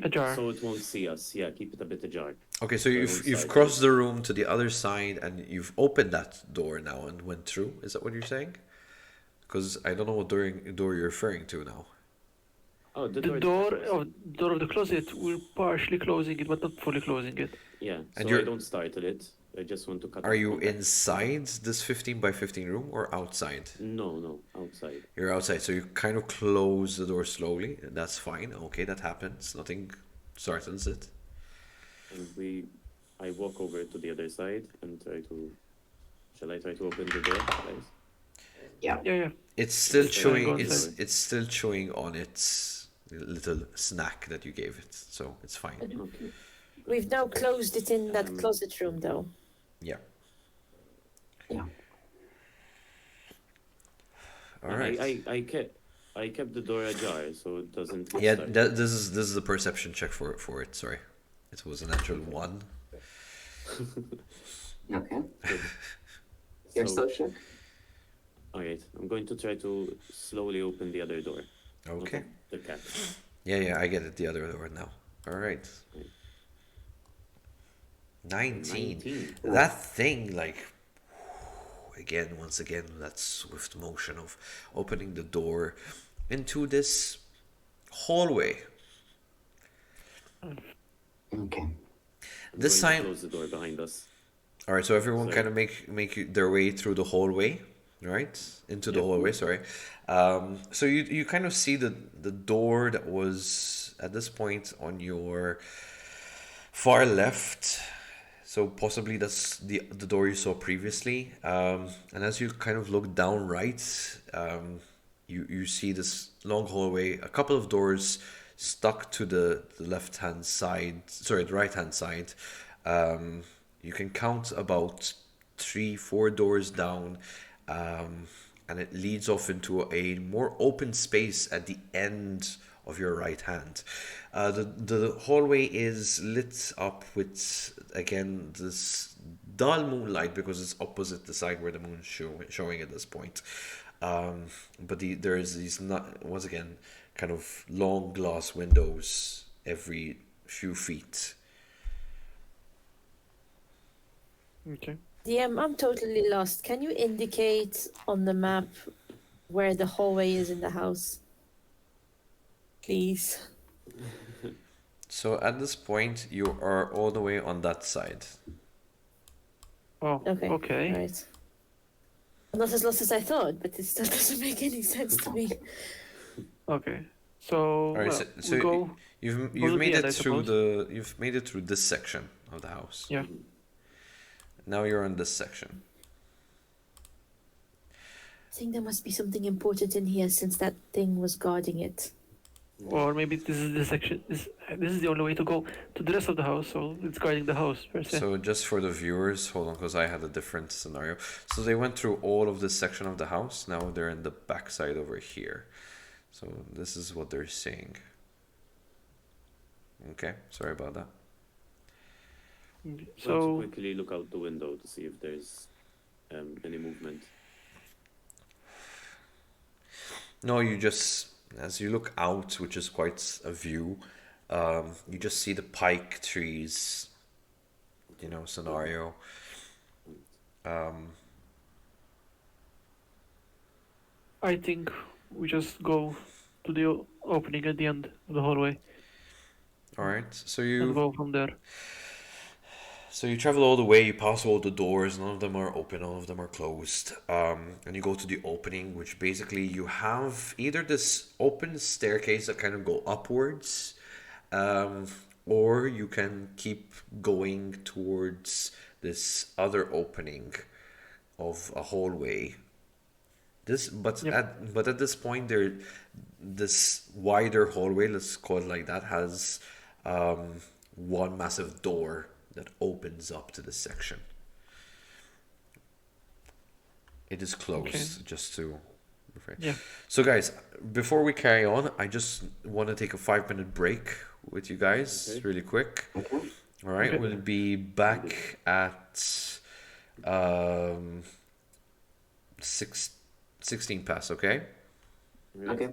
Ajar. so it won't see us. Yeah, keep it a bit ajar. Okay, so I you've won't you've side crossed the room to the other side and you've opened that door now and went through. Is that what you're saying? Because I don't know what door you're referring to now. Oh, the the door. door of the closet, we're partially closing it, but not fully closing it. Yeah, And so you're- I don't startle it. I just want to cut. Are off you contact. inside this 15 by 15 room or outside? No, outside. You're outside, so you kind of close the door slowly. And that's fine. Okay, that happens. Nothing startles it. And I walk over to the other side and try to. Shall I try to open the door, guys? Yeah. It's still Just chewing. go It's inside. it's still chewing on its little snack that you gave it, so it's fine. Okay. We've now closed it in that closet room, though. Yeah. Yeah. All right. I kept the door ajar so it doesn't. get Yeah, started. this is the perception check for it. Sorry, it was a natural 1. Okay. You're So- still shook? Alright, I'm going to try to slowly open the other door. not Okay. The cat. Yeah, I get it. The other door now. All right. 19. 19. That thing, like, again, once again, that swift motion of opening the door into this hallway. Okay. I'm This going to time, close the door behind us. all right. So everyone Sorry. kind of make their way through the hallway, right? Into the Yep. hallway. Sorry. So you kind of see the door that was at this point on your far left. So possibly that's the door you saw previously. And as you kind of look down right, you see this long hallway, a couple of doors stuck to the left hand side, sorry, the right hand side. You can count about three, four doors down, and it leads off into a more open space at the end of your right hand. The hallway is lit up with, again, this dull moonlight because it's opposite the side where the moon's showing at this point. There is these, not once again, kind of long glass windows every few feet. Okay. DM, I'm totally lost. Can you indicate on the map where the hallway is in the house? Please. So at this point, you are all the way on that side. Oh, Okay. okay. Right. I'm not as lost as I thought, but it still doesn't make any sense to me. Okay. So, All right, well, so we go you've to made the end, it I through suppose. you've made it through this section of the house. Yeah. Now you're on this section. I think there must be something important in here since that thing was guarding it. Or maybe this is the section. This is the only way to go to the rest of the house. So it's guarding the house per se. So just for the viewers, hold on, because I had a different scenario. So they went through all of this section of the house. Now they're in the back side over here. So this is what they're saying. Okay, sorry about that. Want to So quickly look out the window to see if there's any movement. No, you just, as you look out, which is quite a view, you just see the pike trees, scenario. I think we just go to the opening at the end of the hallway All right, and go from there. so you travel all the way, you pass all the doors, none of them are open, all of them are closed. And you go to the opening, which basically you have either this open staircase that kind of go upwards, or you can keep going towards this other opening of a hallway. Yep. But at this point, this wider hallway, let's call it like that, has one massive door that opens up to this section. It is closed, Okay. just to. Yeah. So, guys, before we carry on, I just want to take a 5 minute break with you guys, Okay. really quick. Okay. All right, Okay. we'll be back at 16 past, okay? Right? Okay.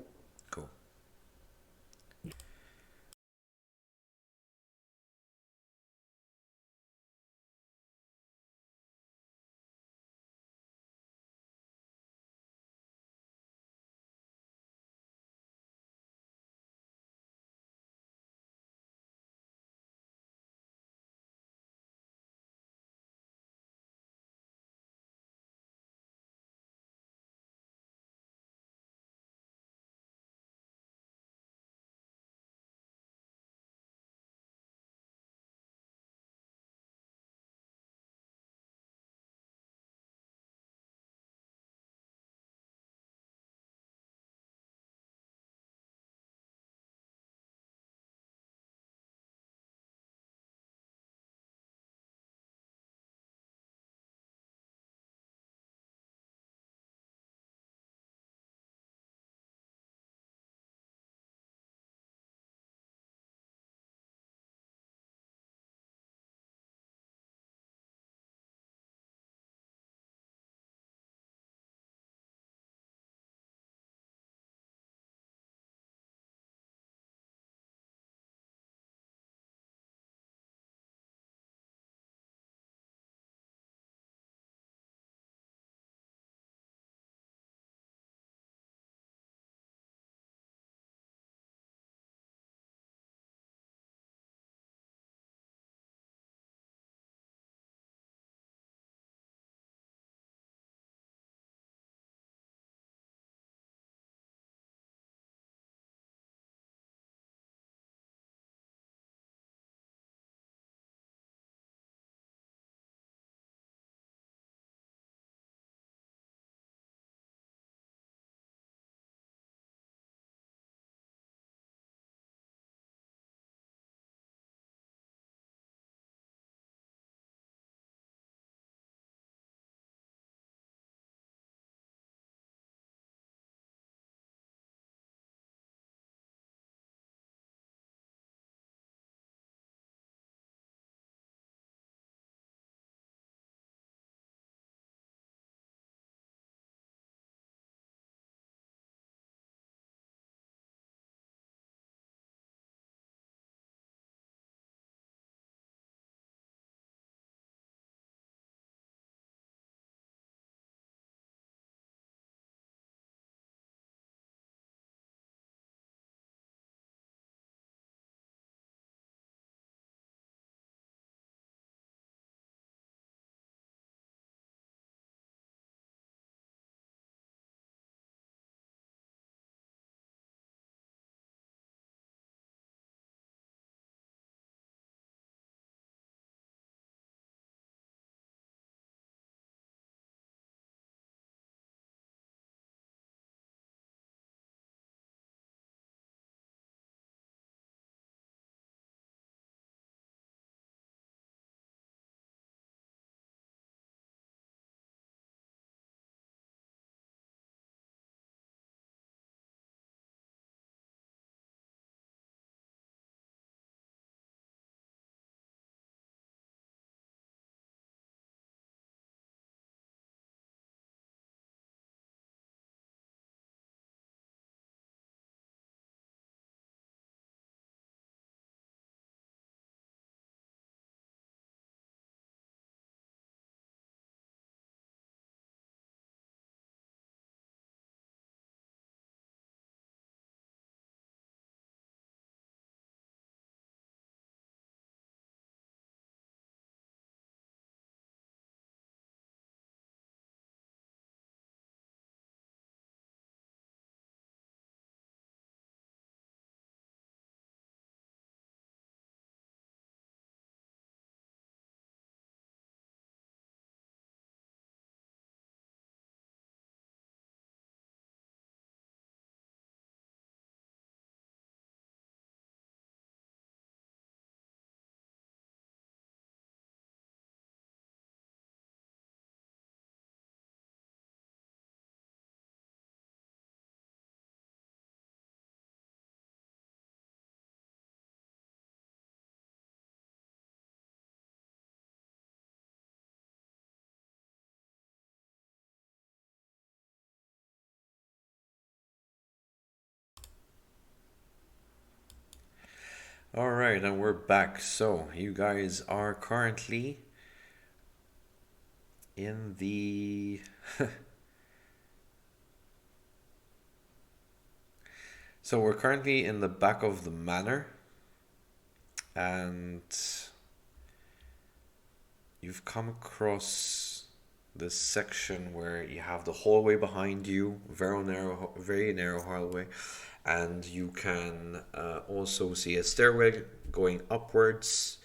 All right, and we're back. So you guys are currently in the so we're currently in the back of the manor, and you've come across this section where you have the hallway behind you, very narrow hallway, and you can also see a stairway going upwards,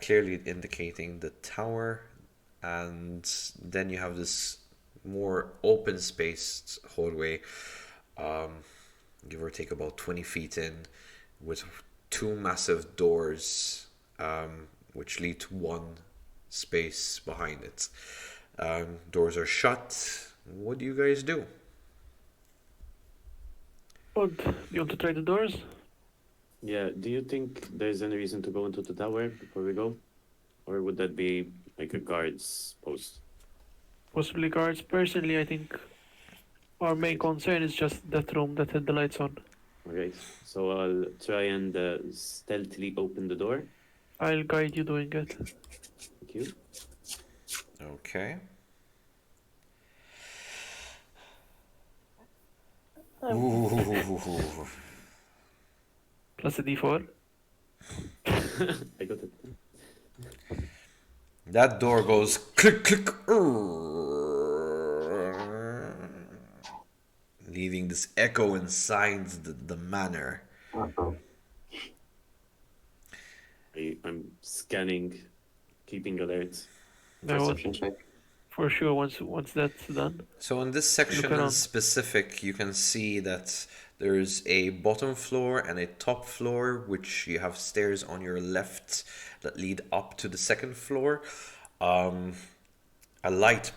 clearly indicating the tower. And then you have this more open spaced hallway, give or take about 20 feet in, with two massive doors, which lead to one space behind it. Doors are shut. What do you guys do? Odd, do you want to try the doors? Yeah, do you think there's any reason to go into the tower before we go? Or would that be like a guard's post? Possibly guards. Personally, I think our main concern is just that room that had the lights on. Alright, so I'll try and stealthily open the door. I'll guide you doing it. Thank you. Okay. Ooh. Plus a d4. I got it. That door goes click click, leaving this echo inside the manor. Uh-oh. I'm scanning, keeping alert. I will, Perception check. for sure, once that's done. So in this section in around. specific, you can see that there's a bottom floor and a top floor, which you have stairs on your left that lead up to the second floor. A light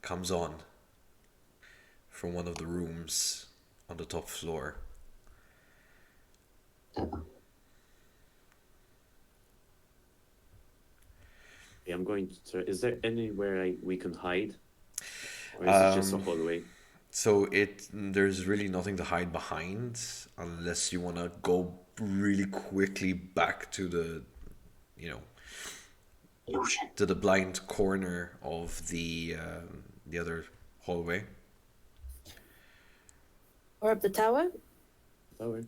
comes on from one of the rooms on the top floor. Uh-oh. Okay, I'm going to try. Is there anywhere we can hide? Or is it just a hallway? So there's really nothing to hide behind unless you want to go really quickly back to the, Illusion. to the blind corner of the other hallway. Or up the tower? Tower.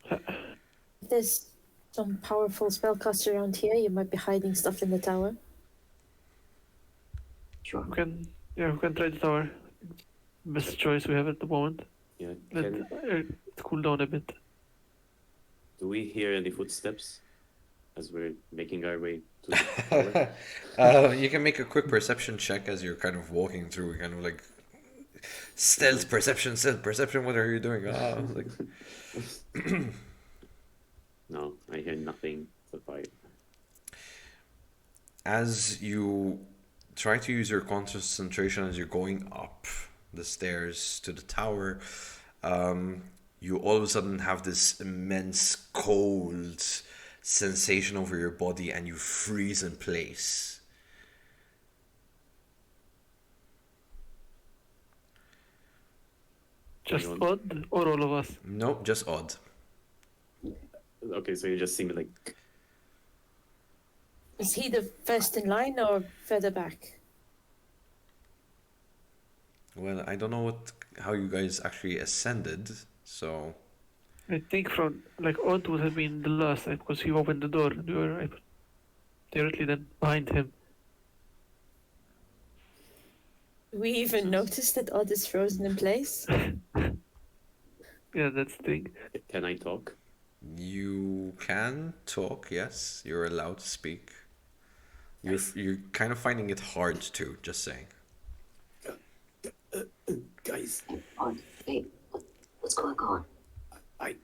If there's some powerful spellcaster around here, you might be hiding stuff in the tower. Sure. We can try the tower. Best choice we have at the moment. Yeah. Let it cool down a bit. Do we hear any footsteps as we're making our way to the tower? You can make a quick perception check as you're kind of walking through, kind of like stealth perception. What are you doing? No, I hear nothing so far. As you try to use your concentration as you're going up the stairs to the tower, you all of a sudden have this immense cold sensation over your body and you freeze in place. Just Hang on. Odd or all of us? Nope, just odd. Okay, so you just see me like. Is he the first in line or further back? Well, I don't know how you guys actually ascended, so I think from Odd would have been the last because he opened the door and we were directly then behind him. Do we even notice that Odd is frozen in place? Yeah, that's the thing. Can I talk? you can talk. Yes, you're allowed to speak. You're kind of finding it hard to. Just saying. Guys, Hey, what's going on? I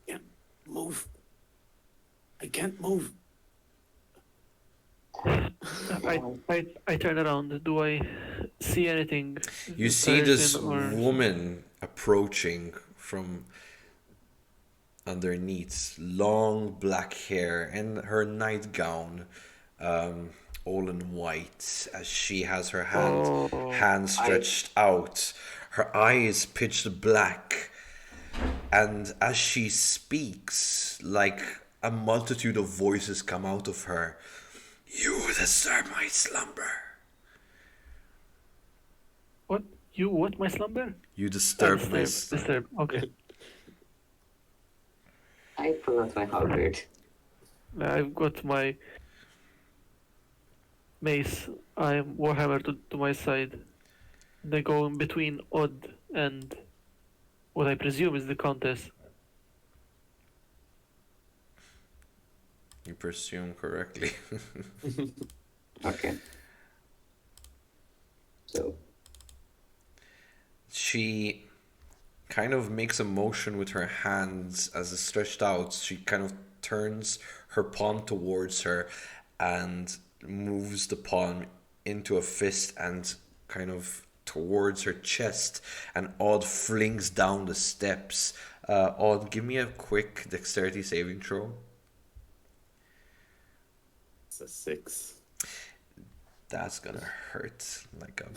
can't move. I can't move. I turn around. Do I see anything? You in see this person or- woman approaching from underneath, long black hair and her nightgown, all in white, as she has her hand Oh. stretched out. Her eyes pitched black, And as she speaks, like a multitude of voices come out of her. You disturb my slumber. What? You what? My slumber? You disturb my Disturb. slumber. Okay. I pull out my halberd. I've got my mace. I'm Warhammer to my side. They go in between Odd and what I presume is the Countess. You presume correctly. Okay. So, She kind of makes a motion with her hands as it's stretched out. She kind of turns her palm towards her and moves the palm into a fist and kind of towards her chest. And Odd flings down the steps. Odd, give me a quick dexterity saving throw. It's a 6. That's gonna hurt like a.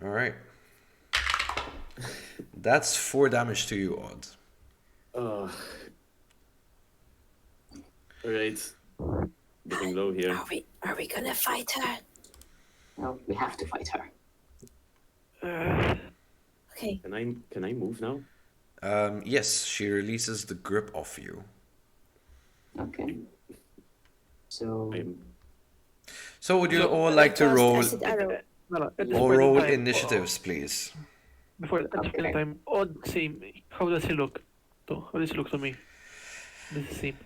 All right. That's 4 damage to you, Odd. Oh. Alright. Getting low here. Are we gonna fight her? well, we have to fight her. Okay. Can I move now? Yes, she releases the grip off you. Okay. So, So would you So, all like to Cast roll acid arrow. No, at this or point in roll time, initiatives, please? Before at this point in Okay. time, Odd seem. How does he look? How does he look to me? Does he seem?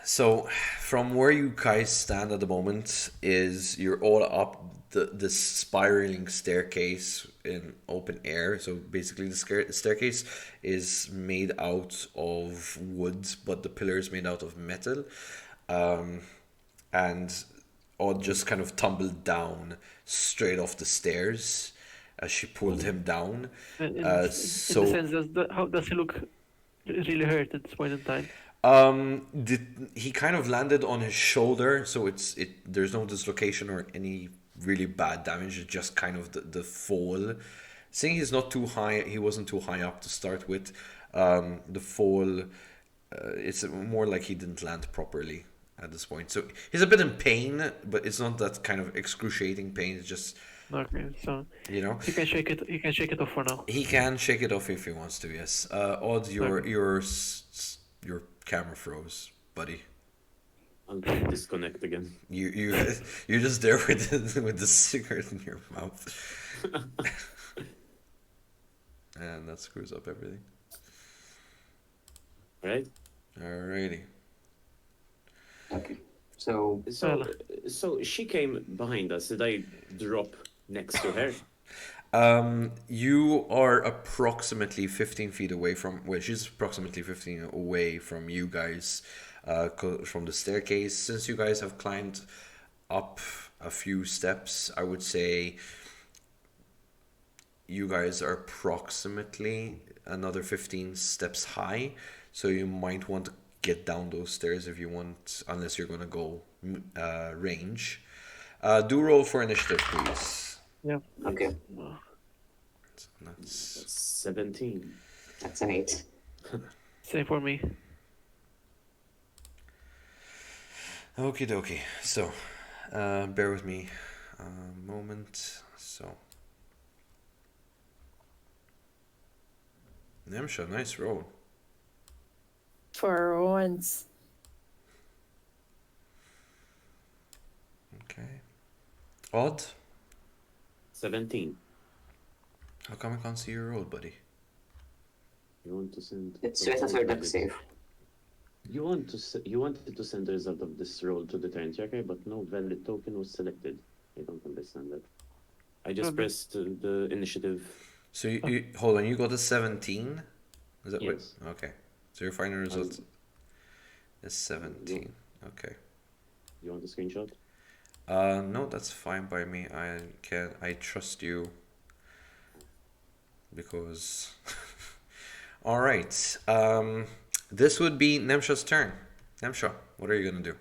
So, from where you guys stand at the moment, is you're all up this spiraling staircase in open air. So basically, the staircase is made out of wood, but the pillar is made out of metal. And Odd just kind of tumbled down straight off the stairs as she pulled him down. In Uh, the so- sense, how does he look? Really hurt at this point in time. He kind of landed on his shoulder, so there's no dislocation or any really bad damage. It's just kind of the fall. Seeing he's not too high, he wasn't too high up to start with. The fall, it's more like he didn't land properly at this point. So he's a bit in pain, but it's not that kind of excruciating pain. It's just, Okay, so you know, he can shake it. He can shake it off for now. he can shake it off if he wants to. Yes. Odd, your camera froze, buddy. I'll disconnect again. You're just there with the cigarette in your mouth, and that screws up everything. Alright? Alrighty. okay. So, So she came behind us. Did I drop next to her? You are approximately 15 feet away from. Well, she's approximately 15 away from you guys, from the staircase. Since you guys have climbed up a few steps, I would say you guys are approximately another 15 steps high. So you might want to get down those stairs if you want, unless you're gonna go range. Do roll for initiative, please. Yeah. okay. So that's 17. That's an 8. Same for me. okie dokie. So, bear with me a moment. So, Nemsha, nice roll. For once. Okay. Odd? 17. How come I can't see your roll, buddy? You want to send? It's just a deck save. You wanted to send the result of this roll to the turn checker, but no valid token was selected. I don't understand that. I just Okay. pressed the initiative. So you hold on. You got a 17. Is that Yes. what? Okay. So your final result is 17. Okay. You want a screenshot? No, that's fine by me. I trust you because. All right. This would be Nemsha's turn. Nemsha, what are you gonna do?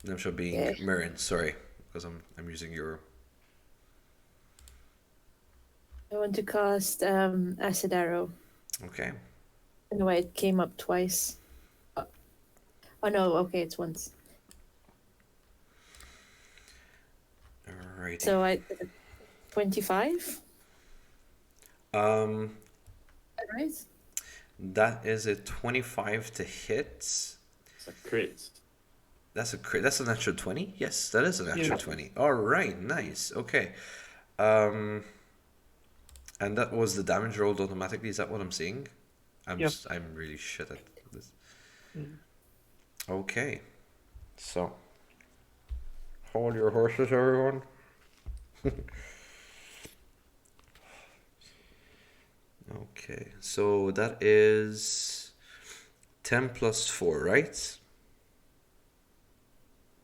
Nemsha being Yeah. Marin, sorry, because I'm using your. I want to cast acid arrow. Okay. Anyway, it came up twice. Oh no, okay, it's once. Alrighty. So I 25, Um, right? that is a 25 to hit. It's a crit. That's a crit. That's a natural 20. Yes, that is a natural Yeah. 20. All right, nice. Okay. Um, and that was the damage rolled automatically. Is that what I'm seeing? Yep. I'm really shit at this. Mm. Okay. So, hold your horses, everyone. Okay. So that is 10 plus 4, right?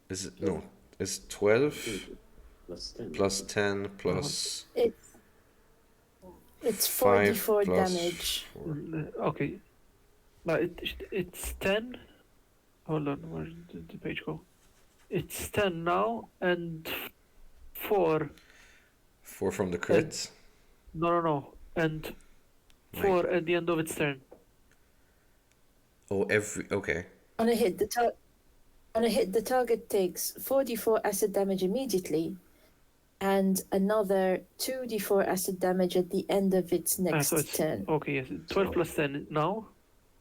Is it no? It's 12 Plus 10. plus 10 plus It's 5 44 plus damage. 4. Okay. But it's 10. Hold on, where did the page go? It's 10 now and 4. 4 from the crit. No. And 4 at the end of its turn. Oh, okay. On a hit, the target takes 44 acid damage immediately, and another 2d4 acid damage at the end of its next So it's turn. okay. Yes, 12 So- plus 10 now,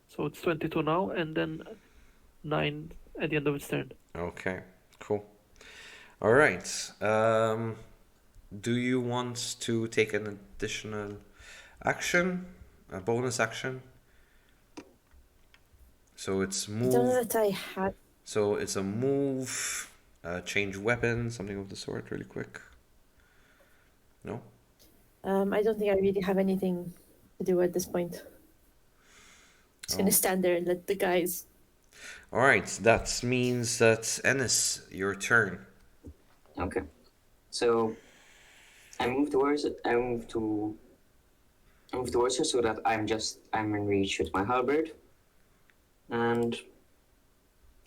so it's 22 now, and then 9 at the end of its turn. Okay, cool. All right. Do you want to take an additional action, a bonus action? So it's I don't know move. that I had. So it's a move, change weapon, something of the sort, really quick. No? I don't think I really have anything to do at this point. Just gonna Oh. stand there and let the guys. All right. That means that Ennis, your turn. Okay. So I move towards it. I move towards her so that I'm in reach with my halberd, and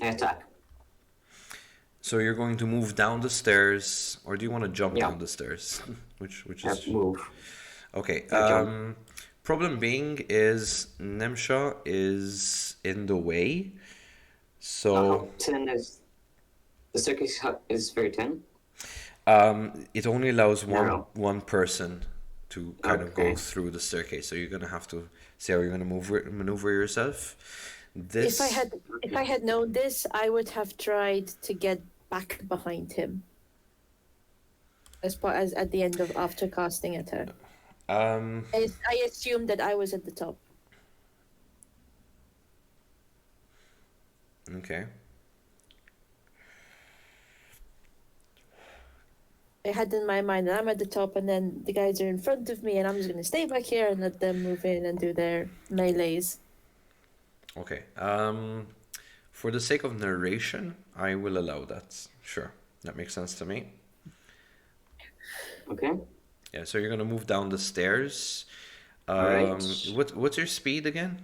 I attack. So you're going to move down the stairs, or do you want to jump Yeah. down the stairs? Which I is move. okay. I jump. Problem being is Nemsha is in the way, so 10 is the staircase is very 10. it only allows Narrow. one person to kind of go Okay. through the staircase. So you're gonna have to see how you're gonna maneuver yourself. This If I had known this, I would have tried to get back behind him. As at the end of after casting at her. I assumed that I was at the top. okay. I had in my mind that I'm at the top and then the guys are in front of me and I'm just going to stay back here and let them move in and do their melees. Okay. For the sake of narration, I will allow that. Sure, that makes sense to me. Okay. Yeah. So you're gonna move down the stairs. Alright. What's your speed again?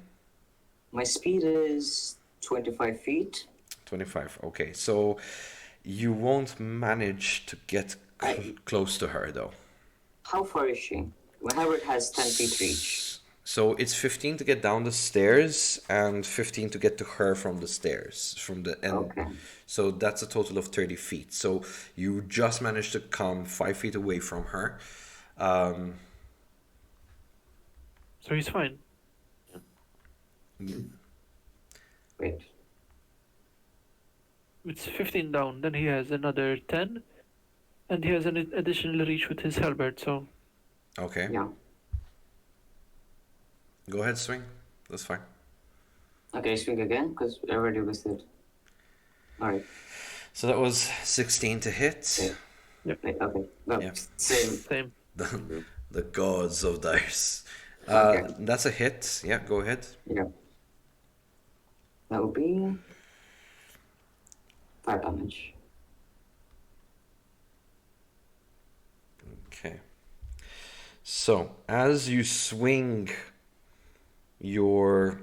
My speed is 25 feet. 25. Okay. So you won't manage to get close to her though. How far is she? My halberd has 10 feet reach. So it's 15 to get down the stairs and 15 to get to her from the stairs, from the end. Okay. So that's a total of 30 feet. So you just managed to come 5 feet away from her. So he's fine. Wait. It's 15 down. Then he has another 10, and he has an additional reach with his halberd. So Okay. Yeah. Go ahead, swing. That's fine. Okay, swing again because I already listed. Alright. So that was 16 to hit. Wait, okay. No, Yeah. same. same. The gods of dice. Okay. That's a hit. Yeah, go ahead. Yeah. That would be 5 damage. Okay. So as you swing your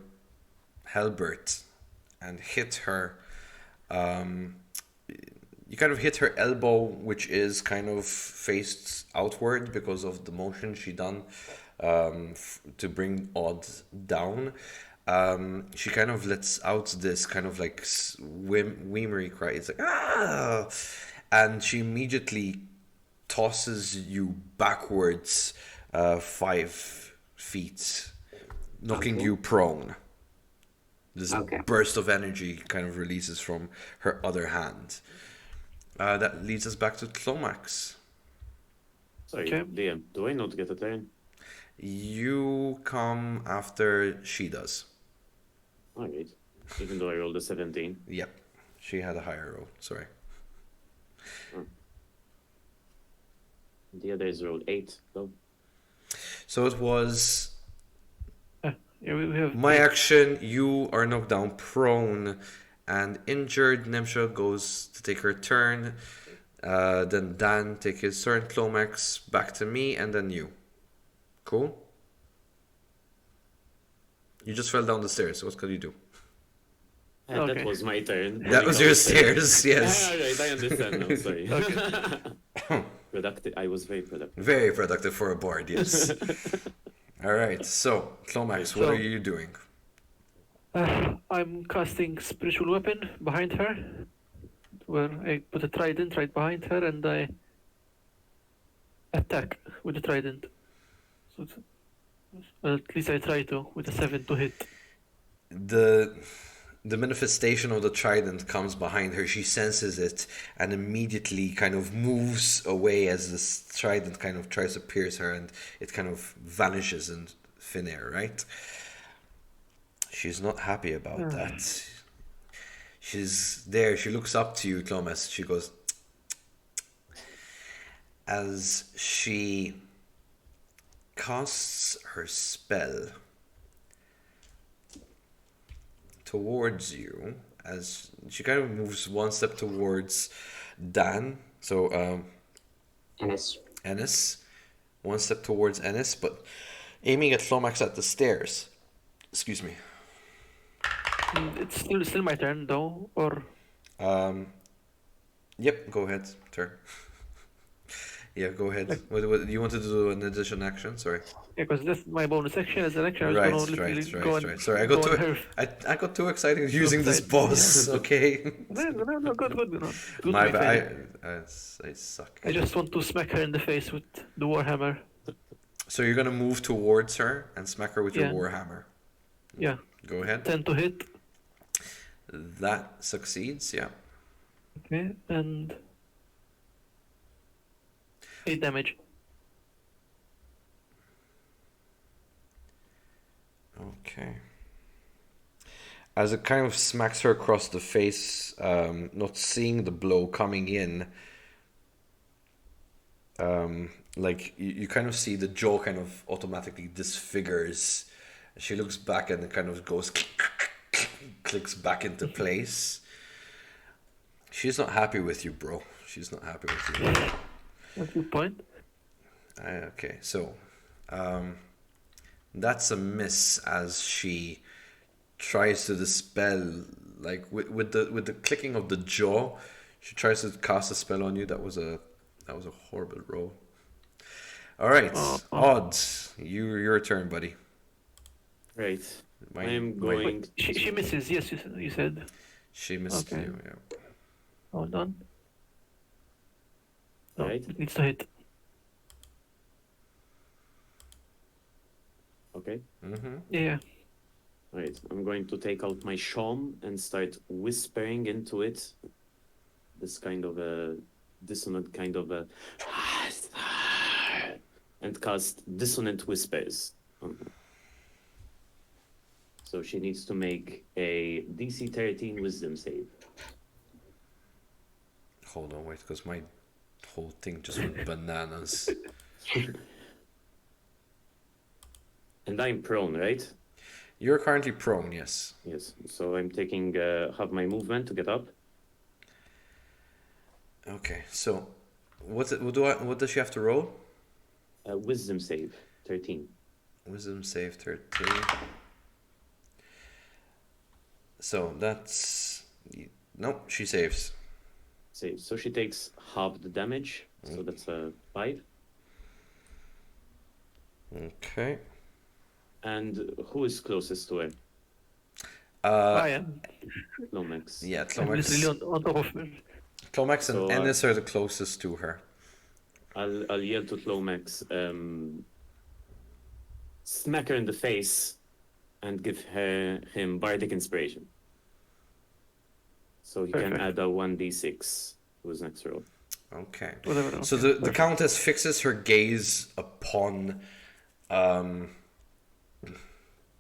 halberd and hit her, you kind of hit her elbow, which is kind of faced outward because of the motion she done to bring Odd down. She kind of lets out this kind of like whimmery cry. It's like, ah! And she immediately tosses you backwards 5 feet, knocking Okay. you prone. This Okay. burst of energy kind of releases from her other hand. That leads us back to Clomax. Sorry, Okay. DM, do I not get a turn? You come after she does. Alright. Even though I rolled a 17. Yep, she had a higher roll. Sorry. The others rolled 8, though. So it was Yeah, we have my action. You are knocked down prone and injured. Nemsha goes to take her turn. Then Dan take his turn. Clomax back to me, and then you. Cool. You just fell down the stairs. What could you do? That Okay. was my turn. That was your stairs. Yes. Alright, I understand now, sorry. Productive. I was very productive. Very productive for a bard. Yes. All right. So Clomax, what So- are you doing? I'm casting spiritual weapon behind her, where I put a trident right behind her and I attack with the trident. So at least I try to with a 7 to hit. The manifestation of the trident comes behind her. She senses it and immediately kind of moves away as this trident kind of tries to pierce her, and it kind of vanishes in thin air, right? She's not happy about that. She's there. She looks up to you, Clomas. She goes, as she casts her spell towards you, as she kind of moves one step towards Dan, so Ennis. Ennis, one step towards Ennis, but aiming at Flomax at the stairs. Excuse me. It's still my turn though, or Yep, go ahead, turn. Yeah, go ahead. What you wanted to do an additional action? Sorry. yeah, because that's my bonus action. As an action, I was Right, gonna literally go and right. Sorry, go on her. I got too excited using this side. boss. Okay. No, good. No, good My to be fair. bad. I suck. I just want to smack her in the face with the warhammer. So you're gonna move towards her and smack her with your Yeah. warhammer. Yeah, Go ahead. 10 to hit. That succeeds. Yeah. Okay, and 8 damage. Okay. As it kind of smacks her across the face, not seeing the blow coming in, like you kind of see the jaw kind of automatically disfigures. She looks back and it kind of goes clicks back into place. She's not happy with you, bro. She's not happy with you. That's a good point. Okay, so that's a miss as she tries to dispel, like with the clicking of the jaw. She tries to cast a spell on you. That was a horrible roll. All right, Odd, your turn, buddy. Right. My- I am my- going. She misses, yes, you said. She missed Okay. you. Yeah. Hold on. No, Right. it needs to hit. Okay. Yeah. Right. I'm going to take out my shawm and start whispering into it. This kind of a dissonant kind of a. And cast dissonant whispers on her. So she needs to make a DC 13 wisdom save. Hold on, wait, because my whole thing just went bananas. And I'm prone, right? You're currently prone, yes. Yes. So I'm taking half my movement to get up. Okay, so what does she have to roll? Wisdom save 13. Wisdom save 13. So that's nope, she saves. Save. So she takes half the damage. So that's a 5. Okay. And who is closest to her? I am. Lomax. Yeah, I'm literally Clomax, on top of her. Clomax and So Ennis are the closest to her. I'll yell to Lomax, smack her in the face, and give him bardic inspiration. So he can Perfect. add a 1d6 to his next roll. Okay. Whatever. So okay, the perfect. Countess fixes her gaze upon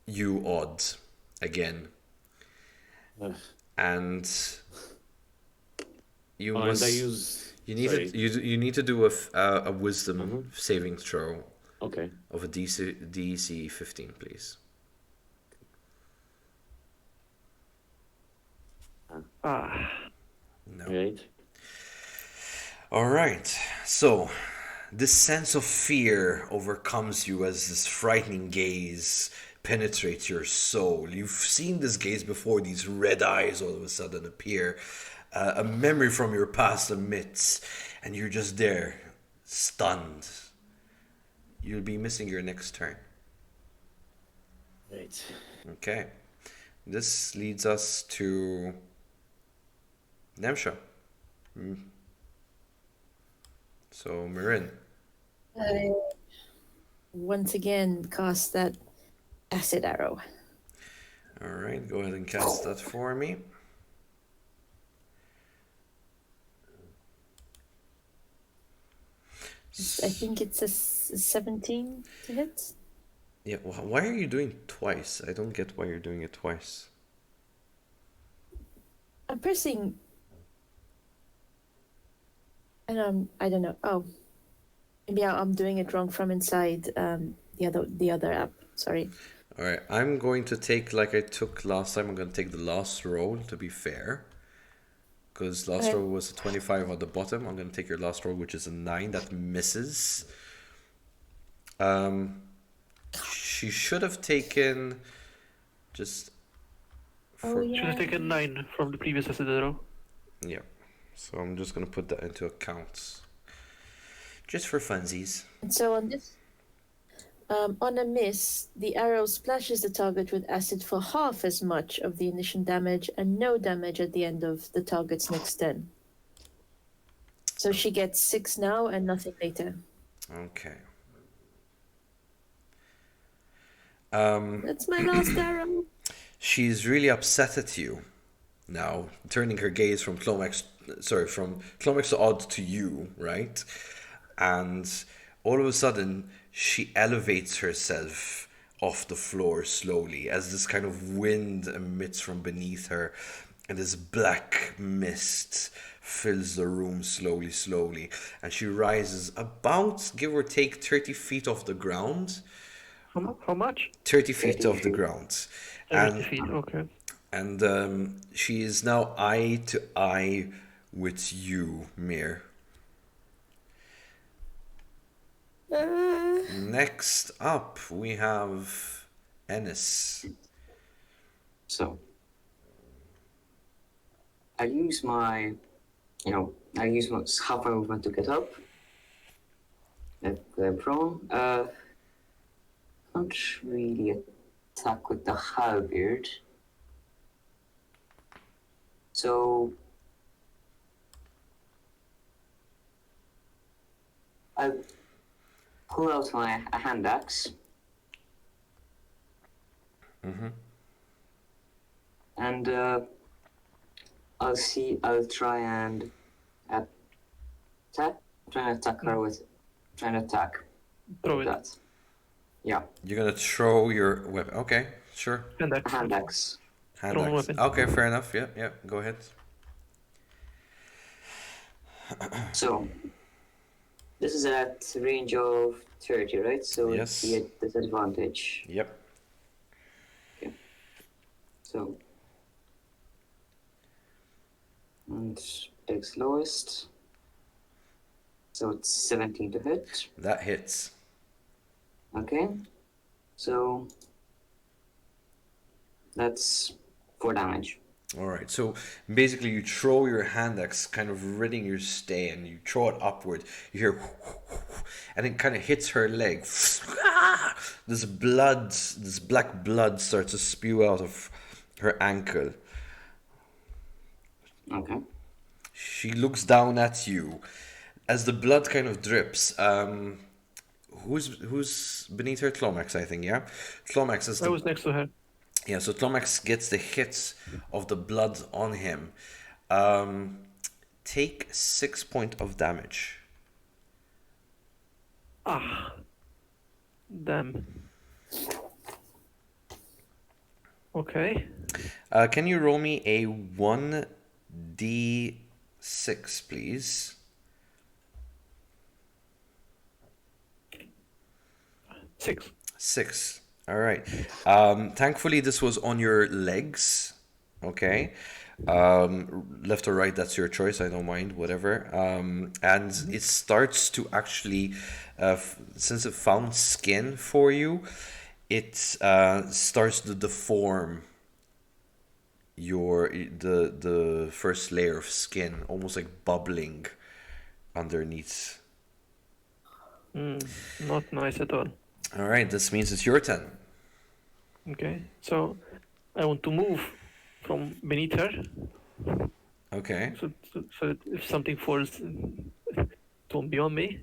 you, Odd, again. Ugh. And you Oh, must... and I use. You need Sorry. you need to do a wisdom saving throw Okay. of a DC 15, please. Ah, No. Right. All right. So, this sense of fear overcomes you as this frightening gaze penetrates your soul. You've seen this gaze before, these red eyes all of a sudden appear. A memory from your past emits, and you're just there, stunned. You'll be missing your next turn. Right. Okay. This leads us to Nemsha. So, Marin. I once again cast that acid arrow. All right, go ahead and cast that for me. I think it's a 17 to hit. Yeah, why are you doing twice? I don't get why you're doing it twice. I'm pressing. And I don't know. Oh, maybe I'm doing it wrong from inside the other app. Sorry. All right, I'm going to take, like I took last time, I'm going to take the last roll to be fair. Because last Okay. roll was a 25 on the bottom. I'm going to take your last roll, which is a 9. That misses. She should have taken just... Oh should yeah. have taken 9 from the previous acid arrow. Yeah. So I'm just going to put that into account. Just for funsies. And so on this, on a miss, the arrow splashes the target with acid for half as much of the initial damage and no damage at the end of the target's next turn. So she gets 6 now and nothing later. Okay. That's my last arrow. She's really upset at you now, turning her gaze from Clomax to Odd to you, right? And all of a sudden, she elevates herself off the floor slowly as this kind of wind emits from beneath her, and this black mist fills the room slowly, and she rises about, give or take, 30 feet off the ground. How much? 30 feet 30 off the feet. ground. 30 feet, okay. And she is now eye to eye with you, Mir. Next up, we have Ennis. So, I use my half my movement to get up. At the prone. Can't really attack with the halberd. So, I pull out my hand axe. And I'll try and attack. Trying to attack Throw with it. that. Yeah, You're gonna throw your weapon. Okay, sure. And axe. hand axe. Hand Thrown axe. weapon. Okay, fair enough. Yeah, go ahead. So, this is at range of 30, right? So Yes. it's the disadvantage. Yep. So, and takes lowest. So it's 17 to hit. That hits. Okay. So that's 4 damage. All right. So basically, you throw your hand axe, kind of ridding your stay, and you throw it upward. You hear, and it kind of hits her leg. This black blood starts to spew out of her ankle. Okay. She looks down at you as the blood kind of drips. Who's beneath her? Tlomax, I think. Yeah, Tlomax is I was next to her. yeah. So Tlomax gets the hit of the blood on him. Take 6 points of damage. Ah, damn. Okay. Can you roll me a 1d6, please? 6. 6. All right. Thankfully, this was on your legs. Okay. Left or right, that's your choice. I don't mind, whatever. And it starts to actually, since it found skin for you, it starts to deform the first layer of skin, almost like bubbling underneath. Not nice at all. All right, this means it's your turn. Okay, so I want to move from beneath her, Okay. so that if something falls, it won't be on me.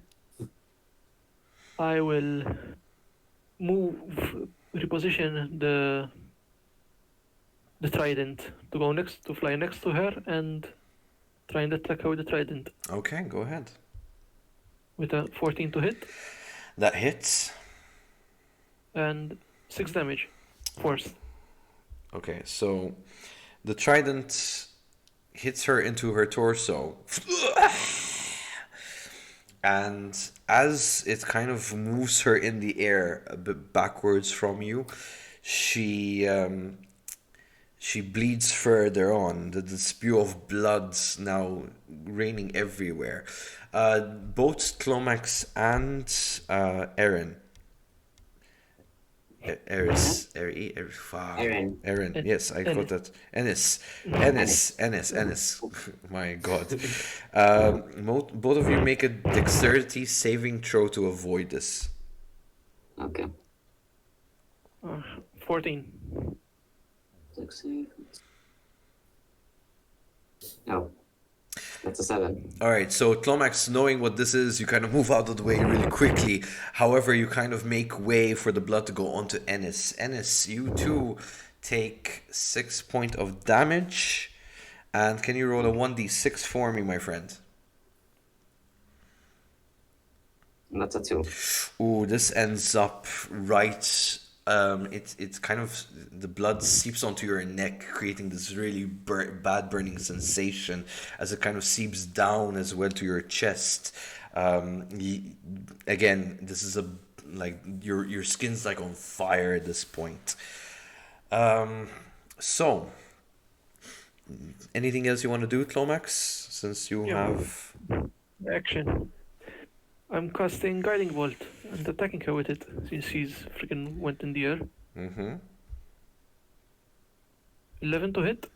I will reposition the trident to fly next to her and try and attack her with the trident Okay, go ahead. with a 14 to hit That hits. and 6 damage. Force. Okay, so the trident hits her into her torso. And as it kind of moves her in the air a bit backwards from you, she bleeds further on. The spew of blood now raining everywhere. Both Tlomax and Erin. Erin. Erin, yes, I got that. Ennis. My God. Both of you make a dexterity saving throw to avoid this. Okay. 14. Dex save. Oh. That's a 7. All right, so Tlomax, knowing what this is, you kind of move out of the way really quickly. However, you kind of make way for the blood to go onto Ennis. Ennis, you too take 6 points of damage. And can you roll a 1d6 for me, my friend? And that's a 2. Ooh, this ends up right. It's kind of the blood seeps onto your neck, creating this really bad burning sensation as it kind of seeps down as well to your chest. Again, this is like your skin's like on fire at this point. So, anything else you want to do, Tlomax? Since you Yeah. have Action. I'm casting Guiding Bolt and attacking her with it since she's freaking went in the air. 11 to hit.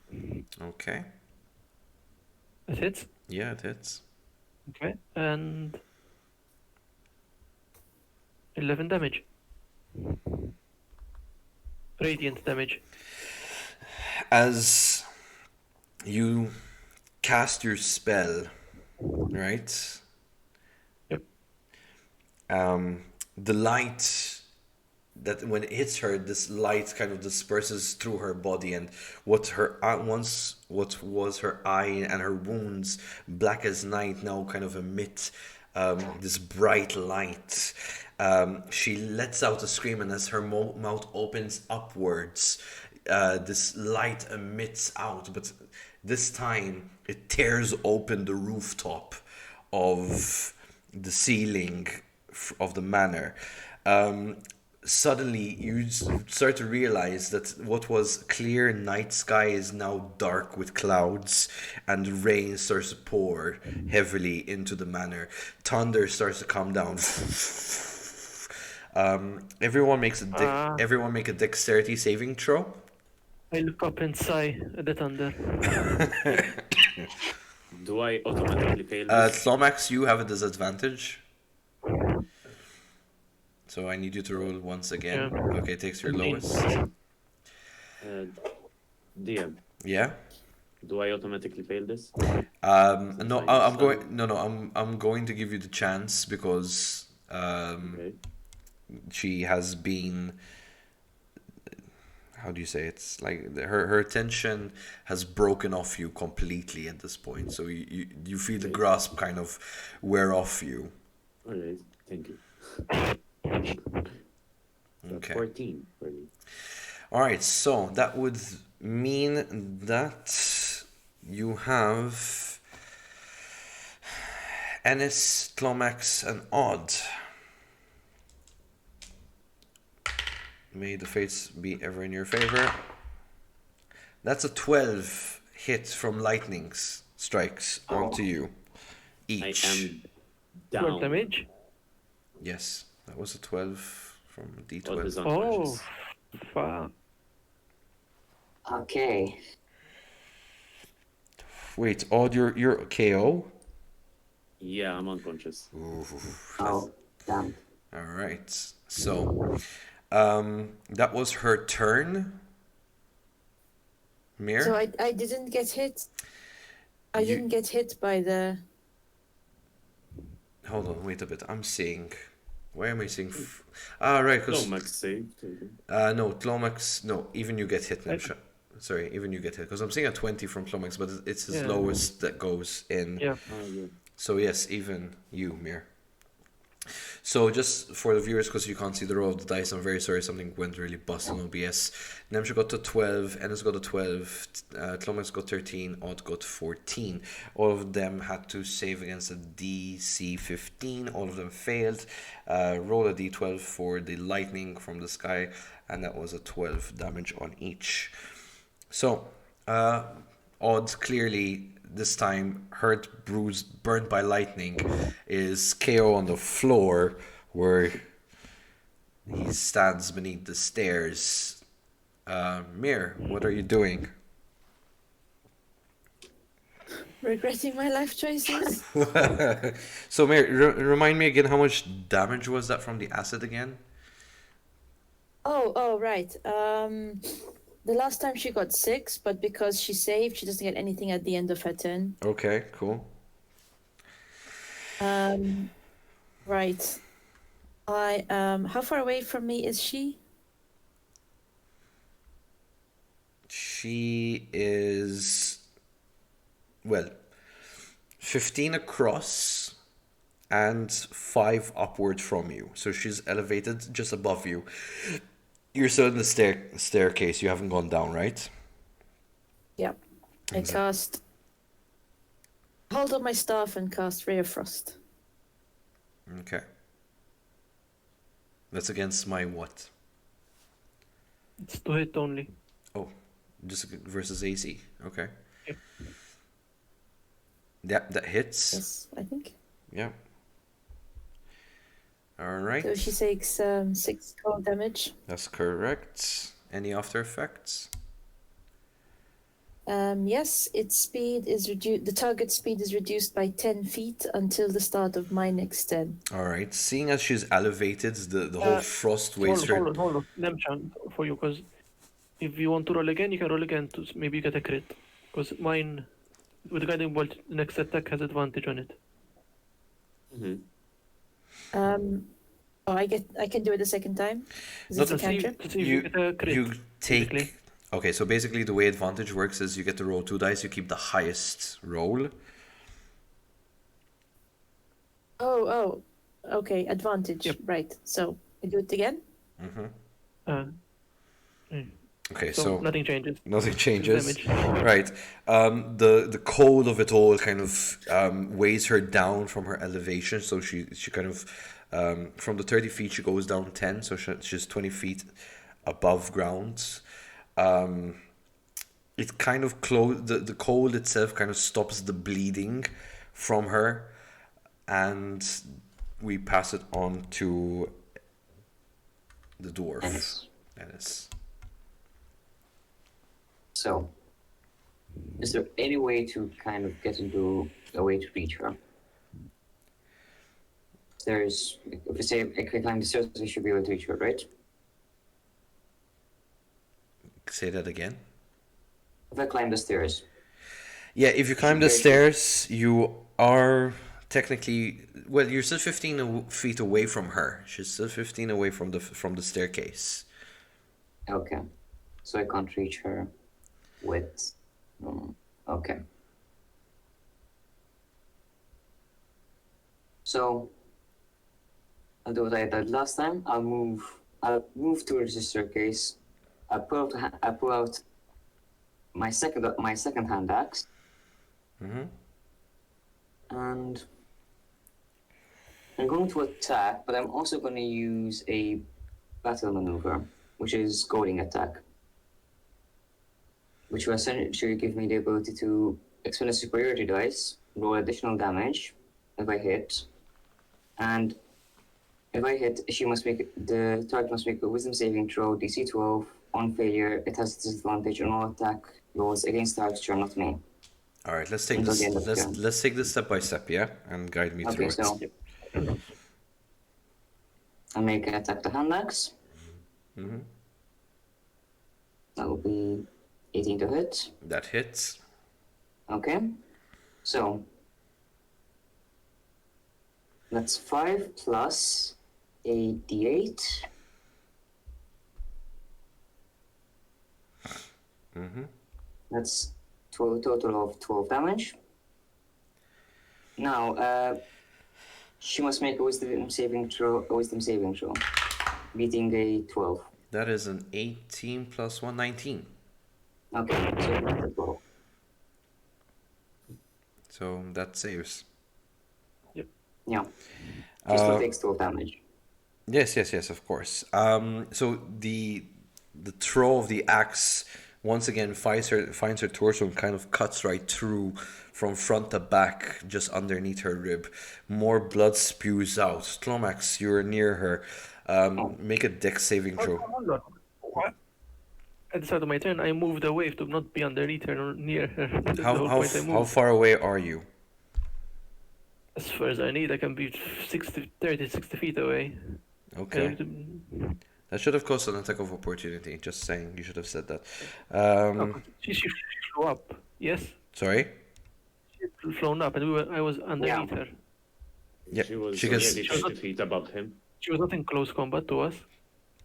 Okay. It hits. Yeah, it hits. Okay. And 11 damage. Radiant damage. As you cast your spell, right? Yep. The light that when it hits her, this light kind of disperses through her body, and what was her eye and her wounds, black as night, now kind of emit this bright light. She lets out a scream, and as her mouth opens upwards, this light emits out, but this time it tears open the rooftop of the ceiling of the manor. Suddenly you start to realize that what was clear night sky is now dark with clouds, and rain starts to pour heavily into the manor. Thunder starts to come down. Everyone make a dexterity saving throw. I look up and sigh at the thunder. Do I automatically fail this? Slomax, you have a disadvantage. So I need you to roll once again. Yeah. Okay, takes your 17. lowest. DM, Yeah. do I automatically fail this? Since No, I'm I'm going. stunned? No, I'm going to give you the chance because Okay. she has been. How do you say? It's like her attention has broken off you completely at this point. So you feel the Okay. grasp kind of wear off you. All right. Thank you. So Okay. 14 for me. All right. So that would mean that you have Ennis, Clomax, and Odd. May the fates be ever in your favor. That's a 12 hit from lightning strikes onto you. I Each. am 12 down. damage. Yes, that was a 12 from Odd is D12. unconscious. Oh, fuck. Okay. Wait, Odd, you're KO? Yeah, I'm unconscious. Ooh, Oh, damn. all right. So, that was her turn. Mir? So I didn't get hit. I You- didn't get hit by the. Hold on, wait a bit. I'm seeing. Why am I seeing? Right, because Lomax saved. no, Tlomax. No, even you get hit. I- Sorry, even you get hit because I'm seeing a 20 from Tlomax, but it's his Yeah. lowest that goes in. Yeah. Yeah. So yes, even you, Mir. So just for the viewers, because you can't see the roll of the dice, I'm very sorry. Something went really bust on OBS. Nemsha got to 12, Ennis got to 12, Tlomax got 13, Odd got 14. All of them had to save against a DC 15. All of them failed. Roll a D12 for the lightning from the sky, and that was a 12 damage on each. So, Odd clearly this time hurt, bruised, burnt by lightning, is KO on the floor where he stands beneath the stairs. Mir, what are you doing? Regretting my life choices. So, Mir, remind me again how much damage was that from the acid again? Oh, right. The last time she got 6, but because she saved, she doesn't get anything at the end of her turn. Okay, cool. Right. How far away from me is she? She is, well, 15 across and 5 upward from you. So she's elevated just above you. You're still in the staircase. You haven't gone down, right? Yep. I cast. Hold up my staff and cast Ray of Frost. Okay. That's against my what? It's to hit only. Oh, just versus AC. Okay. Yep. Yeah, that hits. Yes, I think. Yeah. All right. So she takes 6 cold damage. That's correct. Any after effects? Yes, its speed is reduced. The target speed is reduced by 10 feet until the start of my next turn. All right. Seeing as she's elevated, the whole frost weighs Hold her. on. Nemchan for you, because if you want to roll again, you can roll again to maybe get a crit. Because mine, with guiding bolt, the next attack has advantage on it. I can do it a second time. Is No, it a To see, cantrip? to see if you get a crit. You take. basically. Okay, so basically the way advantage works is you get to roll 2 dice. You keep the highest roll. Oh, okay, advantage. Yep. Right. So I do it again. Uh, Okay, so, so nothing changes. nothing changes. Damage. Right. The cold of it all kind of weighs her down from her elevation. So she kind of from the 30 feet she goes down 10. So she's 20 feet above ground. It kind of the cold itself kind of stops the bleeding from her, and we pass it on to the dwarf. Ennis. So, is there any way to kind of get into a way to reach her? Is stairs, if we say if we climb the stairs, we should be able to reach her, right? Say that again. If I climb the stairs. Yeah, if you climb the stairs, you are technically, well, you're still 15 feet away from her. She's still 15 away from the staircase. Okay. So I can't reach her with. Okay. So I'll do what I did last time. I'll move towards the staircase. I pull out my second hand axe. Mm-hmm. And I'm going to attack, but I'm also going to use a battle maneuver, which is goading attack, which will essentially give me the ability to expend a superiority dice, roll additional damage if I hit, and if I hit, the target must make a wisdom saving throw, DC 12. On failure, it has disadvantage on all attack rolls against targets which are not me. All right, let's take Until this. the end of the turn. Let's take this step by step, yeah, and guide me through Okay, it. so I make an attack the hand axe. Mm-hmm. That will be 18 to hit. That hits. Okay, so that's 5 plus a d8. Mm-hmm. That's total of 12 damage. Now, she must make a wisdom saving throw, beating a 12. That is an 18 plus 1, 19. Okay, so that's a 12. So that saves. Yeah, she still takes 12 damage. Yes, of course. So the throw of the axe once again finds her torso and kind of cuts right through from front to back, just underneath her rib. More blood spews out. Tlomax, you're near her. Make a dex saving throw. Hold on. What? At the start of my turn, I moved away to not be underneath her or near her. That's the whole point I How moved. far away are you? As far as I need, I can be 30, 60 feet away. Okay. That should have caused an attack of opportunity. Just saying, you should have said that. She flew up. Yes, Sorry? she flown up, and I was underneath her. Yeah, She was she gets- already 30 feet above him. She was not in close combat to us.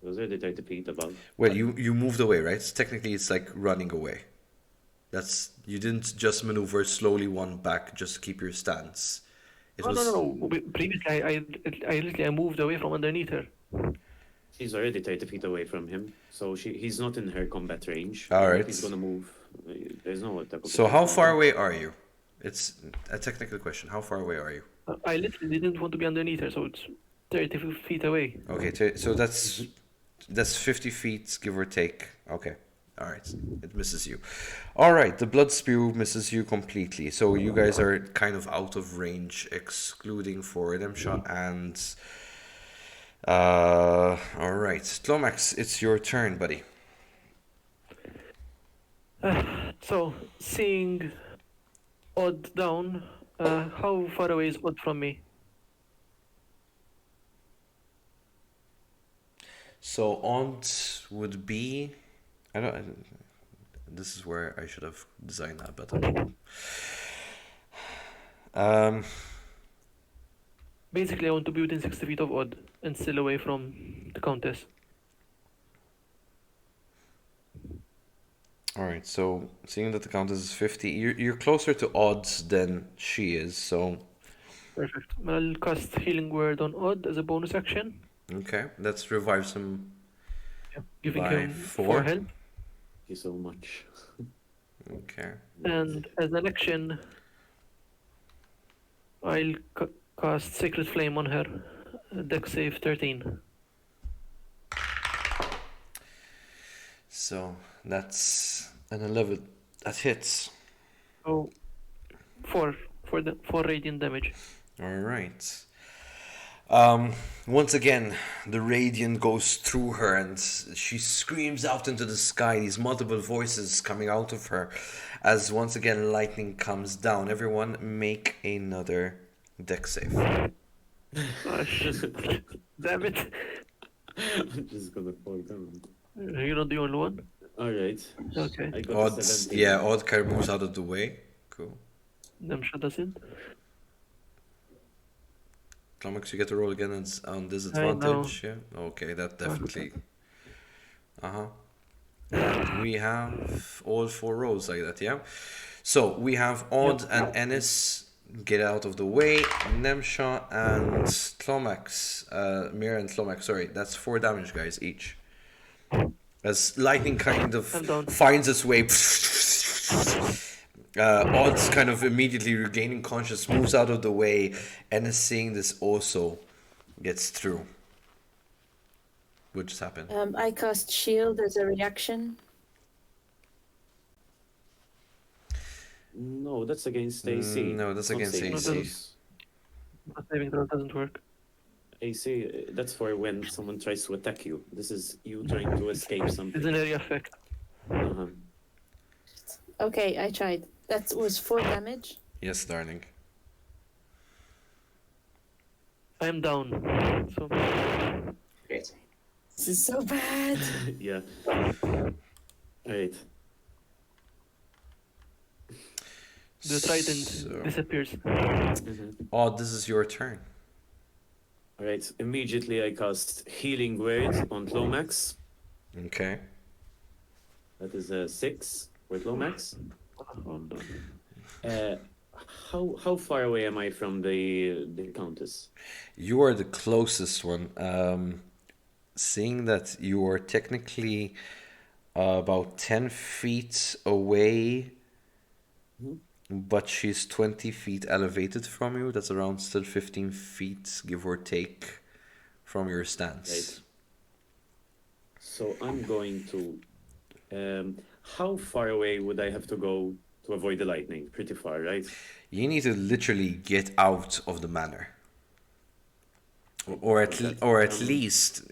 She was already 30 feet above. Well, you moved away, right? Technically, it's like running away. You didn't just maneuver slowly one back just to keep your stance. No. Previously, I moved away from underneath her. She's already 30 feet away from him, so he's not in her combat range. All And right. if he's gonna move, there's no attack. So how far away are you? It's a technical question. How far away are you? I literally didn't want to be underneath her, so it's 30 feet away. Okay, so that's 50 feet, give or take. Okay, all right, it misses you. All right, the blood spew misses you completely. So you guys are kind of out of range, excluding for Redemption and. All right, Tlomax, it's your turn, buddy. So, seeing Odd down, how far away is Odd from me? So Odd would be, this is where I should have designed that better. Basically, I want to be within 60 feet of Odd and still away from the Countess. All right, so seeing that the Countess is 50, you're closer to Odd than she is, so... Perfect. I'll cast Healing Word on Odd as a bonus action. Okay, let's revive him Giving by him 4 health. Thank you so much. Okay. And as an action, I'll cast Sacred Flame on her. Dex save 13. So that's an 11. That hits. So 4 radiant damage. All right. Once again, the radiant goes through her and she screams out into the sky, these multiple voices coming out of her as once again lightning comes down. Everyone make another dex save. Oh, shit. Damn it. I'm just gonna fall down. You're not the only one. Alright. Okay. I got a Odd, 17. yeah, Odd kind of moves out of the way. Cool. Nemsha doesn't. Clomix, you get to roll again on I know. disadvantage. Yeah. Okay, that definitely. Uh-huh. And we have all 4 rolls like that, yeah? So we have Odd and Ennis get out of the way. Nemsha and Clomax, Mira and Clomax, sorry, that's 4 damage, guys, each. As lightning kind of I'm down. finds its way. Odd's kind of immediately regaining conscious, moves out of the way, and seeing this also gets through. What just happened? I cast shield as a reaction. No, that's against AC. No, that's It's not against saving AC. throws. But saving throw doesn't work. AC, that's for when someone tries to attack you. This is you trying to escape It's something. an area effect. Uh-huh. Okay, I tried. That was 4 damage. Yes, darling. I am down. So Great. This is so bad. Yeah. Alright. the trident So- disappears. Mm-hmm. Odd, this is your turn. Alright, immediately I cast Healing Word on Clomax. Okay. That is a 6 for Clomax. Hold on. How far away am I from the Countess? You are the closest one. Seeing that you are technically about 10 feet away, Mhm. but she's 20 feet elevated from you. That's around still 15 feet, give or take, from your stance. Right. So I'm going to. How far away would I have to go to avoid the lightning? Pretty far, right? You need to literally get out of the manor. Or at Okay. least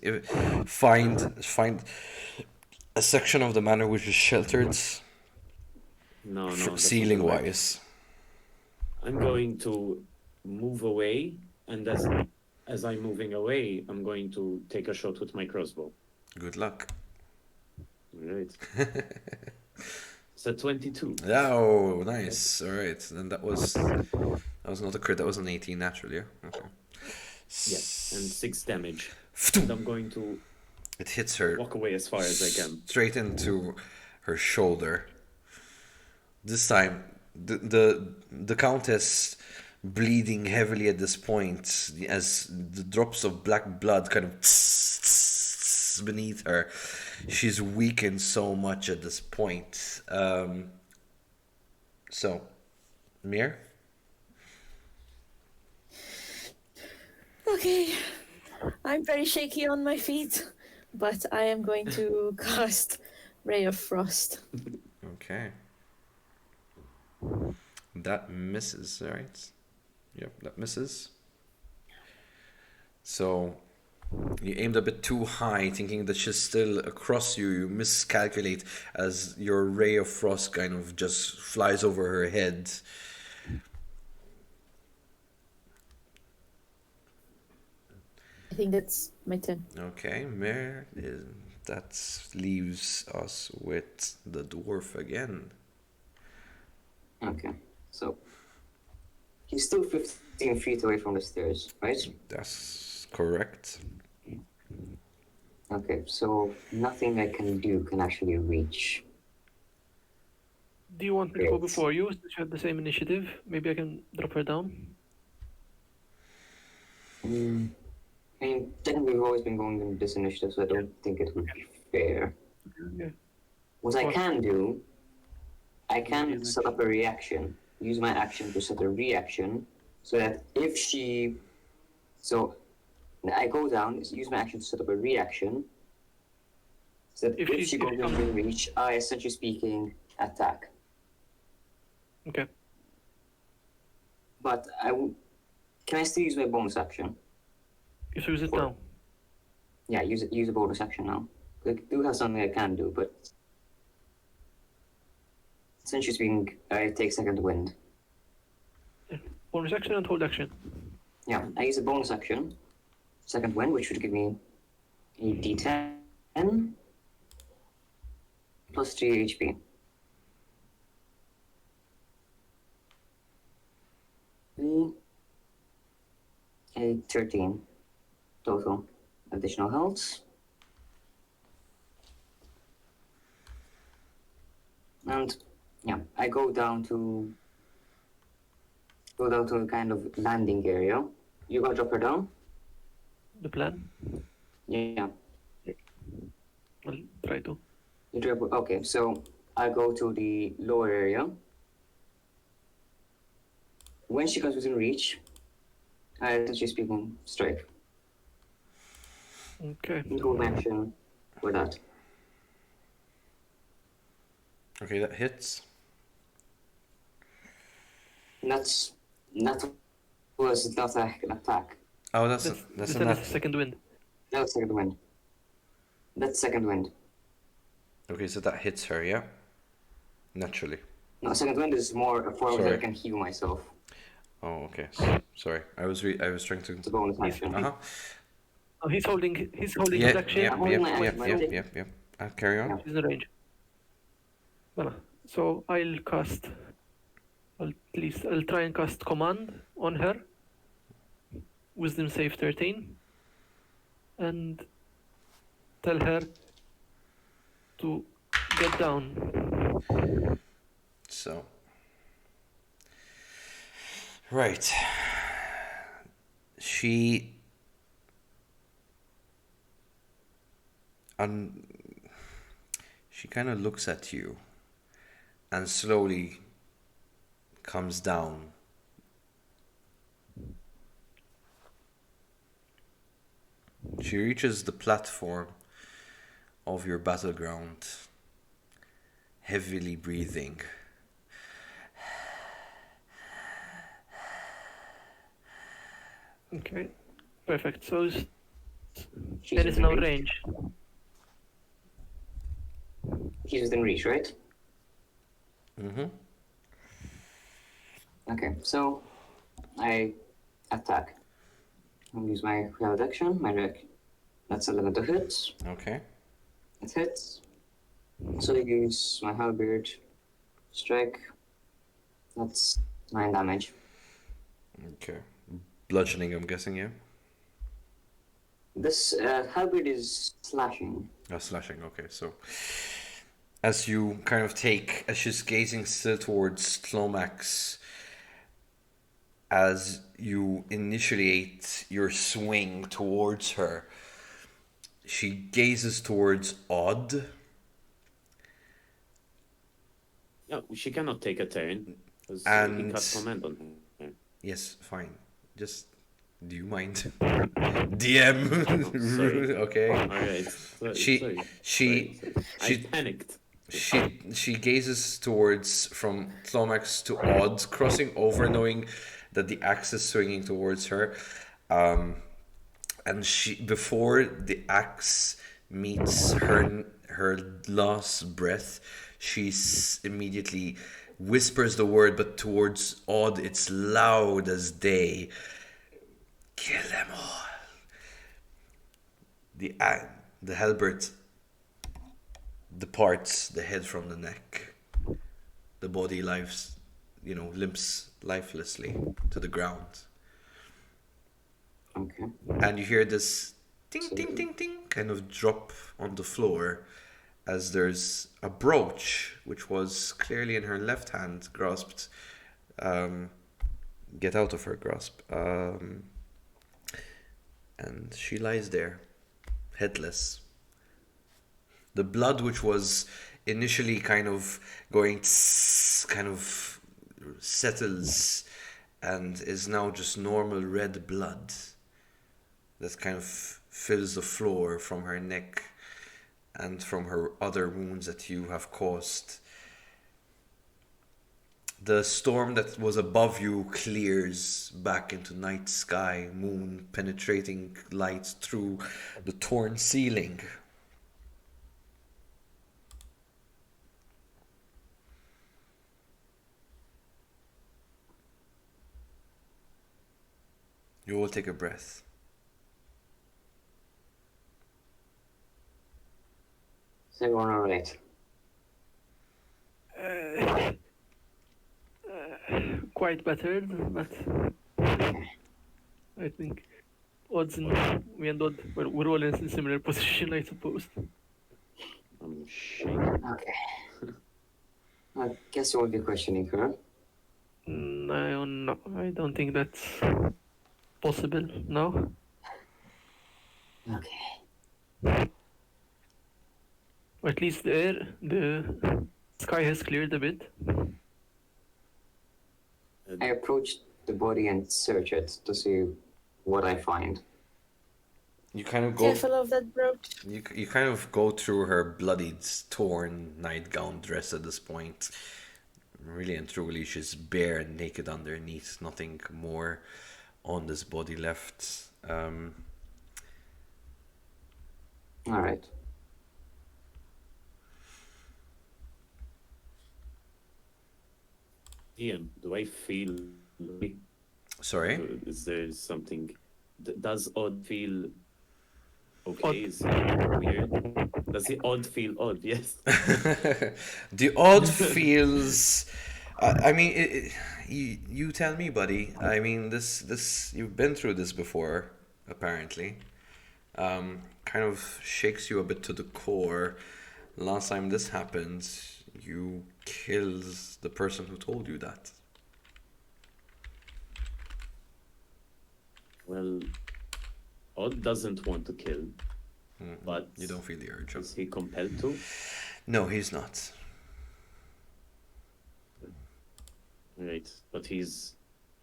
find a section of the manor which is sheltered No, that's not ceiling gonna work. wise. I'm going to move away, and as I'm moving away, I'm going to take a shot with my crossbow. Good luck. All right. It's a 22. Oh, nice. All right. Then that was not a crit. That was an 18 naturally. Yeah. Okay. Yeah, and 6 damage. And I'm going to It hits her walk away as far as I can. straight into her shoulder. This time, the countess bleeding heavily at this point as the drops of black blood kind of beneath her. She's weakened so much at this point. So, Mir? Okay. I'm very shaky on my feet, but I am going to cast Ray of Frost. Okay. That misses, right? Yep, that misses. So you aimed a bit too high, thinking that she's still across you. You miscalculate as your ray of frost kind of just flies over her head. I think that's my turn. Okay, Mare, that leaves us with the dwarf again. Okay, so he's still 15 feet away from the stairs, right? That's correct. Okay, so nothing I can do can actually reach. Do you want me to go Great. before you, since you have the same initiative? Maybe I can drop her down. I mean, technically we've always been going in this initiative, so I don't think it would be fair. Okay. What I What? can do, I can set up a reaction. Use my action to set a reaction, so that if she, so I go down, use my action to set up a reaction. So that If if she- she if goes she within comes- reach, I essentially speaking attack. Okay. But can I still use my bonus action? You use it Sure. now. Yeah, use a bonus action now. I do have something I can do, but essentially speaking, I take second wind. Bonus action and hold action. Yeah, I use a bonus action, second wind, which would give me a d10 plus 3 HP. A 13 total additional health. And yeah, I go down to a kind of landing area. You gotta drop her down? The plan? Yeah. I'll try to. You drop okay, so I go to the lower area. When she comes within reach, I essentially speaking strike. Okay. Move action for that. Okay, that hits. That was not an attack. Oh, that's That's a a nat. second wind. That was second wind. That's second wind. Okay, so that hits her, yeah? Naturally. No, second wind is more a form that I Sorry. can heal myself. Oh, okay. Sorry. I was trying to. It's a bonus He's- action. Uh-huh. Oh, he's holding Yeah, the black shield. yeah, I'm holding my action, right? yeah. Carry on. Yeah. He's in range. Voilà. So I'll try and cast command on her. Wisdom save 13. And tell her to get down. So. Right. She. She kind of looks at you and slowly comes down. She reaches the platform of your battleground, heavily breathing. Okay. Perfect. So She's there is within no reach. range. She's within reach, right? Mm-hmm. Okay, so I attack. I'll use my wild action, my deck. That's 11 to hit. Okay. It hits. So I use my halberd, strike. That's 9 damage. Okay. Bludgeoning, I'm guessing, yeah? This halberd is slashing. Oh, slashing, okay. So, as you kind of as she's gazing still towards Tlomax, as you initiate your swing towards her, she gazes towards Odd. No, she cannot take a turn. Because he And- cast command on her. Yes, fine. Just, do you mind? DM. Oh, sorry. Okay. Alright. She I panicked. she gazes towards from Tlomax to Odd, crossing over, knowing that the axe is swinging towards her. And she, before the axe meets her last breath, she immediately whispers the word, but towards Odd it's loud as day. Kill them all. The halberd departs the head from the neck. The body limps lifelessly to the ground. Okay. And you hear this ting ting ting ting kind of drop on the floor as there's a brooch which was clearly in her left hand grasped get out of her grasp, and she lies there headless. The blood which was initially kind of going kind of settles and is now just normal red blood that kind of fills the floor from her neck and from her other wounds that you have caused. The storm that was above you clears back into night sky, moon penetrating light through the torn ceiling. You will take a breath. Is everyone alright? Quite battered, but I think odds and me and Odd, well, we're all in a similar position, I suppose. I'm shaking. Okay. I guess you won't be questioning her. I don't think that's possible now. Okay. Or at least the sky has cleared a bit. I approach the body and search it to see what I find. You kind of go. Careful of that brooch. You kind of go through her bloodied, torn nightgown dress at this point. Really and truly, she's bare and naked underneath. Nothing more on this body left. Alright. DM, do I feel? Sorry? Is there something? Does Odd feel okay? Odd. Is he weird? Does the Odd feel odd? Yes. The odd feels. I mean, you tell me, buddy. I mean, this you've been through this before, apparently. Kind of shakes you a bit to the core. Last time this happened, you killed the person who told you that. Well, Odd doesn't want to kill, but You don't feel the urge. is he compelled to? No, he's not. Right, but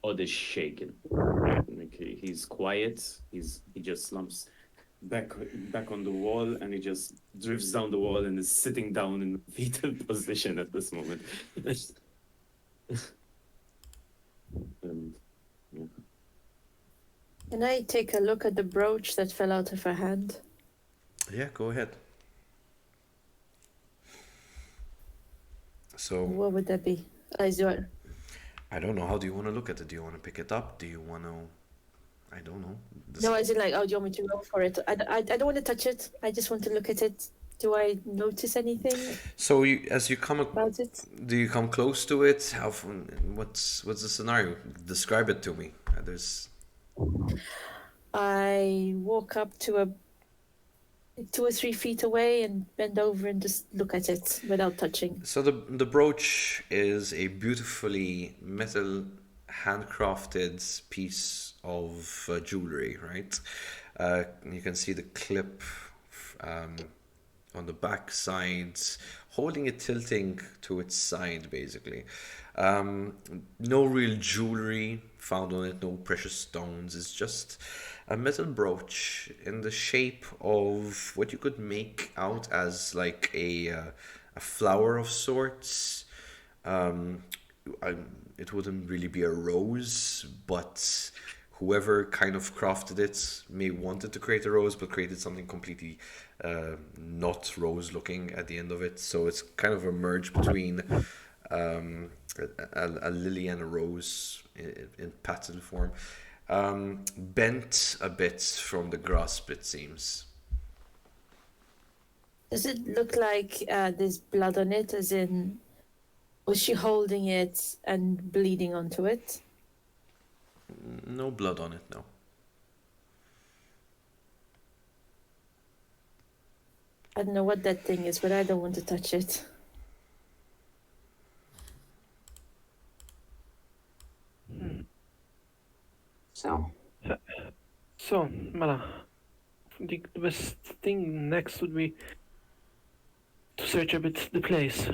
Odd is shaken. Like he's quiet. He just slumps back on the wall, and he just drifts down the wall and is sitting down in fetal position at this moment. And yeah. Can I take a look at the brooch that fell out of her hand? Yeah, go ahead. So, What would that be? As you are. I don't know. How do you want to look at it? Do you want to pick it up? Do you want to? I don't know. No, as in like, oh, do you want me to go for it? I don't want to touch it. I just want to look at it. Do I notice anything So as you come, about it? do you come close to it? What's the scenario? Describe it to me. There's. I walk up to 2 or 3 feet away and bend over and just look at it without touching. So the brooch is a beautifully metal handcrafted piece of jewelry, right? You can see the clip on the back side, holding it tilting to its side, basically. No real jewelry found on it, no precious stones. It's just a metal brooch in the shape of what you could make out as like a flower of sorts. It wouldn't really be a rose, but whoever kind of crafted it may wanted to create a rose, but created something completely not rose looking at the end of it. So it's kind of a merge between a lily and a rose in pattern form. Bent a bit from the grasp, it seems. Does it look like there's blood on it, as in, was she holding it and bleeding onto it? No blood on it, no. I don't know what that thing is, but I don't want to touch it. So, So, Mala, I think the best thing next would be to search a bit the place.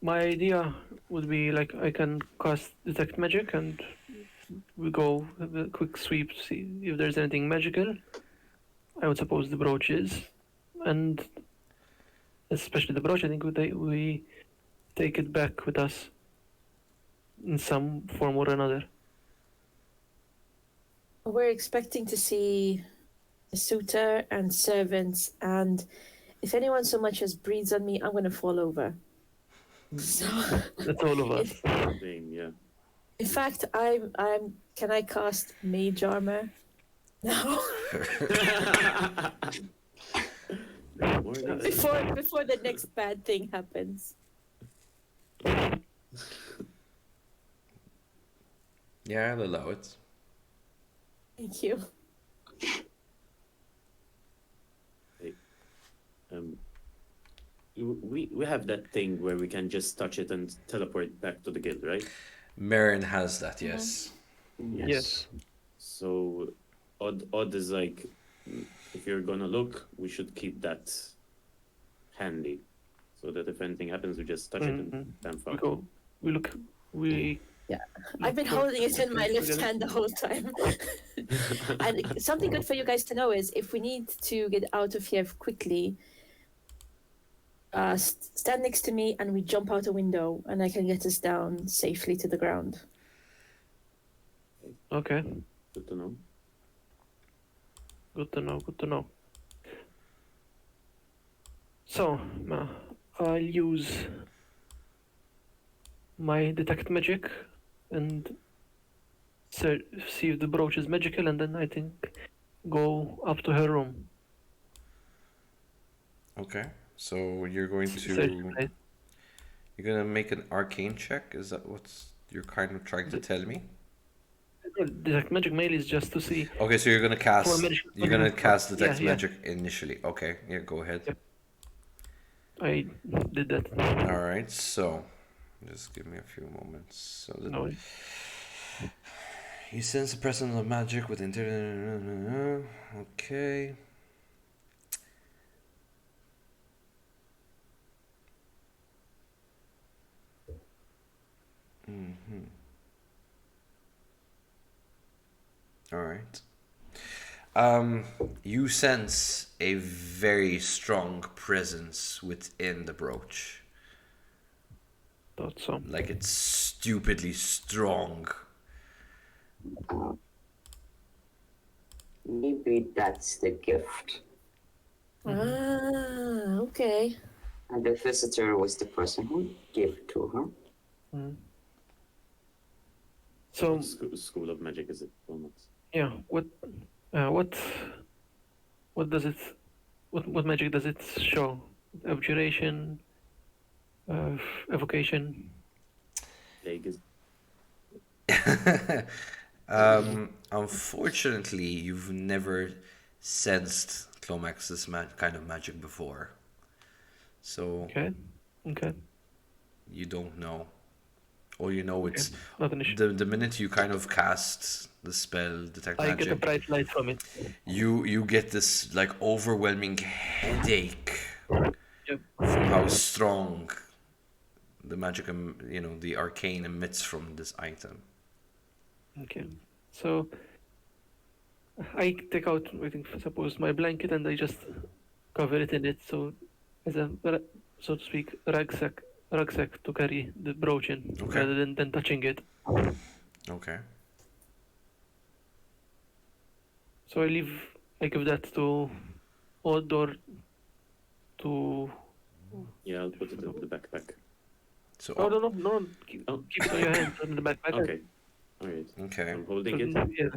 My idea would be like I can cast detect magic and we go have a quick sweep to see if there's anything magical. I would suppose the brooch is, and especially the brooch. I think we take it back with us in some form or another. We're expecting to see a suitor and servants, and if anyone so much as breathes on me, I'm going to fall over. So That's all of us. Same, yeah. In fact, I'm. Can I cast mage armor? No. before the next bad thing happens. Yeah, I'll allow it. Thank you. We have that thing where we can just touch it and teleport back to the guild, right? Marin has that, yes. Yes. So, odd is like, if you're gonna look, we should keep that handy, so that if anything happens, we just touch it and bam, We fuck. go. We look. We. I've been holding it in my left hand the whole time. And something good for you guys to know is if we need to get out of here quickly, stand next to me and we jump out a window and I can get us down safely to the ground. Okay. Good to know. Good to know. Good to know. So, I'll use my detect magic and see if the brooch is magical, and then I think go up to her room. Okay. So you're going Search to place. you're gonna make an arcane check? Is that what you're kind of trying to tell me? Detect magic mail is just to see. Okay, so you're gonna cast magic- you're gonna cast Yeah, detect yeah. magic initially. Okay, yeah, go ahead. Yep. I did that. All right, so just give me a few moments. So No, you sense the presence of magic with inter. Okay. All right. You sense a very strong presence within the brooch. thought so. Like it's stupidly strong. Maybe that's the gift. Okay. And the visitor was the person who gave it to her. So What school of magic is it? Almost. yeah, what does it? What magic does it show? Abjuration, evocation. Plague is. Unfortunately, you've never sensed Clomax's kind of magic before. So Okay. you don't know. All you know it's Not an issue. the minute you kind of cast the spell detect I get a magic, bright light from it. you get this like overwhelming headache Yep. from how strong the magic, the arcane emits from this item. Okay. So I take out, I think, suppose my blanket, and I just cover it in it, so as a, so to speak, rucksack to carry the brooch in, Okay. rather than touching it. Okay. So I give that to Odd or to. Yeah, I'll put it in the backpack. So Oh no! Keep it on your hand, in the backpack. Okay. All right. okay. I'm holding So, it, yeah.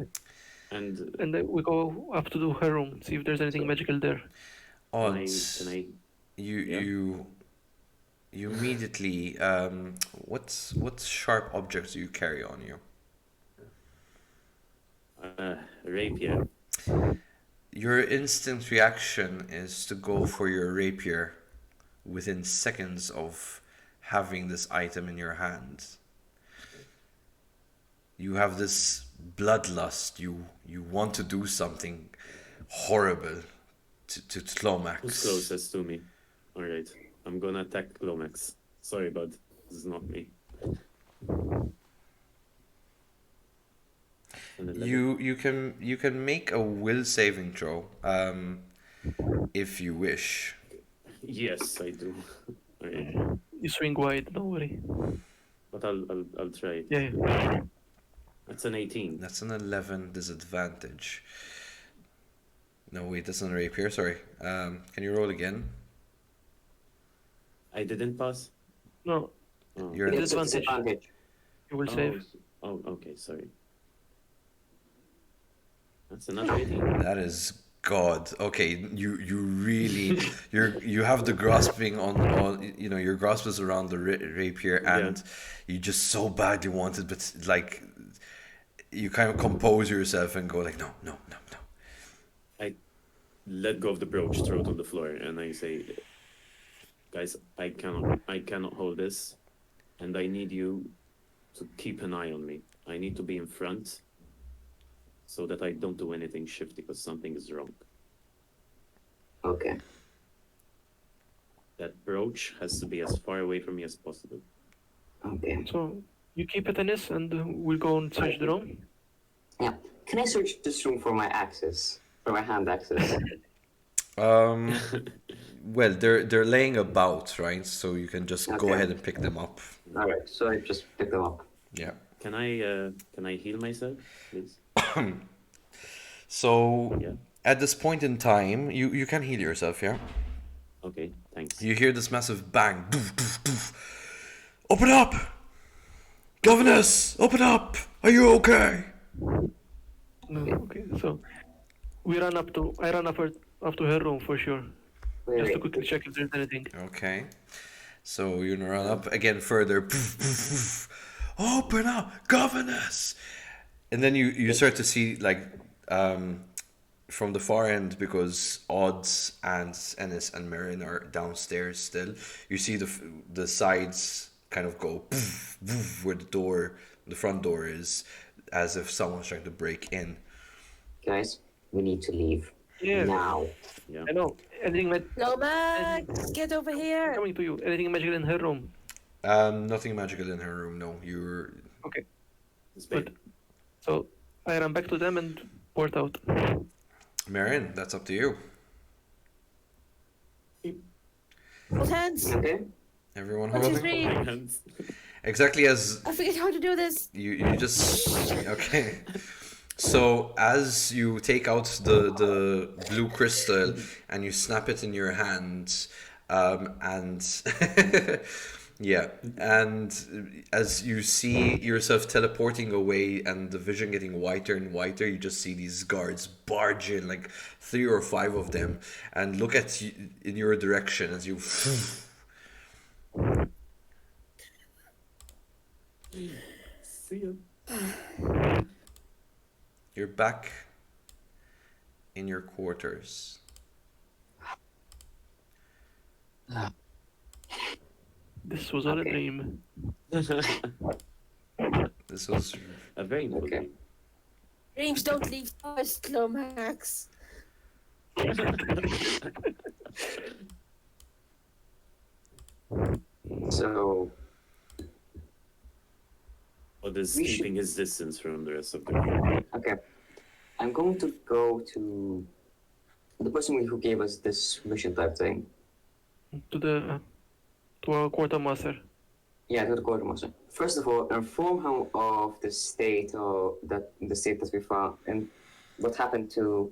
and And then we go up to her room, see if there's anything magical there. Odds. can I? You immediately what sharp objects do you carry on you? Rapier. Your instant reaction is to go for your rapier within seconds of having this item in your hand. You have this bloodlust. You want to do something horrible to Tlomax. Who's closest to me? All right. I'm gonna attack Glomax. Sorry, bud. This is not me. You can make a will saving throw if you wish. Yes, I do. All right. You swing wide, don't worry. But I'll try it. Yeah. That's an 18. That's an 11 disadvantage. No, wait, that's not a rapier. Sorry. Can you roll again? I didn't pass. No, Oh. You're Disadvantage. Disadvantage. you will save. Oh, okay, sorry. That's another 18. That is God. Okay, you really you have the grasping on your grasp is around the rapier, and you just so badly want it, but like you kind of compose yourself and go like no no no no. I let go of the brooch, throw it on the floor, and I say, guys, I cannot hold this, and I need you to keep an eye on me. I need to be in front so that I don't do anything shifty because something is wrong. Okay. That brooch has to be as far away from me as possible. Okay. So you keep it in this, and we'll go and search the room. Yeah. Can I search this room for my axes? For my hand axes? Well, they're laying about, right? So you can just go Okay. ahead and pick them up. Alright, so I just pick them up. Yeah. Can I heal myself, please? So Yeah. at this point in time, you can heal yourself, yeah? Okay, thanks. You hear this massive bang. Doof, doof, doof. Open up! Governess! Open up! Are you okay? No, okay. So I run up to her room for sure, Wait, just to wait. quickly check if there's anything. Okay. So you're gonna run up again further. Poof, poof, poof. Open up! Governess! And then you start to see like from the far end, because Odds and Ennis and Marin are downstairs still. You see the sides kind of go poof, poof, where the front door is, as if someone's trying to break in. Guys, we need to leave. Yeah. Now. Yeah. I know. Anything Lomax, get over here. coming to you? Anything magical in her room? Nothing magical in her room. No, you're Okay. It's Good. big. So I run back to them and port out. Marin. That's up to you. Hold hands. Okay? Everyone 1, 2, holding 3. Hands. exactly as I forget how to do this. you just okay. So as you take out the blue crystal and you snap it in your hand, and yeah, and as you see yourself teleporting away and the vision getting whiter and whiter, you just see these guards barge in, like 3 or 5 of them, and look at you in your direction as you. See ya. You're back in your quarters. This was all a Okay. dream. This was A very good Okay. name. Dreams don't leave us, Lomax. So, Odd is We should- keeping his distance from the rest of the group. okay. I'm going to go to the person who gave us this mission type thing. To our quartermaster. Yeah, to the quartermaster. First of all, inform him of the state that we found and what happened to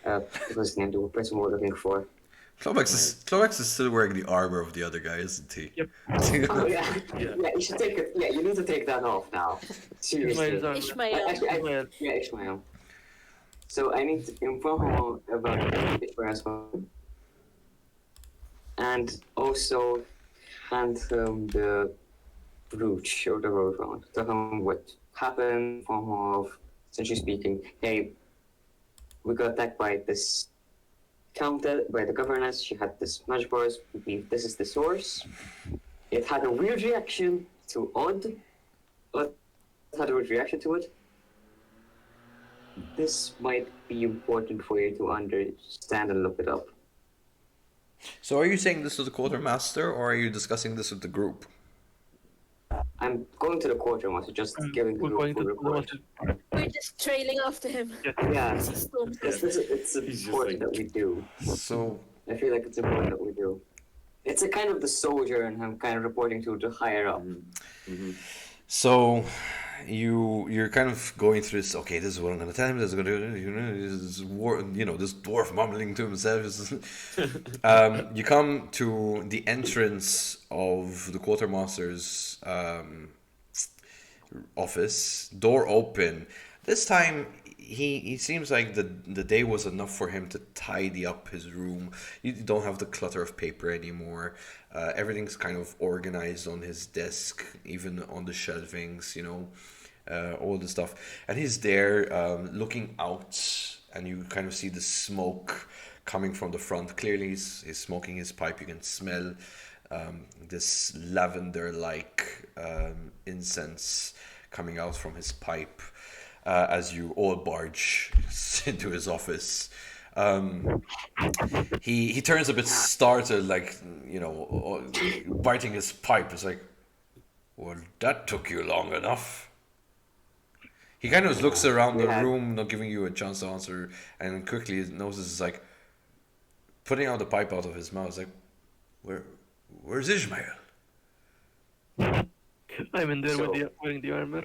what was his name, the person we're looking for. Clomax is still wearing the armor of the other guy, isn't he? Yep. Oh yeah. Yeah. Yeah, you should take it. Yeah, you need to take that off now. Seriously. Ismail's armor. Ishmael. Actually, yeah, Ishmael. So I need to inform him about Ishmael's phone. And also hand him the brooch or the road round. Tell him what happened, form of essentially speaking, hey, we got attacked by this by the governess. She had this magic bars. We believe this is the source. It had a weird reaction to Odd. Odd had a weird reaction to it. This might be important for you to understand and look it up. So are you saying this to the quartermaster, or are you discussing this with the group? I'm going to the quartermaster, just giving the We're group going full to report. We're just trailing after him. Yeah, As he storms it's He's just important like- that we do. So I feel like it's important that we do. It's a kind of the soldier, and I'm kind of reporting to the higher up. Mhm. so you're kind of going through this. Okay, this is what I'm gonna tell him. This is gonna this dwarf mumbling to himself. You come to the entrance of the quartermaster's office, door open. This time, he seems like the day was enough for him to tidy up his room. You don't have the clutter of paper anymore. Everything's kind of organized on his desk, even on the shelvings, all the stuff. And he's there looking out, and you kind of see the smoke coming from the front. Clearly, he's smoking his pipe. You can smell this lavender-like incense coming out from his pipe as you all barge into his office. He turns a bit startled, like, biting his pipe. It's like, well, that took you long enough. He kind of looks around the room, not giving you a chance to answer, and quickly notices, like, putting out the pipe out of his mouth. It's like, where's Ishmael? I'm in there So- wearing the armor.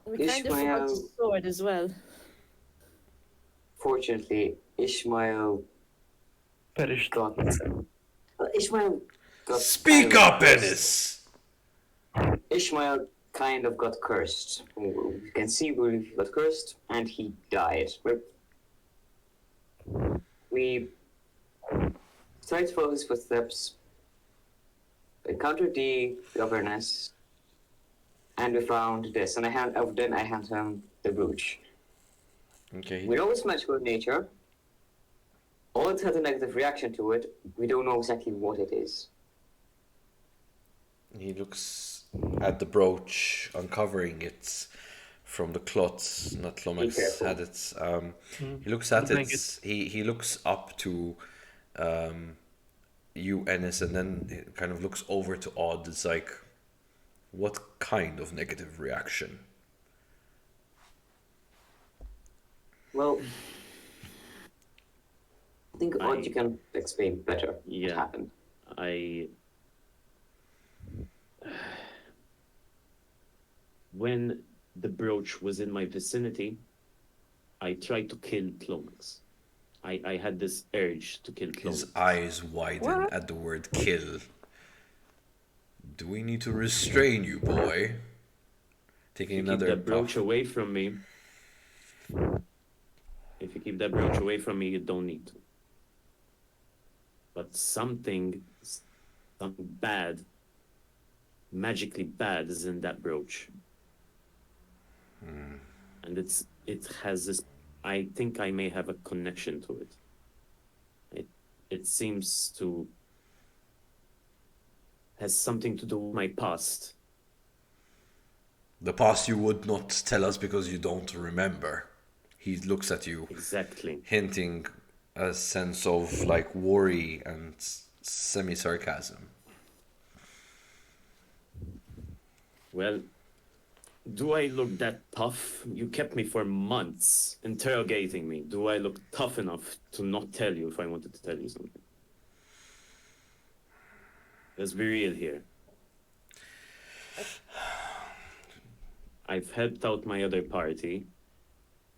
We kind of forgot Ishmael- the sword as well. Fortunately, Ishmael Perished. got. Ishmael got. Speak kind of up, cursed. Ennis! Ishmael kind of got cursed. You can see where he got cursed, and he died. We tried to follow his footsteps, encountered the governess, and we found this. And then I hand him the brooch. Okay. We know it's magical in nature. All it has a negative reaction to it. We don't know exactly what it is. He looks at the brooch, uncovering it from the cloth. Not Be Lomax careful. had it. He looks at The it. blanket. He looks up to you, Ennis, and then he kind of looks over to Odd. It's like, what kind of negative reaction? Well, I think I- Odd, you can explain better what Yeah. happened. When the brooch was in my vicinity, I tried to kill Clomax. I had this urge to kill Clomax. His eyes widen What? at the word kill. Do we need to restrain you, boy? Taking If you keep another that brooch puff. away from me, if you keep that brooch away from me, you don't need to. But something bad, magically bad, is in that brooch, and it has this. I think I may have a connection to it. It seems to has something to do with my past. The past you would not tell us because you don't remember. He looks at you, Exactly. hinting a sense of like worry and semi-sarcasm. Well, do I look that tough? You kept me for months interrogating me. Do I look tough enough to not tell you if I wanted to tell you something? Let's be real here. I've helped out my other party.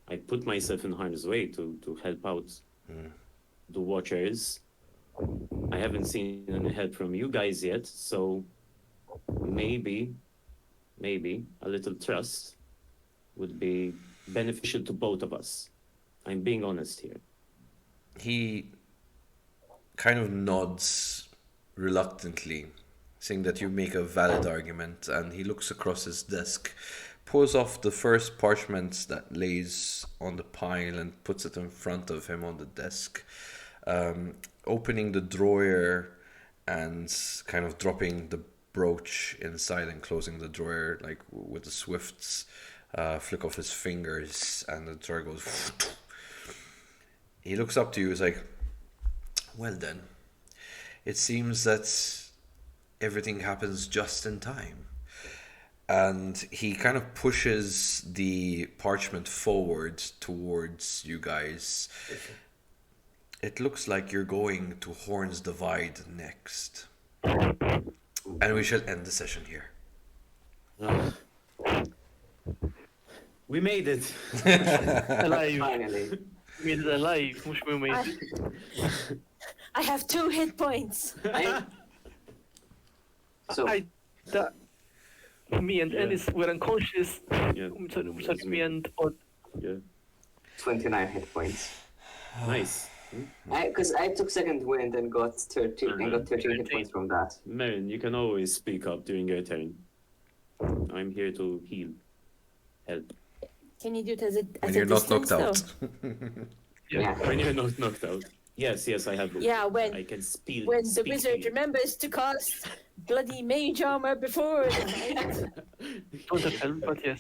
I put myself in harm's way to help out the Watchers. I haven't seen any help from you guys yet, so maybe a little trust would be beneficial to both of us. I'm being honest here. He kind of nods reluctantly, saying that you make a valid argument, and he looks across his desk, pulls off the first parchment that lays on the pile and puts it in front of him on the desk, opening the drawer and kind of dropping the brooch inside and closing the drawer like with a swift flick of his fingers, and the drawer goes. He looks up to you. He's like, well then, it seems that everything happens just in time. And he kind of pushes the parchment forward towards you guys. It looks like you're going to Horn's Divide next. And we shall end the session here. We made it. Alive. Finally. We made it alive. مش we made it. I have 2 hit points. So that me and Yeah. Ennis were unconscious. Yeah. Sorry, It was sorry, me me. and Odd. Yeah. 29 hit points. Nice. Hmm? Because I took second wind and got 13 and got 13 hit 13. points from that. Marin, you can always speak up during your turn. I'm here to heal. Help. Can you do it as a When at you're a not knocked distance though? out. Yeah. When you're not knocked out. Yes, I have. Yeah, when I can speak. when the speak wizard heal. remembers to cast bloody mage armor before the fight. Don't have help, but yes.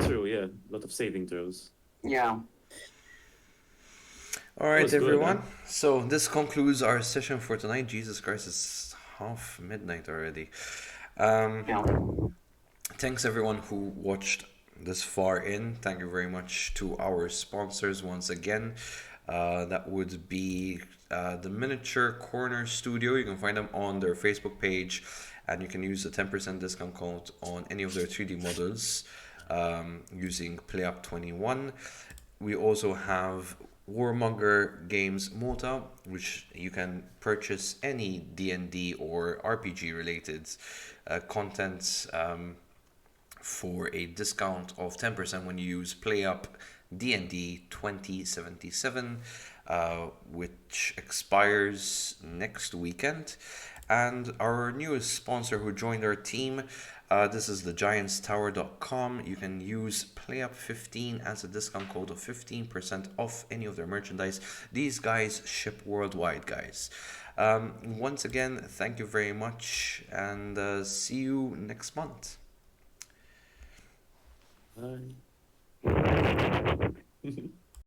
True, yeah. A lot of saving throws. Yeah. All right, was good, everyone. huh? So this concludes our session for tonight. Jesus Christ, it's half midnight already. Yeah. Thanks everyone who watched this far in. Thank you very much to our sponsors once again. That would be the Miniature Corner Studio. You can find them on their Facebook page, and you can use the 10% discount code on any of their 3D models using PlayUp21. We also have Warmonger Games Malta, which you can purchase any D&D or RPG related content for a discount of 10% when you use PlayUp D&D 2077, which expires next weekend. And our newest sponsor who joined our team, this is thegiantstower.com. You can use PlayUp15 as a discount code of 15% off any of their merchandise. These guys ship worldwide, guys. Once again, thank you very much, and see you next month. Bye.